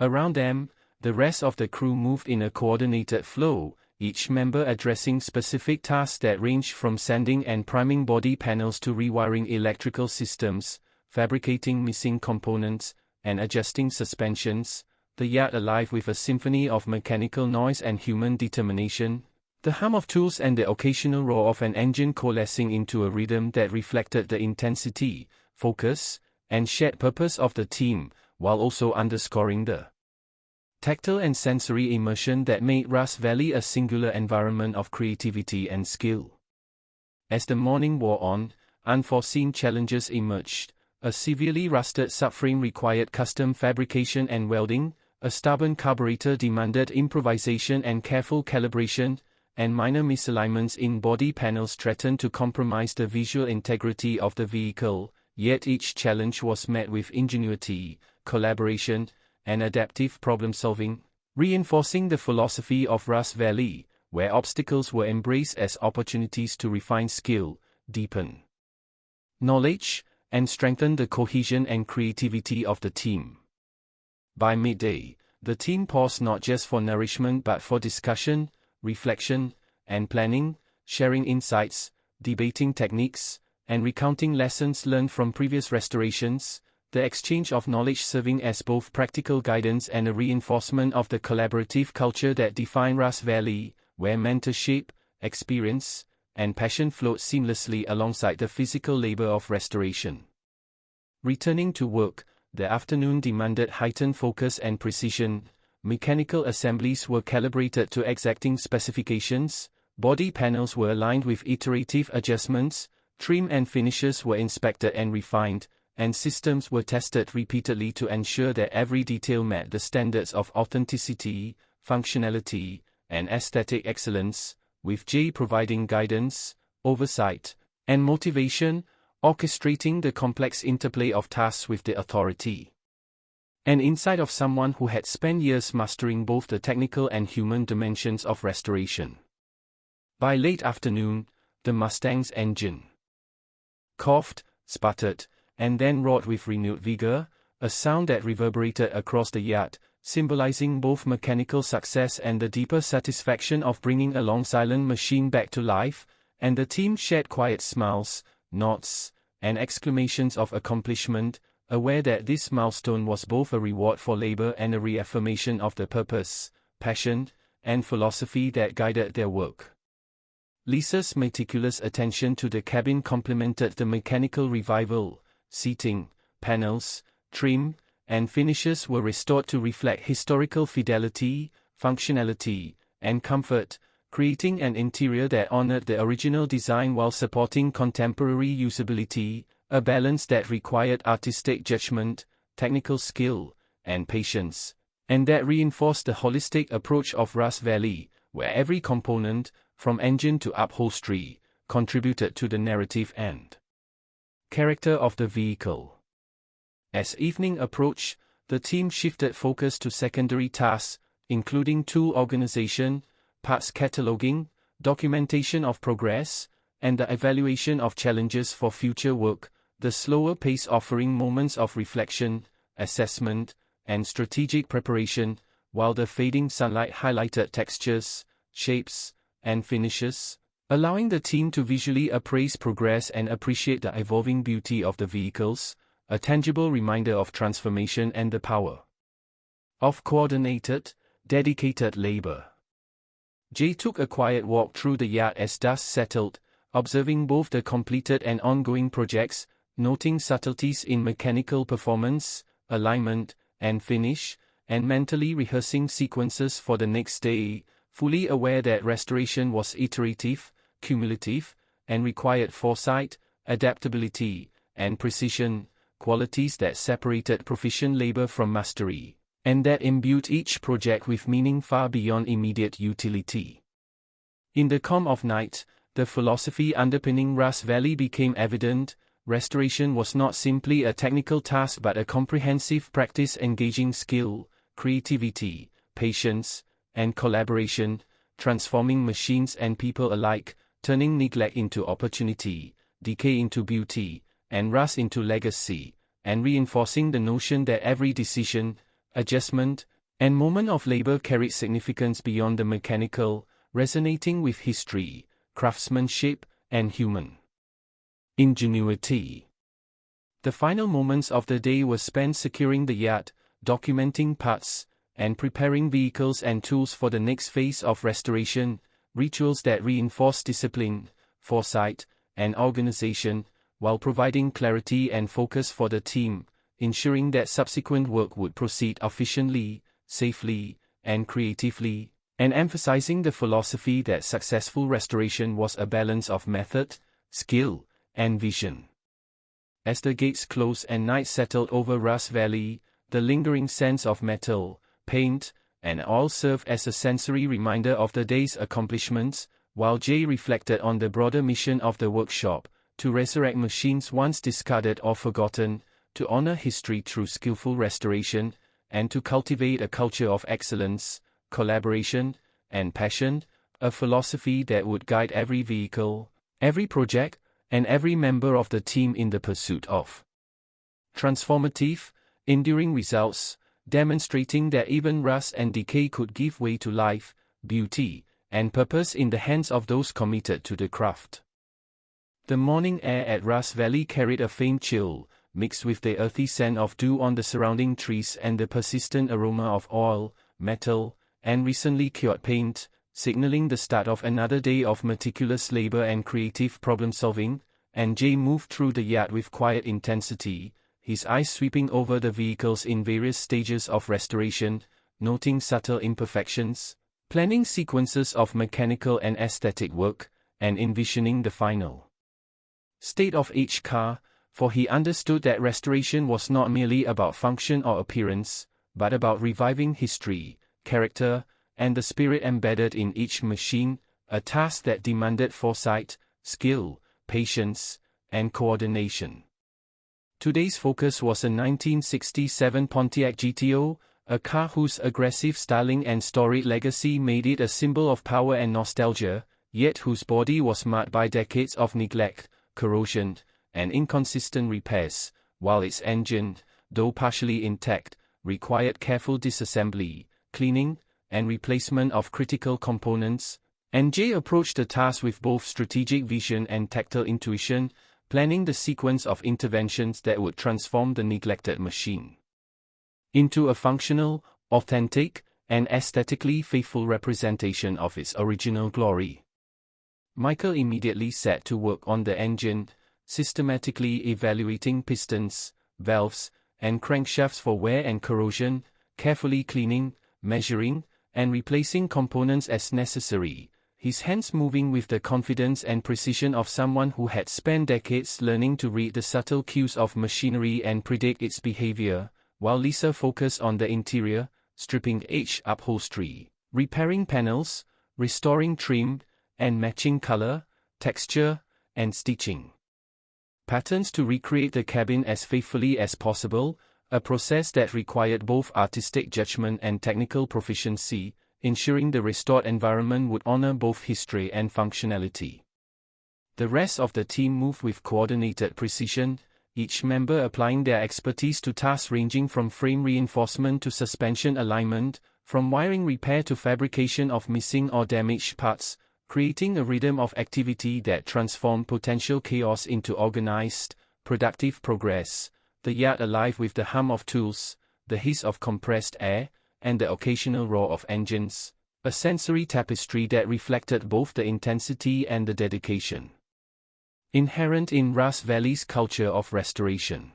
Around them, the rest of the crew moved in a coordinated flow, each member addressing specific tasks that ranged from sanding and priming body panels to rewiring electrical systems, fabricating missing components, and adjusting suspensions, the yard alive with a symphony of mechanical noise and human determination, the hum of tools and the occasional roar of an engine coalescing into a rhythm that reflected the intensity, focus, and shared purpose of the team, while also underscoring the tactile and sensory immersion that made Rust Valley a singular environment of creativity and skill. As the morning wore on, unforeseen challenges emerged. A severely rusted subframe required custom fabrication and welding, a stubborn carburetor demanded improvisation and careful calibration, and minor misalignments in body panels threatened to compromise the visual integrity of the vehicle, yet each challenge was met with ingenuity, collaboration, and adaptive problem-solving, reinforcing the philosophy of Rust Valley, where obstacles were embraced as opportunities to refine skill, deepen knowledge, and strengthen the cohesion and creativity of the team. By midday, the team paused not just for nourishment but for discussion, reflection, and planning, sharing insights, debating techniques, and recounting lessons learned from previous restorations, the exchange of knowledge serving as both practical guidance and a reinforcement of the collaborative culture that define Russ Valley, where mentorship, experience, and passion flowed seamlessly alongside the physical labor of restoration. Returning to work, the afternoon demanded heightened focus and precision. Mechanical assemblies were calibrated to exacting specifications, body panels were aligned with iterative adjustments, trim and finishes were inspected and refined, and systems were tested repeatedly to ensure that every detail met the standards of authenticity, functionality, and aesthetic excellence, with Jay providing guidance, oversight, and motivation, orchestrating the complex interplay of tasks with the authority and insight of someone who had spent years mastering both the technical and human dimensions of restoration. By late afternoon, the Mustang's engine coughed, sputtered, and then roared with renewed vigor, a sound that reverberated across the yard, symbolizing both mechanical success and the deeper satisfaction of bringing a long silent machine back to life, and the team shared quiet smiles, nods, and exclamations of accomplishment, aware that this milestone was both a reward for labor and a reaffirmation of the purpose, passion, and philosophy that guided their work. Lisa's meticulous attention to the cabin complemented the mechanical revival. Seating, panels, trim, and finishes were restored to reflect historical fidelity, functionality, and comfort, creating an interior that honored the original design while supporting contemporary usability, a balance that required artistic judgment, technical skill, and patience, and that reinforced the holistic approach of Russ Valley, where every component, from engine to upholstery, contributed to the narrative and character of the vehicle. As evening approached, the team shifted focus to secondary tasks, including tool organization, parts cataloging, documentation of progress, and the evaluation of challenges for future work, the slower pace offering moments of reflection, assessment, and strategic preparation, while the fading sunlight highlighted textures, shapes, and finishes, allowing the team to visually appraise progress and appreciate the evolving beauty of the vehicles, a tangible reminder of transformation and the power of coordinated, dedicated labor. Jay took a quiet walk through the yard as dust settled, observing both the completed and ongoing projects, noting subtleties in mechanical performance, alignment, and finish, and mentally rehearsing sequences for the next day, fully aware that restoration was iterative, cumulative, and required foresight, adaptability, and precision, qualities that separated proficient labor from mastery, and that imbued each project with meaning far beyond immediate utility. In the calm of night, the philosophy underpinning Russ Valley became evident. Restoration was not simply a technical task but a comprehensive practice engaging skill, creativity, patience, and collaboration, transforming machines and people alike, turning neglect into opportunity, decay into beauty, and rust into legacy, and reinforcing the notion that every decision, adjustment, and moment of labor carried significance beyond the mechanical, resonating with history, craftsmanship, and human ingenuity. The final moments of the day were spent securing the yard, documenting parts, and preparing vehicles and tools for the next phase of restoration, rituals that reinforce discipline, foresight, and organization, while providing clarity and focus for the team, ensuring that subsequent work would proceed efficiently, safely, and creatively, and emphasizing the philosophy that successful restoration was a balance of method, skill, and vision. As the gates closed and night settled over Russ Valley, the lingering sense of metal, paint, and oil served as a sensory reminder of the day's accomplishments, while Jay reflected on the broader mission of the workshop, to resurrect machines once discarded or forgotten, to honor history through skillful restoration, and to cultivate a culture of excellence, collaboration, and passion, a philosophy that would guide every vehicle, every project, and every member of the team in the pursuit of transformative, enduring results, demonstrating that even rust and decay could give way to life, beauty, and purpose in the hands of those committed to the craft. The morning air at Russ Valley carried a faint chill, mixed with the earthy scent of dew on the surrounding trees and the persistent aroma of oil, metal, and recently cured paint, signaling the start of another day of meticulous labor and creative problem-solving. And Jay moved through the yard with quiet intensity, his eyes sweeping over the vehicles in various stages of restoration, noting subtle imperfections, planning sequences of mechanical and aesthetic work, and envisioning the final state of each car, for he understood that restoration was not merely about function or appearance, but about reviving history, character, and the spirit embedded in each machine, a task that demanded foresight, skill, patience, and coordination. Today's focus was a 1967 Pontiac GTO, a car whose aggressive styling and storied legacy made it a symbol of power and nostalgia, yet whose body was marred by decades of neglect, corrosion, and inconsistent repairs, while its engine, though partially intact, required careful disassembly, cleaning, and replacement of critical components. And Jay approached the task with both strategic vision and tactile intuition, planning the sequence of interventions that would transform the neglected machine into a functional, authentic, and aesthetically faithful representation of its original glory. Michael immediately set to work on the engine, systematically evaluating pistons, valves, and crankshafts for wear and corrosion, carefully cleaning, measuring, and replacing components as necessary, his hands moving with the confidence and precision of someone who had spent decades learning to read the subtle cues of machinery and predict its behavior, while Lisa focused on the interior, stripping aged upholstery, repairing panels, restoring trim, and matching color, texture, and stitching patterns to recreate the cabin as faithfully as possible, a process that required both artistic judgment and technical proficiency, ensuring the restored environment would honor both history and functionality. The rest of the team moved with coordinated precision, each member applying their expertise to tasks ranging from frame reinforcement to suspension alignment, from wiring repair to fabrication of missing or damaged parts, creating a rhythm of activity that transformed potential chaos into organized, productive progress, the yard alive with the hum of tools, the hiss of compressed air, and the occasional roar of engines, a sensory tapestry that reflected both the intensity and the dedication inherent in Russ Valley's culture of restoration.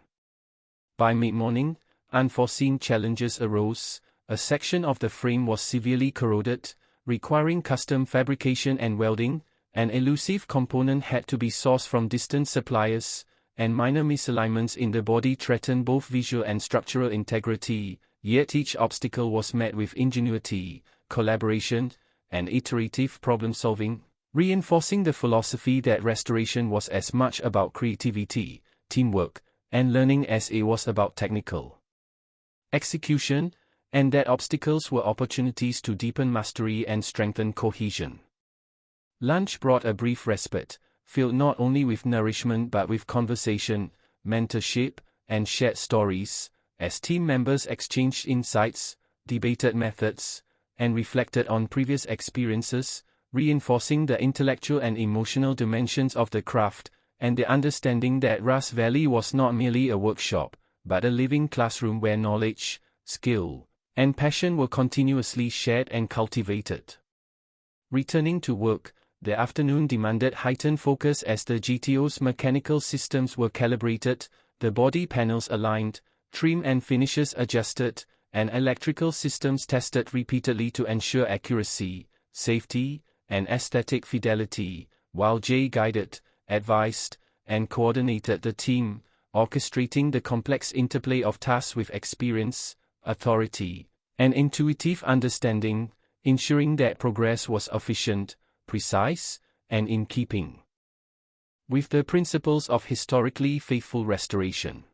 By mid-morning, unforeseen challenges arose. A section of the frame was severely corroded, requiring custom fabrication and welding. An elusive component had to be sourced from distant suppliers, and minor misalignments in the body threatened both visual and structural integrity, yet each obstacle was met with ingenuity, collaboration, and iterative problem-solving, reinforcing the philosophy that restoration was as much about creativity, teamwork, and learning as it was about technical execution, and that obstacles were opportunities to deepen mastery and strengthen cohesion. Lunch brought a brief respite, filled not only with nourishment but with conversation, mentorship, and shared stories, as team members exchanged insights, debated methods, and reflected on previous experiences, reinforcing the intellectual and emotional dimensions of the craft, and the understanding that Russ Valley was not merely a workshop, but a living classroom where knowledge, skill, and passion were continuously shared and cultivated. Returning to work, the afternoon demanded heightened focus as the GTO's mechanical systems were calibrated, the body panels aligned, trim and finishes adjusted, and electrical systems tested repeatedly to ensure accuracy, safety, and aesthetic fidelity, while Jay guided, advised, and coordinated the team, orchestrating the complex interplay of tasks with experience, authority, and intuitive understanding, ensuring that progress was efficient, precise, and in keeping with the principles of historically faithful restoration.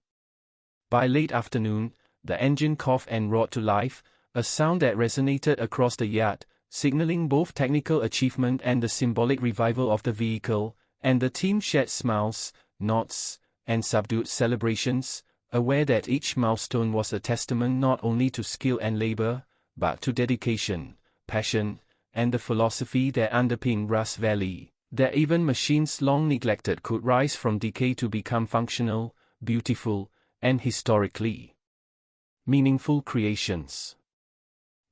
By late afternoon, the engine coughed and roared to life, a sound that resonated across the yard, signaling both technical achievement and the symbolic revival of the vehicle, and the team shared smiles, nods, and subdued celebrations, aware that each milestone was a testament not only to skill and labor, but to dedication, passion, and the philosophy that underpinned Rust Valley, that even machines long neglected could rise from decay to become functional, beautiful, and historically meaningful creations.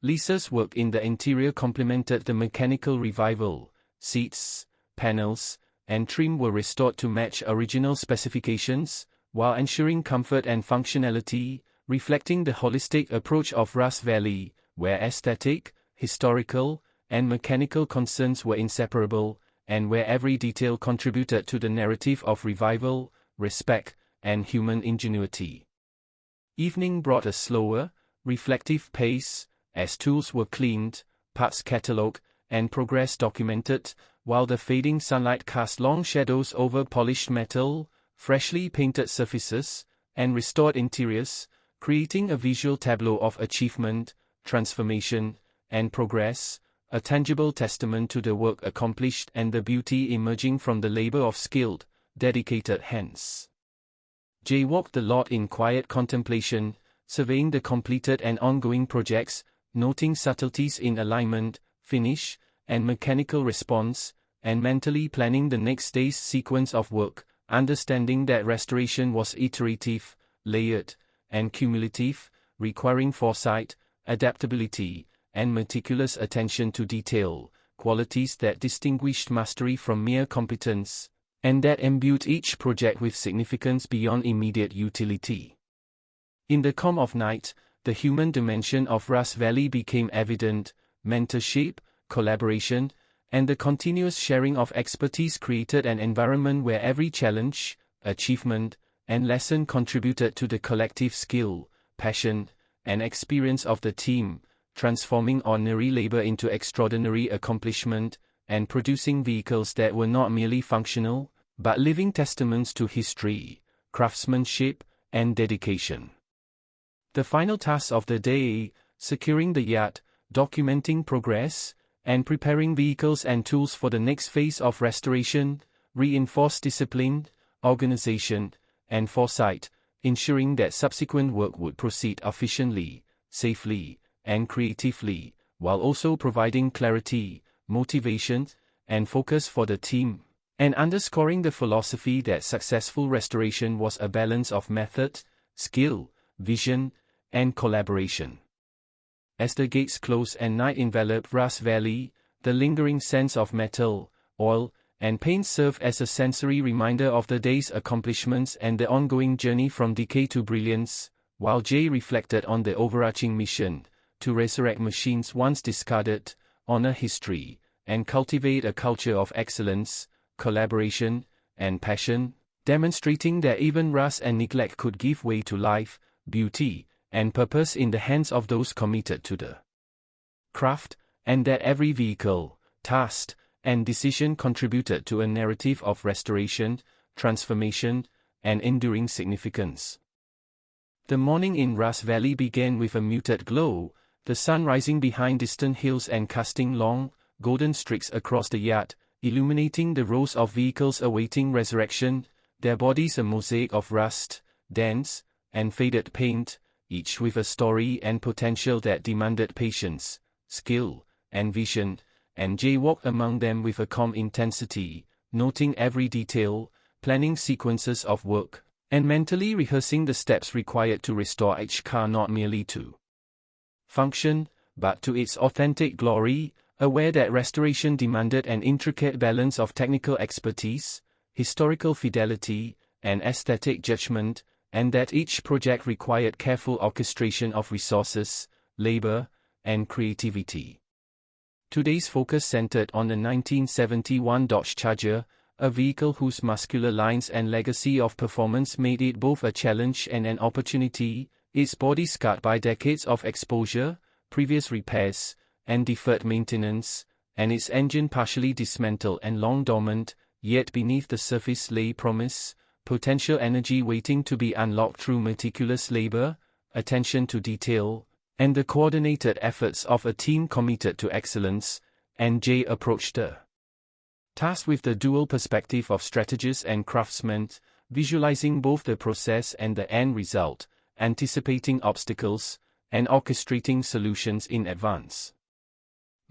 Lisa's work in the interior complemented the mechanical revival. Seats, panels, and trim were restored to match original specifications, while ensuring comfort and functionality, reflecting the holistic approach of Rust Valley, where aesthetic, historical, and mechanical concerns were inseparable, and where every detail contributed to the narrative of revival, respect, and human ingenuity. Evening brought a slower, reflective pace, as tools were cleaned, parts catalogued, and progress documented, while the fading sunlight cast long shadows over polished metal, freshly painted surfaces, and restored interiors, creating a visual tableau of achievement, transformation, and progress, a tangible testament to the work accomplished and the beauty emerging from the labor of skilled, dedicated hands. Jay walked the lot in quiet contemplation, surveying the completed and ongoing projects, noting subtleties in alignment, finish, and mechanical response, and mentally planning the next day's sequence of work, understanding that restoration was iterative, layered, and cumulative, requiring foresight, adaptability, and meticulous attention to detail, qualities that distinguished mastery from mere competence, and that imbued each project with significance beyond immediate utility. In the calm of night, the human dimension of Rust Valley became evident. Mentorship, collaboration, and the continuous sharing of expertise created an environment where every challenge, achievement, and lesson contributed to the collective skill, passion, and experience of the team, transforming ordinary labor into extraordinary accomplishment, and producing vehicles that were not merely functional, but living testaments to history, craftsmanship, and dedication. The final task of the day, securing the yacht, documenting progress, and preparing vehicles and tools for the next phase of restoration, reinforced discipline, organization, and foresight, ensuring that subsequent work would proceed efficiently, safely, and creatively, while also providing clarity, motivation, and focus for the team, and underscoring the philosophy that successful restoration was a balance of method, skill, vision, and collaboration. As the gates closed and night enveloped Rust Valley, the lingering sense of metal, oil, and paint served as a sensory reminder of the day's accomplishments and the ongoing journey from decay to brilliance, while Jay reflected on the overarching mission, to resurrect machines once discarded, honor history, and cultivate a culture of excellence, collaboration, and passion, demonstrating that even rust and neglect could give way to life, beauty, and purpose in the hands of those committed to the craft, and that every vehicle, task, and decision contributed to a narrative of restoration, transformation, and enduring significance. The morning in Rust Valley began with a muted glow, the sun rising behind distant hills and casting long, golden streaks across the yard, illuminating the rows of vehicles awaiting resurrection, their bodies a mosaic of rust, dents, and faded paint, each with a story and potential that demanded patience, skill, and vision, and Jay walked among them with a calm intensity, noting every detail, planning sequences of work, and mentally rehearsing the steps required to restore each car not merely to function, but to its authentic glory, aware that restoration demanded an intricate balance of technical expertise, historical fidelity, and aesthetic judgment, and that each project required careful orchestration of resources, labor, and creativity. Today's focus centered on the 1971 Dodge Charger, a vehicle whose muscular lines and legacy of performance made it both a challenge and an opportunity, its body scarred by decades of exposure, previous repairs, and deferred maintenance, and its engine partially dismantled and long dormant, yet beneath the surface lay promise, potential energy waiting to be unlocked through meticulous labor, attention to detail, and the coordinated efforts of a team committed to excellence, and Jay approached the task with the dual perspective of strategist and craftsman, visualizing both the process and the end result, anticipating obstacles, and orchestrating solutions in advance.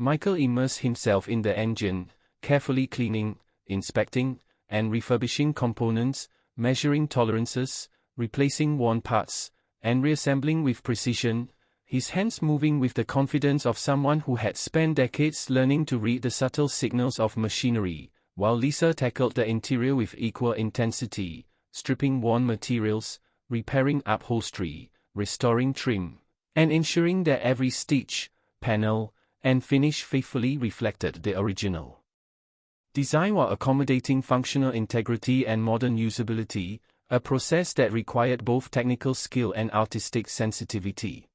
Michael immersed himself in the engine, carefully cleaning, inspecting, and refurbishing components, measuring tolerances, replacing worn parts, and reassembling with precision, his hands moving with the confidence of someone who had spent decades learning to read the subtle signals of machinery, while Lisa tackled the interior with equal intensity, stripping worn materials, repairing upholstery, restoring trim, and ensuring that every stitch, panel, and finish faithfully reflected the original design while accommodating functional integrity and modern usability, a process that required both technical skill and artistic sensitivity.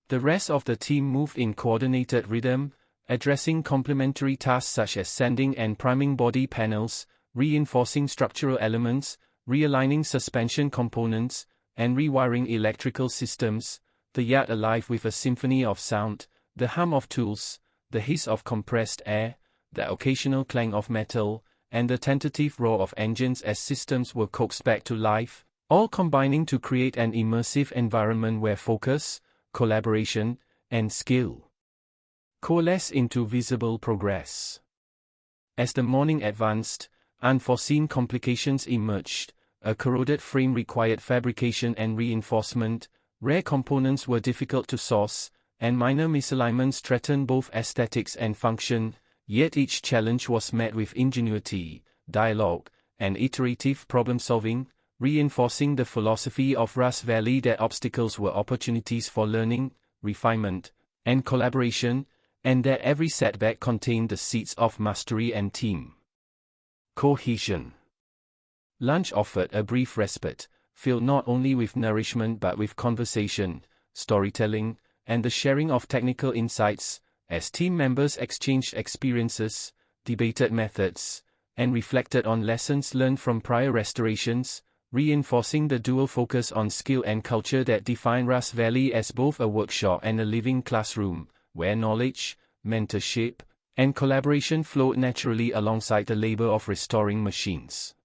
The rest of the team moved in coordinated rhythm, addressing complementary tasks such as sanding and priming body panels, reinforcing structural elements, realigning suspension components, and rewiring electrical systems, the yard alive with a symphony of sound, the hum of tools, the hiss of compressed air, the occasional clang of metal, and the tentative roar of engines as systems were coaxed back to life, all combining to create an immersive environment where focus, collaboration, and skill coalesce into visible progress. As the morning advanced, unforeseen complications emerged. A corroded frame required fabrication and reinforcement, rare components were difficult to source, and minor misalignments threatened both aesthetics and function, yet each challenge was met with ingenuity, dialogue, and iterative problem-solving, reinforcing the philosophy of Rust Valley that obstacles were opportunities for learning, refinement, and collaboration, and that every setback contained the seeds of mastery and team cohesion. Lunch offered a brief respite, filled not only with nourishment but with conversation, storytelling, and the sharing of technical insights, as team members exchanged experiences, debated methods, and reflected on lessons learned from prior restorations, reinforcing the dual focus on skill and culture that define Rust Valley as both a workshop and a living classroom, where knowledge, mentorship, and collaboration flowed naturally alongside the labor of restoring machines.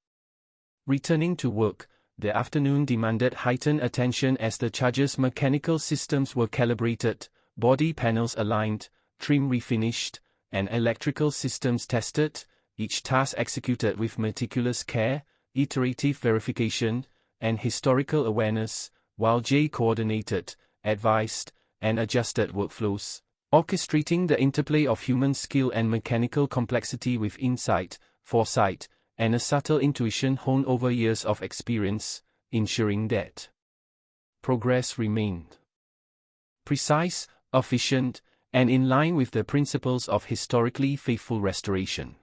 Returning to work, the afternoon demanded heightened attention as the charger's mechanical systems were calibrated, body panels aligned, trim refinished, and electrical systems tested, each task executed with meticulous care, iterative verification, and historical awareness, while Jay coordinated, advised, and adjusted workflows, orchestrating the interplay of human skill and mechanical complexity with insight, foresight, and a subtle intuition honed over years of experience, ensuring that progress remained precise, efficient, and in line with the principles of historically faithful restoration.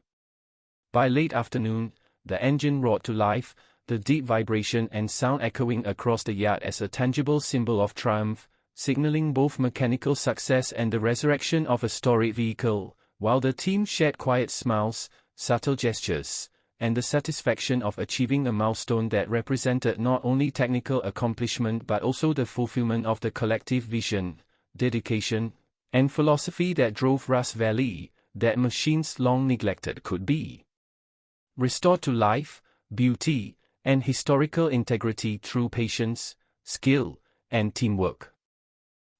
By late afternoon, the engine roared to life, the deep vibration and sound echoing across the yard as a tangible symbol of triumph, signaling both mechanical success and the resurrection of a storied vehicle, while the team shared quiet smiles, subtle gestures, and the satisfaction of achieving a milestone that represented not only technical accomplishment but also the fulfillment of the collective vision, dedication, and philosophy that drove Rust Valley, that machines long neglected could be restored to life, beauty, and historical integrity through patience, skill, and teamwork.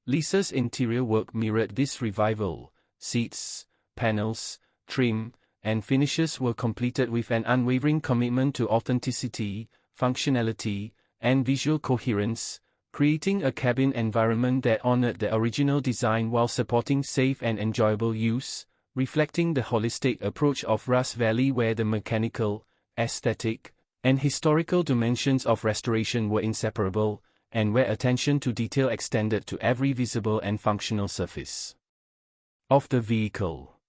Lisa's interior work mirrored this revival. Seats, panels, trim, and finishes were completed with an unwavering commitment to authenticity, functionality, and visual coherence, creating a cabin environment that honored the original design while supporting safe and enjoyable use, reflecting the holistic approach of Rust Valley where the mechanical, aesthetic, and historical dimensions of restoration were inseparable, and where attention to detail extended to every visible and functional surface of the vehicle.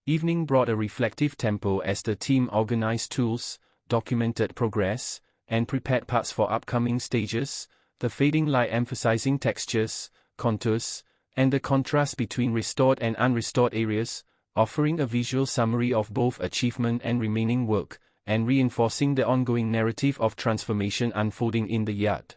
Evening brought a reflective tempo as the team organized tools, documented progress, and prepared parts for upcoming stages, the fading light emphasizing textures, contours, and the contrast between restored and unrestored areas, offering a visual summary of both achievement and remaining work, and reinforcing the ongoing narrative of transformation unfolding in the yard.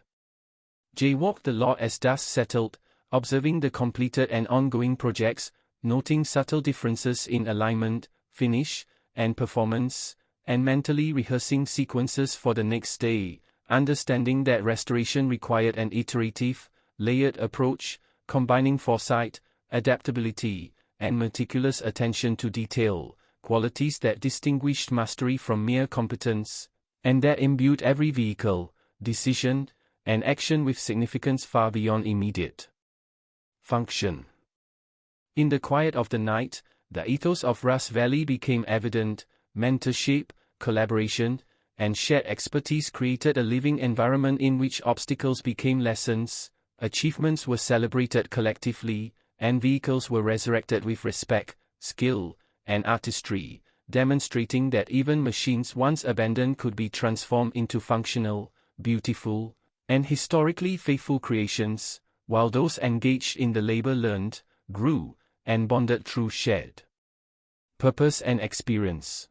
Jay walked the lot as dusk settled, observing the completed and ongoing projects, noting subtle differences in alignment, finish, and performance, and mentally rehearsing sequences for the next day, understanding that restoration required an iterative, layered approach, combining foresight, adaptability, and meticulous attention to detail, qualities that distinguished mastery from mere competence, and that imbued every vehicle, decision, and action with significance far beyond immediate function. In the quiet of the night, the ethos of Rust Valley became evident. Mentorship, collaboration, and shared expertise created a living environment in which obstacles became lessons, achievements were celebrated collectively, and vehicles were resurrected with respect, skill, and artistry, demonstrating that even machines once abandoned could be transformed into functional, beautiful, and historically faithful creations, while those engaged in the labor learned, grew, and bonded through shared purpose and experience.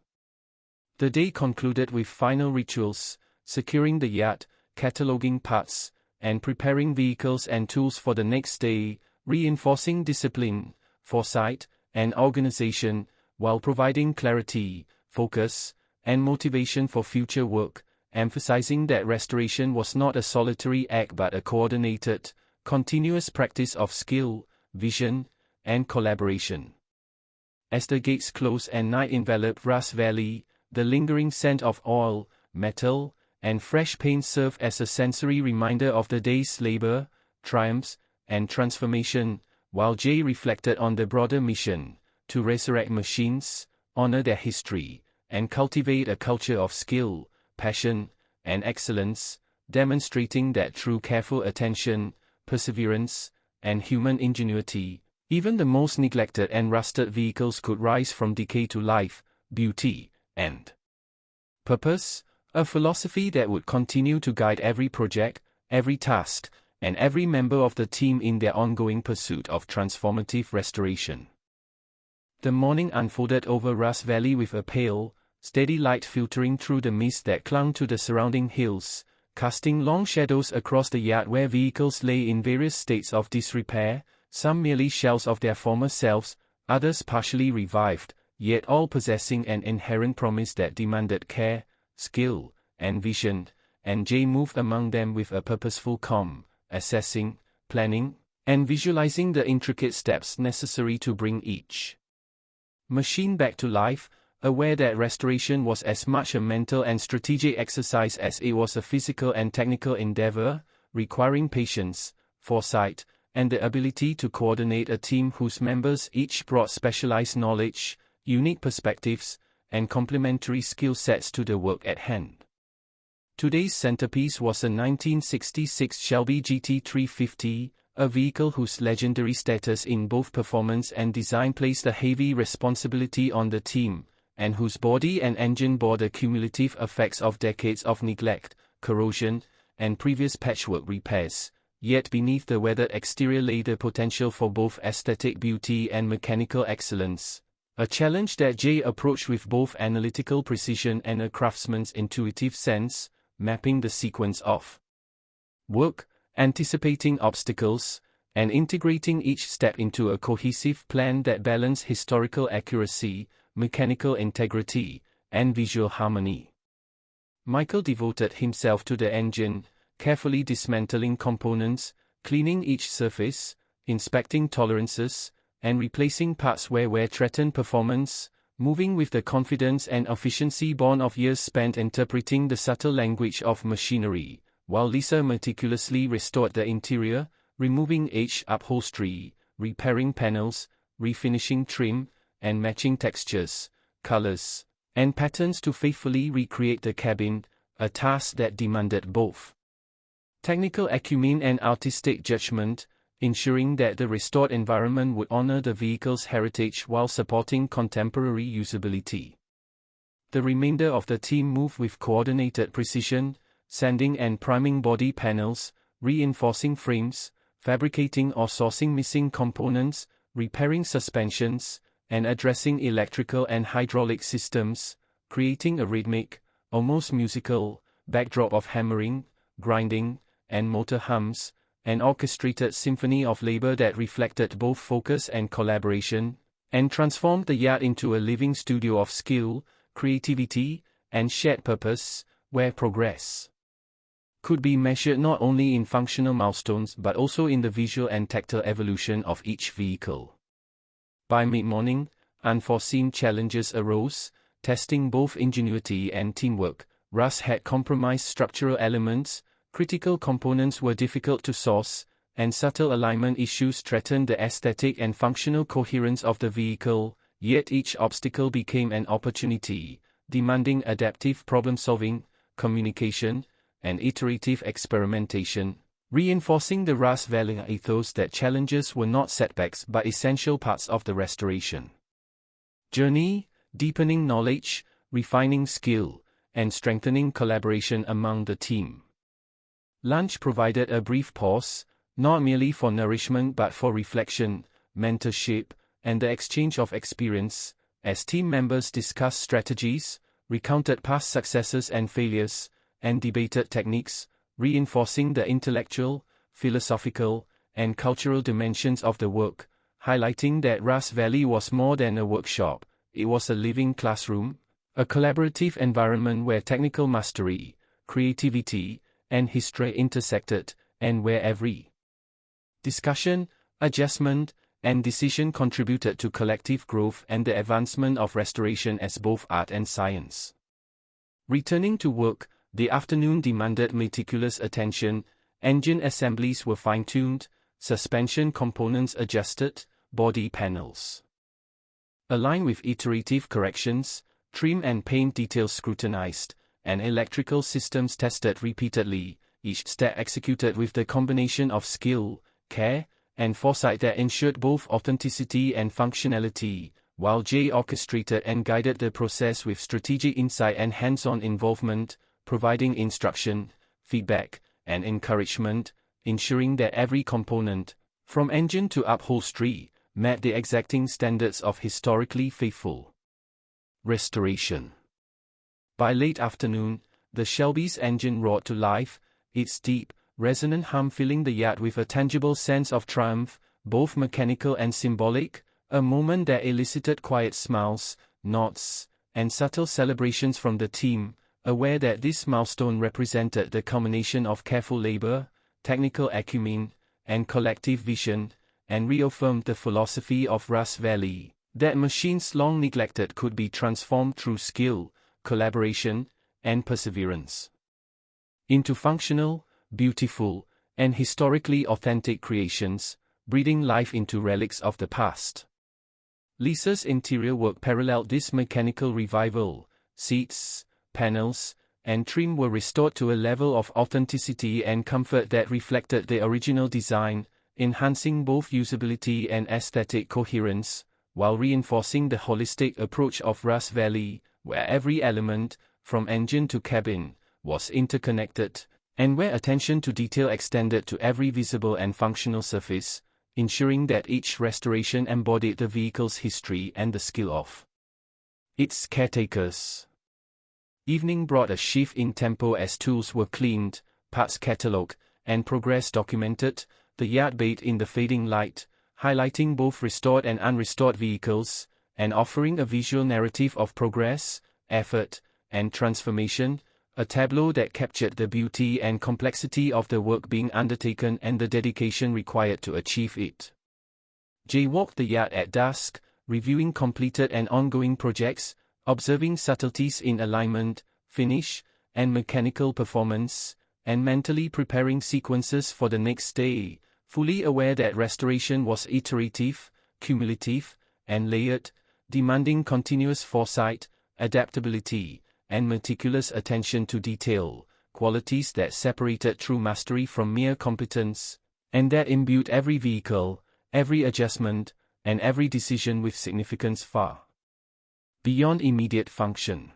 The day concluded with final rituals, securing the yard, cataloging parts, and preparing vehicles and tools for the next day, reinforcing discipline, foresight, and organization, while providing clarity, focus, and motivation for future work, emphasizing that restoration was not a solitary act but a coordinated, continuous practice of skill, vision, and collaboration. As the gates closed and night enveloped Rust Valley, the lingering scent of oil, metal, and fresh paint served as a sensory reminder of the day's labor, triumphs, and transformation, while Jay reflected on the broader mission, to resurrect machines, honor their history, and cultivate a culture of skill, passion, and excellence, demonstrating that through careful attention, perseverance, and human ingenuity, even the most neglected and rusted vehicles could rise from decay to life, beauty, and purpose, a philosophy that would continue to guide every project, every task, and every member of the team in their ongoing pursuit of transformative restoration. The morning unfolded over Rust Valley with a pale, steady light filtering through the mist that clung to the surrounding hills, casting long shadows across the yard where vehicles lay in various states of disrepair, some merely shells of their former selves, others partially revived, yet all possessing an inherent promise that demanded care, skill, and vision, and Jay moved among them with a purposeful calm, assessing, planning, and visualizing the intricate steps necessary to bring each machine back to life, aware that restoration was as much a mental and strategic exercise as it was a physical and technical endeavor, requiring patience, foresight, and the ability to coordinate a team whose members each brought specialized knowledge, unique perspectives, and complementary skill sets to the work at hand. Today's centerpiece was a 1966 Shelby GT350, a vehicle whose legendary status in both performance and design placed a heavy responsibility on the team, and whose body and engine bore the cumulative effects of decades of neglect, corrosion, and previous patchwork repairs. Yet beneath the weathered exterior lay the potential for both aesthetic beauty and mechanical excellence, a challenge that Jay approached with both analytical precision and a craftsman's intuitive sense, mapping the sequence of work, anticipating obstacles, and integrating each step into a cohesive plan that balanced historical accuracy, mechanical integrity, and visual harmony. Michael devoted himself to the engine, carefully dismantling components, cleaning each surface, inspecting tolerances, and replacing parts where wear threatened performance, moving with the confidence and efficiency born of years spent interpreting the subtle language of machinery, while Lisa meticulously restored the interior, removing aged upholstery, repairing panels, refinishing trim, and matching textures, colors, and patterns to faithfully recreate the cabin, a task that demanded both technical acumen and artistic judgment, ensuring that the restored environment would honor the vehicle's heritage while supporting contemporary usability. The remainder of the team moved with coordinated precision, sanding and priming body panels, reinforcing frames, fabricating or sourcing missing components, repairing suspensions, and addressing electrical and hydraulic systems, creating a rhythmic, almost musical, backdrop of hammering, grinding, and motor hums, an orchestrated symphony of labor that reflected both focus and collaboration, and transformed the yard into a living studio of skill, creativity, and shared purpose, where progress could be measured not only in functional milestones but also in the visual and tactile evolution of each vehicle. By mid-morning, unforeseen challenges arose, testing both ingenuity and teamwork. Rust had compromised structural elements, critical components were difficult to source, and subtle alignment issues threatened the aesthetic and functional coherence of the vehicle, yet each obstacle became an opportunity, demanding adaptive problem-solving, communication, and iterative experimentation, reinforcing the Rust Valley ethos that challenges were not setbacks but essential parts of the restoration journey, deepening knowledge, refining skill, and strengthening collaboration among the team. Lunch provided a brief pause, not merely for nourishment but for reflection, mentorship, and the exchange of experience, as team members discussed strategies, recounted past successes and failures, and debated techniques, reinforcing the intellectual, philosophical, and cultural dimensions of the work, highlighting that Rust Valley was more than a workshop, it was a living classroom, a collaborative environment where technical mastery, creativity, and history intersected, and where every discussion, adjustment, and decision contributed to collective growth and the advancement of restoration as both art and science. Returning to work, the afternoon demanded meticulous attention, engine assemblies were fine-tuned, suspension components adjusted, body panels aligned with iterative corrections, trim and paint details scrutinized, and electrical systems tested repeatedly, each step executed with the combination of skill, care, and foresight that ensured both authenticity and functionality, while Jay orchestrated and guided the process with strategic insight and hands-on involvement, providing instruction, feedback, and encouragement, ensuring that every component, from engine to upholstery, met the exacting standards of historically faithful restoration. By late afternoon, the Shelby's engine roared to life, its deep, resonant hum filling the yard with a tangible sense of triumph, both mechanical and symbolic, a moment that elicited quiet smiles, nods, and subtle celebrations from the team, aware that this milestone represented the culmination of careful labor, technical acumen, and collective vision, and reaffirmed the philosophy of Rust Valley, that machines long neglected could be transformed through skill, collaboration, and perseverance into functional, beautiful, and historically authentic creations, breathing life into relics of the past. Lisa's interior work paralleled this mechanical revival. Seats, panels, and trim were restored to a level of authenticity and comfort that reflected the original design, enhancing both usability and aesthetic coherence, while reinforcing the holistic approach of Rust Valley, where every element, from engine to cabin, was interconnected, and where attention to detail extended to every visible and functional surface, ensuring that each restoration embodied the vehicle's history and the skill of its caretakers. Evening brought a shift in tempo as tools were cleaned, parts catalogued, and progress documented, the yard bathed in the fading light, highlighting both restored and unrestored vehicles, and offering a visual narrative of progress, effort, and transformation, a tableau that captured the beauty and complexity of the work being undertaken and the dedication required to achieve it. Jay walked the yard at dusk, reviewing completed and ongoing projects, observing subtleties in alignment, finish, and mechanical performance, and mentally preparing sequences for the next day, fully aware that restoration was iterative, cumulative, and layered, demanding continuous foresight, adaptability, and meticulous attention to detail, qualities that separated true mastery from mere competence, and that imbued every vehicle, every adjustment, and every decision with significance far beyond immediate function.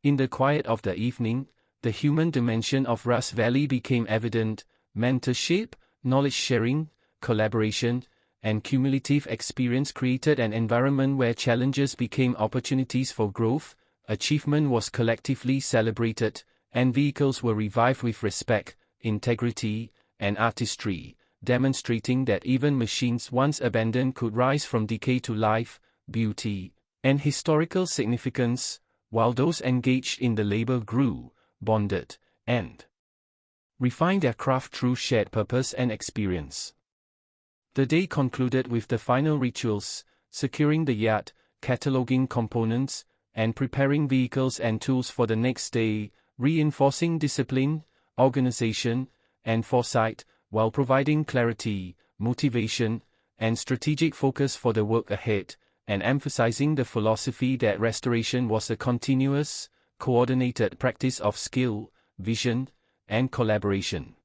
In the quiet of the evening, the human dimension of Rust Valley became evident. Mentorship, knowledge sharing, collaboration, and cumulative experience created an environment where challenges became opportunities for growth, achievement was collectively celebrated, and vehicles were revived with respect, integrity, and artistry, demonstrating that even machines once abandoned could rise from decay to life, beauty, and historical significance, while those engaged in the labor grew, bonded, and refined their craft through shared purpose and experience. The day concluded with the final rituals, securing the yacht, cataloging components, and preparing vehicles and tools for the next day, reinforcing discipline, organization, and foresight, while providing clarity, motivation, and strategic focus for the work ahead, and emphasizing the philosophy that restoration was a continuous, coordinated practice of skill, vision, and collaboration.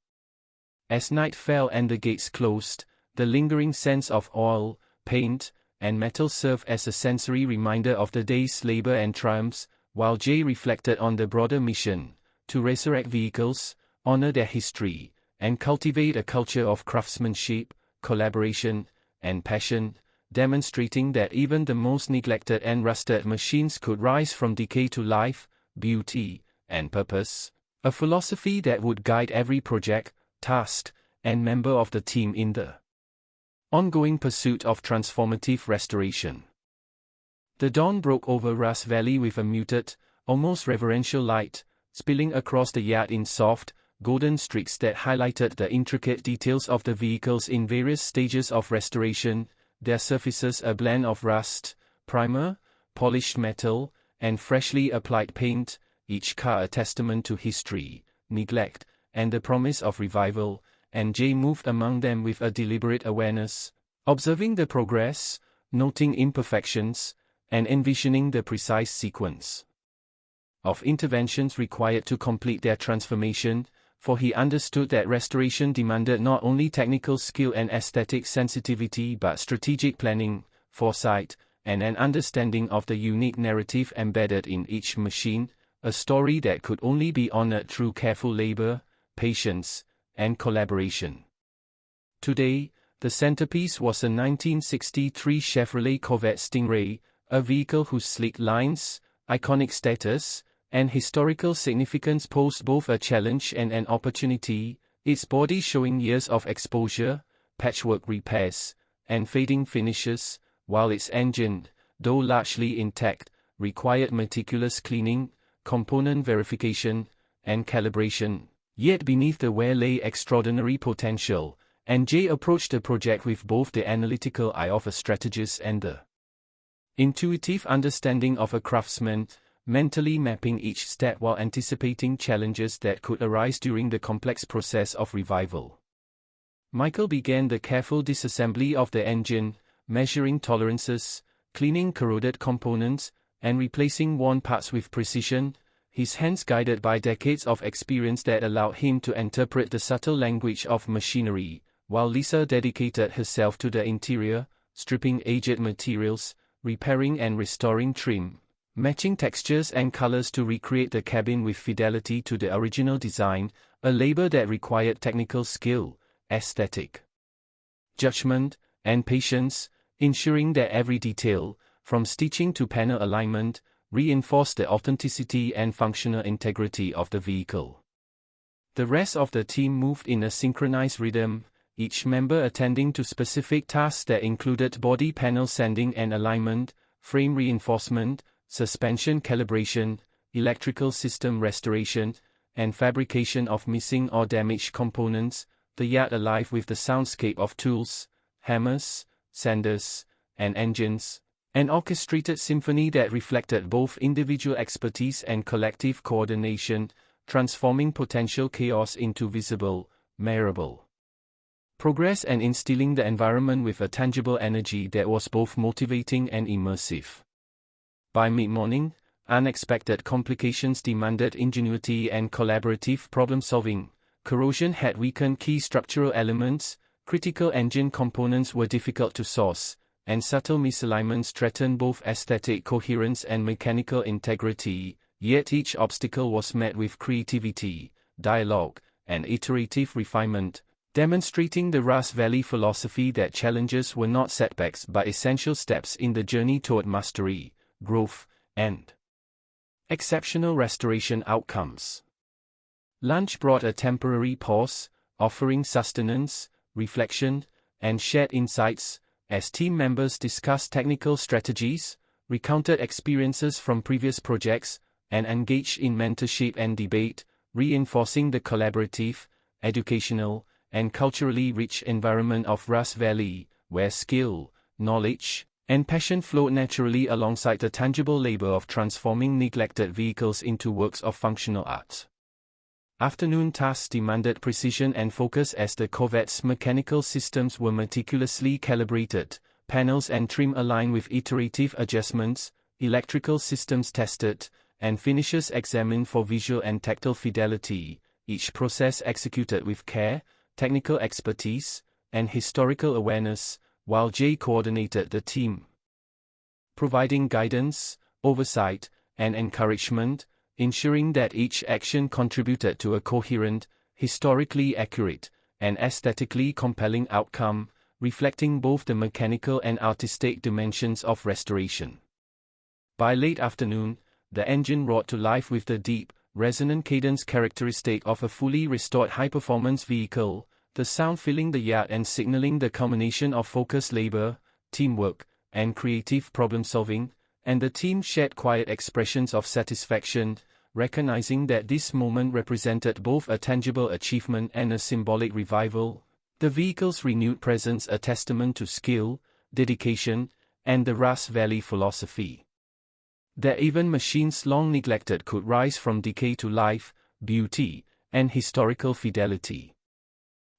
As night fell and the gates closed, the lingering sense of oil, paint, and metal served as a sensory reminder of the day's labor and triumphs, while Jay reflected on the broader mission, to resurrect vehicles, honor their history, and cultivate a culture of craftsmanship, collaboration, and passion, demonstrating that even the most neglected and rusted machines could rise from decay to life, beauty, and purpose, a philosophy that would guide every project, task, and member of the team in the ongoing pursuit of transformative restoration. The dawn broke over Russ Valley with a muted, almost reverential light, spilling across the yacht in soft, golden streaks that highlighted the intricate details of the vehicles in various stages of restoration, their surfaces a blend of rust, primer, polished metal, and freshly applied paint, each car a testament to history, neglect, and the promise of revival, and Jay moved among them with a deliberate awareness, observing the progress, noting imperfections, and envisioning the precise sequence of interventions required to complete their transformation, for he understood that restoration demanded not only technical skill and aesthetic sensitivity but strategic planning, foresight, and an understanding of the unique narrative embedded in each machine, a story that could only be honored through careful labor, patience, and collaboration. Today, the centerpiece was a 1963 Chevrolet Corvette Stingray, a vehicle whose sleek lines, iconic status, and historical significance posed both a challenge and an opportunity, its body showing years of exposure, patchwork repairs, and fading finishes, while its engine, though largely intact, required meticulous cleaning, component verification, and calibration. Yet beneath the wear lay extraordinary potential, and Jay approached the project with both the analytical eye of a strategist and the intuitive understanding of a craftsman, mentally mapping each step while anticipating challenges that could arise during the complex process of revival. Michael began the careful disassembly of the engine, measuring tolerances, cleaning corroded components, and replacing worn parts with precision, his hands guided by decades of experience that allowed him to interpret the subtle language of machinery, while Lisa dedicated herself to the interior, stripping aged materials, repairing and restoring trim, matching textures and colors to recreate the cabin with fidelity to the original design, a labor that required technical skill, aesthetic judgment, and patience, ensuring that every detail, from stitching to panel alignment, reinforced the authenticity and functional integrity of the vehicle. The rest of the team moved in a synchronized rhythm, each member attending to specific tasks that included body panel sanding and alignment, frame reinforcement, suspension calibration, electrical system restoration, and fabrication of missing or damaged components, the yacht alive with the soundscape of tools, hammers, sanders, and engines, an orchestrated symphony that reflected both individual expertise and collective coordination, transforming potential chaos into visible, measurable progress and instilling the environment with a tangible energy that was both motivating and immersive. By mid-morning, unexpected complications demanded ingenuity and collaborative problem-solving. Corrosion had weakened key structural elements, critical engine components were difficult to source, and subtle misalignments threatened both aesthetic coherence and mechanical integrity, yet each obstacle was met with creativity, dialogue, and iterative refinement, demonstrating the Russ Valley philosophy that challenges were not setbacks but essential steps in the journey toward mastery, growth, and exceptional restoration outcomes. Lunch brought a temporary pause, offering sustenance, reflection, and shared insights, as team members discussed technical strategies, recounted experiences from previous projects, and engaged in mentorship and debate, reinforcing the collaborative, educational, and culturally rich environment of Russ Valley, where skill, knowledge, and passion flowed naturally alongside the tangible labor of transforming neglected vehicles into works of functional art. Afternoon tasks demanded precision and focus as the Corvette's mechanical systems were meticulously calibrated, panels and trim aligned with iterative adjustments, electrical systems tested, and finishes examined for visual and tactile fidelity, each process executed with care, technical expertise, and historical awareness, while Jay coordinated the team, providing guidance, oversight, and encouragement, ensuring that each action contributed to a coherent, historically accurate, and aesthetically compelling outcome, reflecting both the mechanical and artistic dimensions of restoration. By late afternoon, the engine roared to life with the deep, resonant cadence characteristic of a fully restored high-performance vehicle, the sound filling the yard and signaling the culmination of focused labor, teamwork, and creative problem-solving, and the team shared quiet expressions of satisfaction, recognizing that this moment represented both a tangible achievement and a symbolic revival, the vehicle's renewed presence a testament to skill, dedication, and the Rust Valley philosophy that even machines long neglected could rise from decay to life, beauty, and historical fidelity.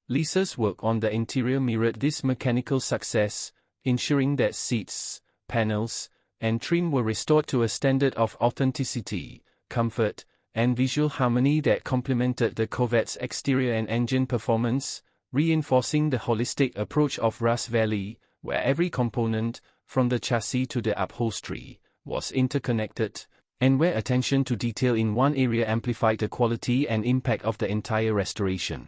Lisa's work on the interior mirrored this mechanical success, ensuring that seats, panels, and trim were restored to a standard of authenticity, comfort, and visual harmony that complemented the Corvette's exterior and engine performance, reinforcing the holistic approach of Rust Valley, where every component, from the chassis to the upholstery, was interconnected, and where attention to detail in one area amplified the quality and impact of the entire restoration.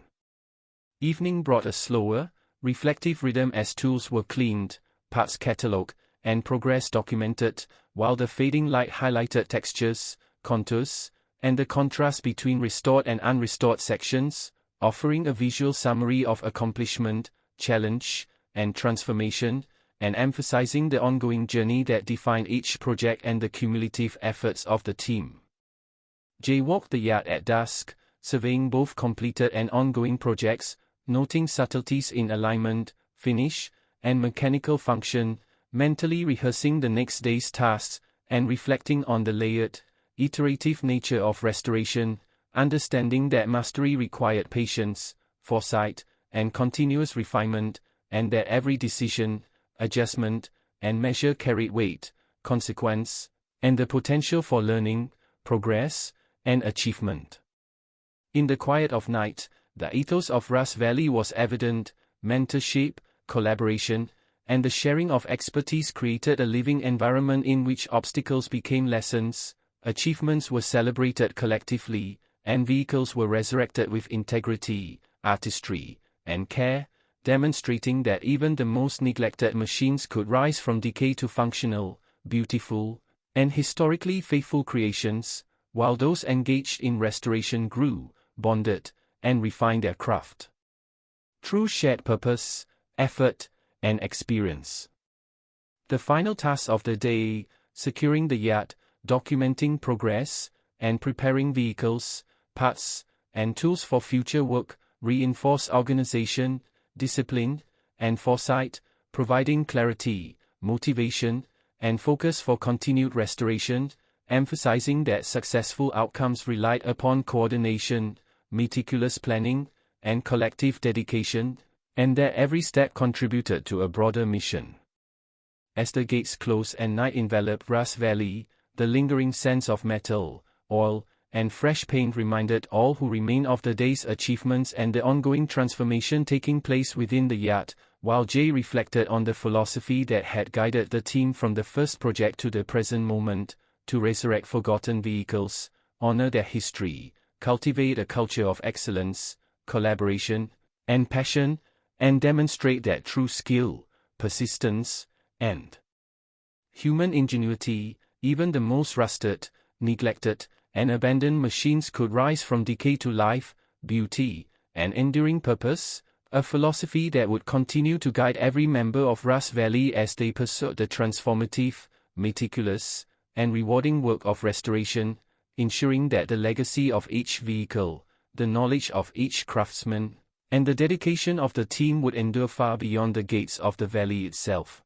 Evening brought a slower, reflective rhythm as tools were cleaned, parts catalogued, and progress documented, while the fading light highlighted textures, contours, and the contrast between restored and unrestored sections, offering a visual summary of accomplishment, challenge, and transformation, and emphasizing the ongoing journey that defined each project and the cumulative efforts of the team. Jay walked the yard at dusk, surveying both completed and ongoing projects, noting subtleties in alignment, finish, and mechanical function, mentally rehearsing the next day's tasks, and reflecting on the layered, iterative nature of restoration, understanding that mastery required patience, foresight, and continuous refinement, and that every decision, adjustment, and measure carried weight, consequence, and the potential for learning, progress, and achievement. In the quiet of night, the ethos of Rust Valley was evident, mentorship, collaboration, and the sharing of expertise created a living environment in which obstacles became lessons, achievements were celebrated collectively, and vehicles were resurrected with integrity, artistry, and care, demonstrating that even the most neglected machines could rise from decay to functional, beautiful, and historically faithful creations, while those engaged in restoration grew, bonded, and refined their craft through shared purpose, effort, and experience. The final task of the day, securing the yard, documenting progress, and preparing vehicles, parts, and tools for future work, reinforced organization, discipline, and foresight, providing clarity, motivation, and focus for continued restoration, emphasizing that successful outcomes relied upon coordination, meticulous planning, and collective dedication, and that every step contributed to a broader mission. As the gates closed and night enveloped Rust Valley, the lingering sense of metal, oil, and fresh paint reminded all who remained of the day's achievements and the ongoing transformation taking place within the yard, while Jay reflected on the philosophy that had guided the team from the first project to the present moment, to resurrect forgotten vehicles, honor their history, cultivate a culture of excellence, collaboration, and passion, and demonstrate that true skill, persistence, and human ingenuity, even the most rusted, neglected, and abandoned machines could rise from decay to life, beauty, and enduring purpose, a philosophy that would continue to guide every member of Rust Valley as they pursued the transformative, meticulous, and rewarding work of restoration, ensuring that the legacy of each vehicle, the knowledge of each craftsman, and the dedication of the team would endure far beyond the gates of the valley itself.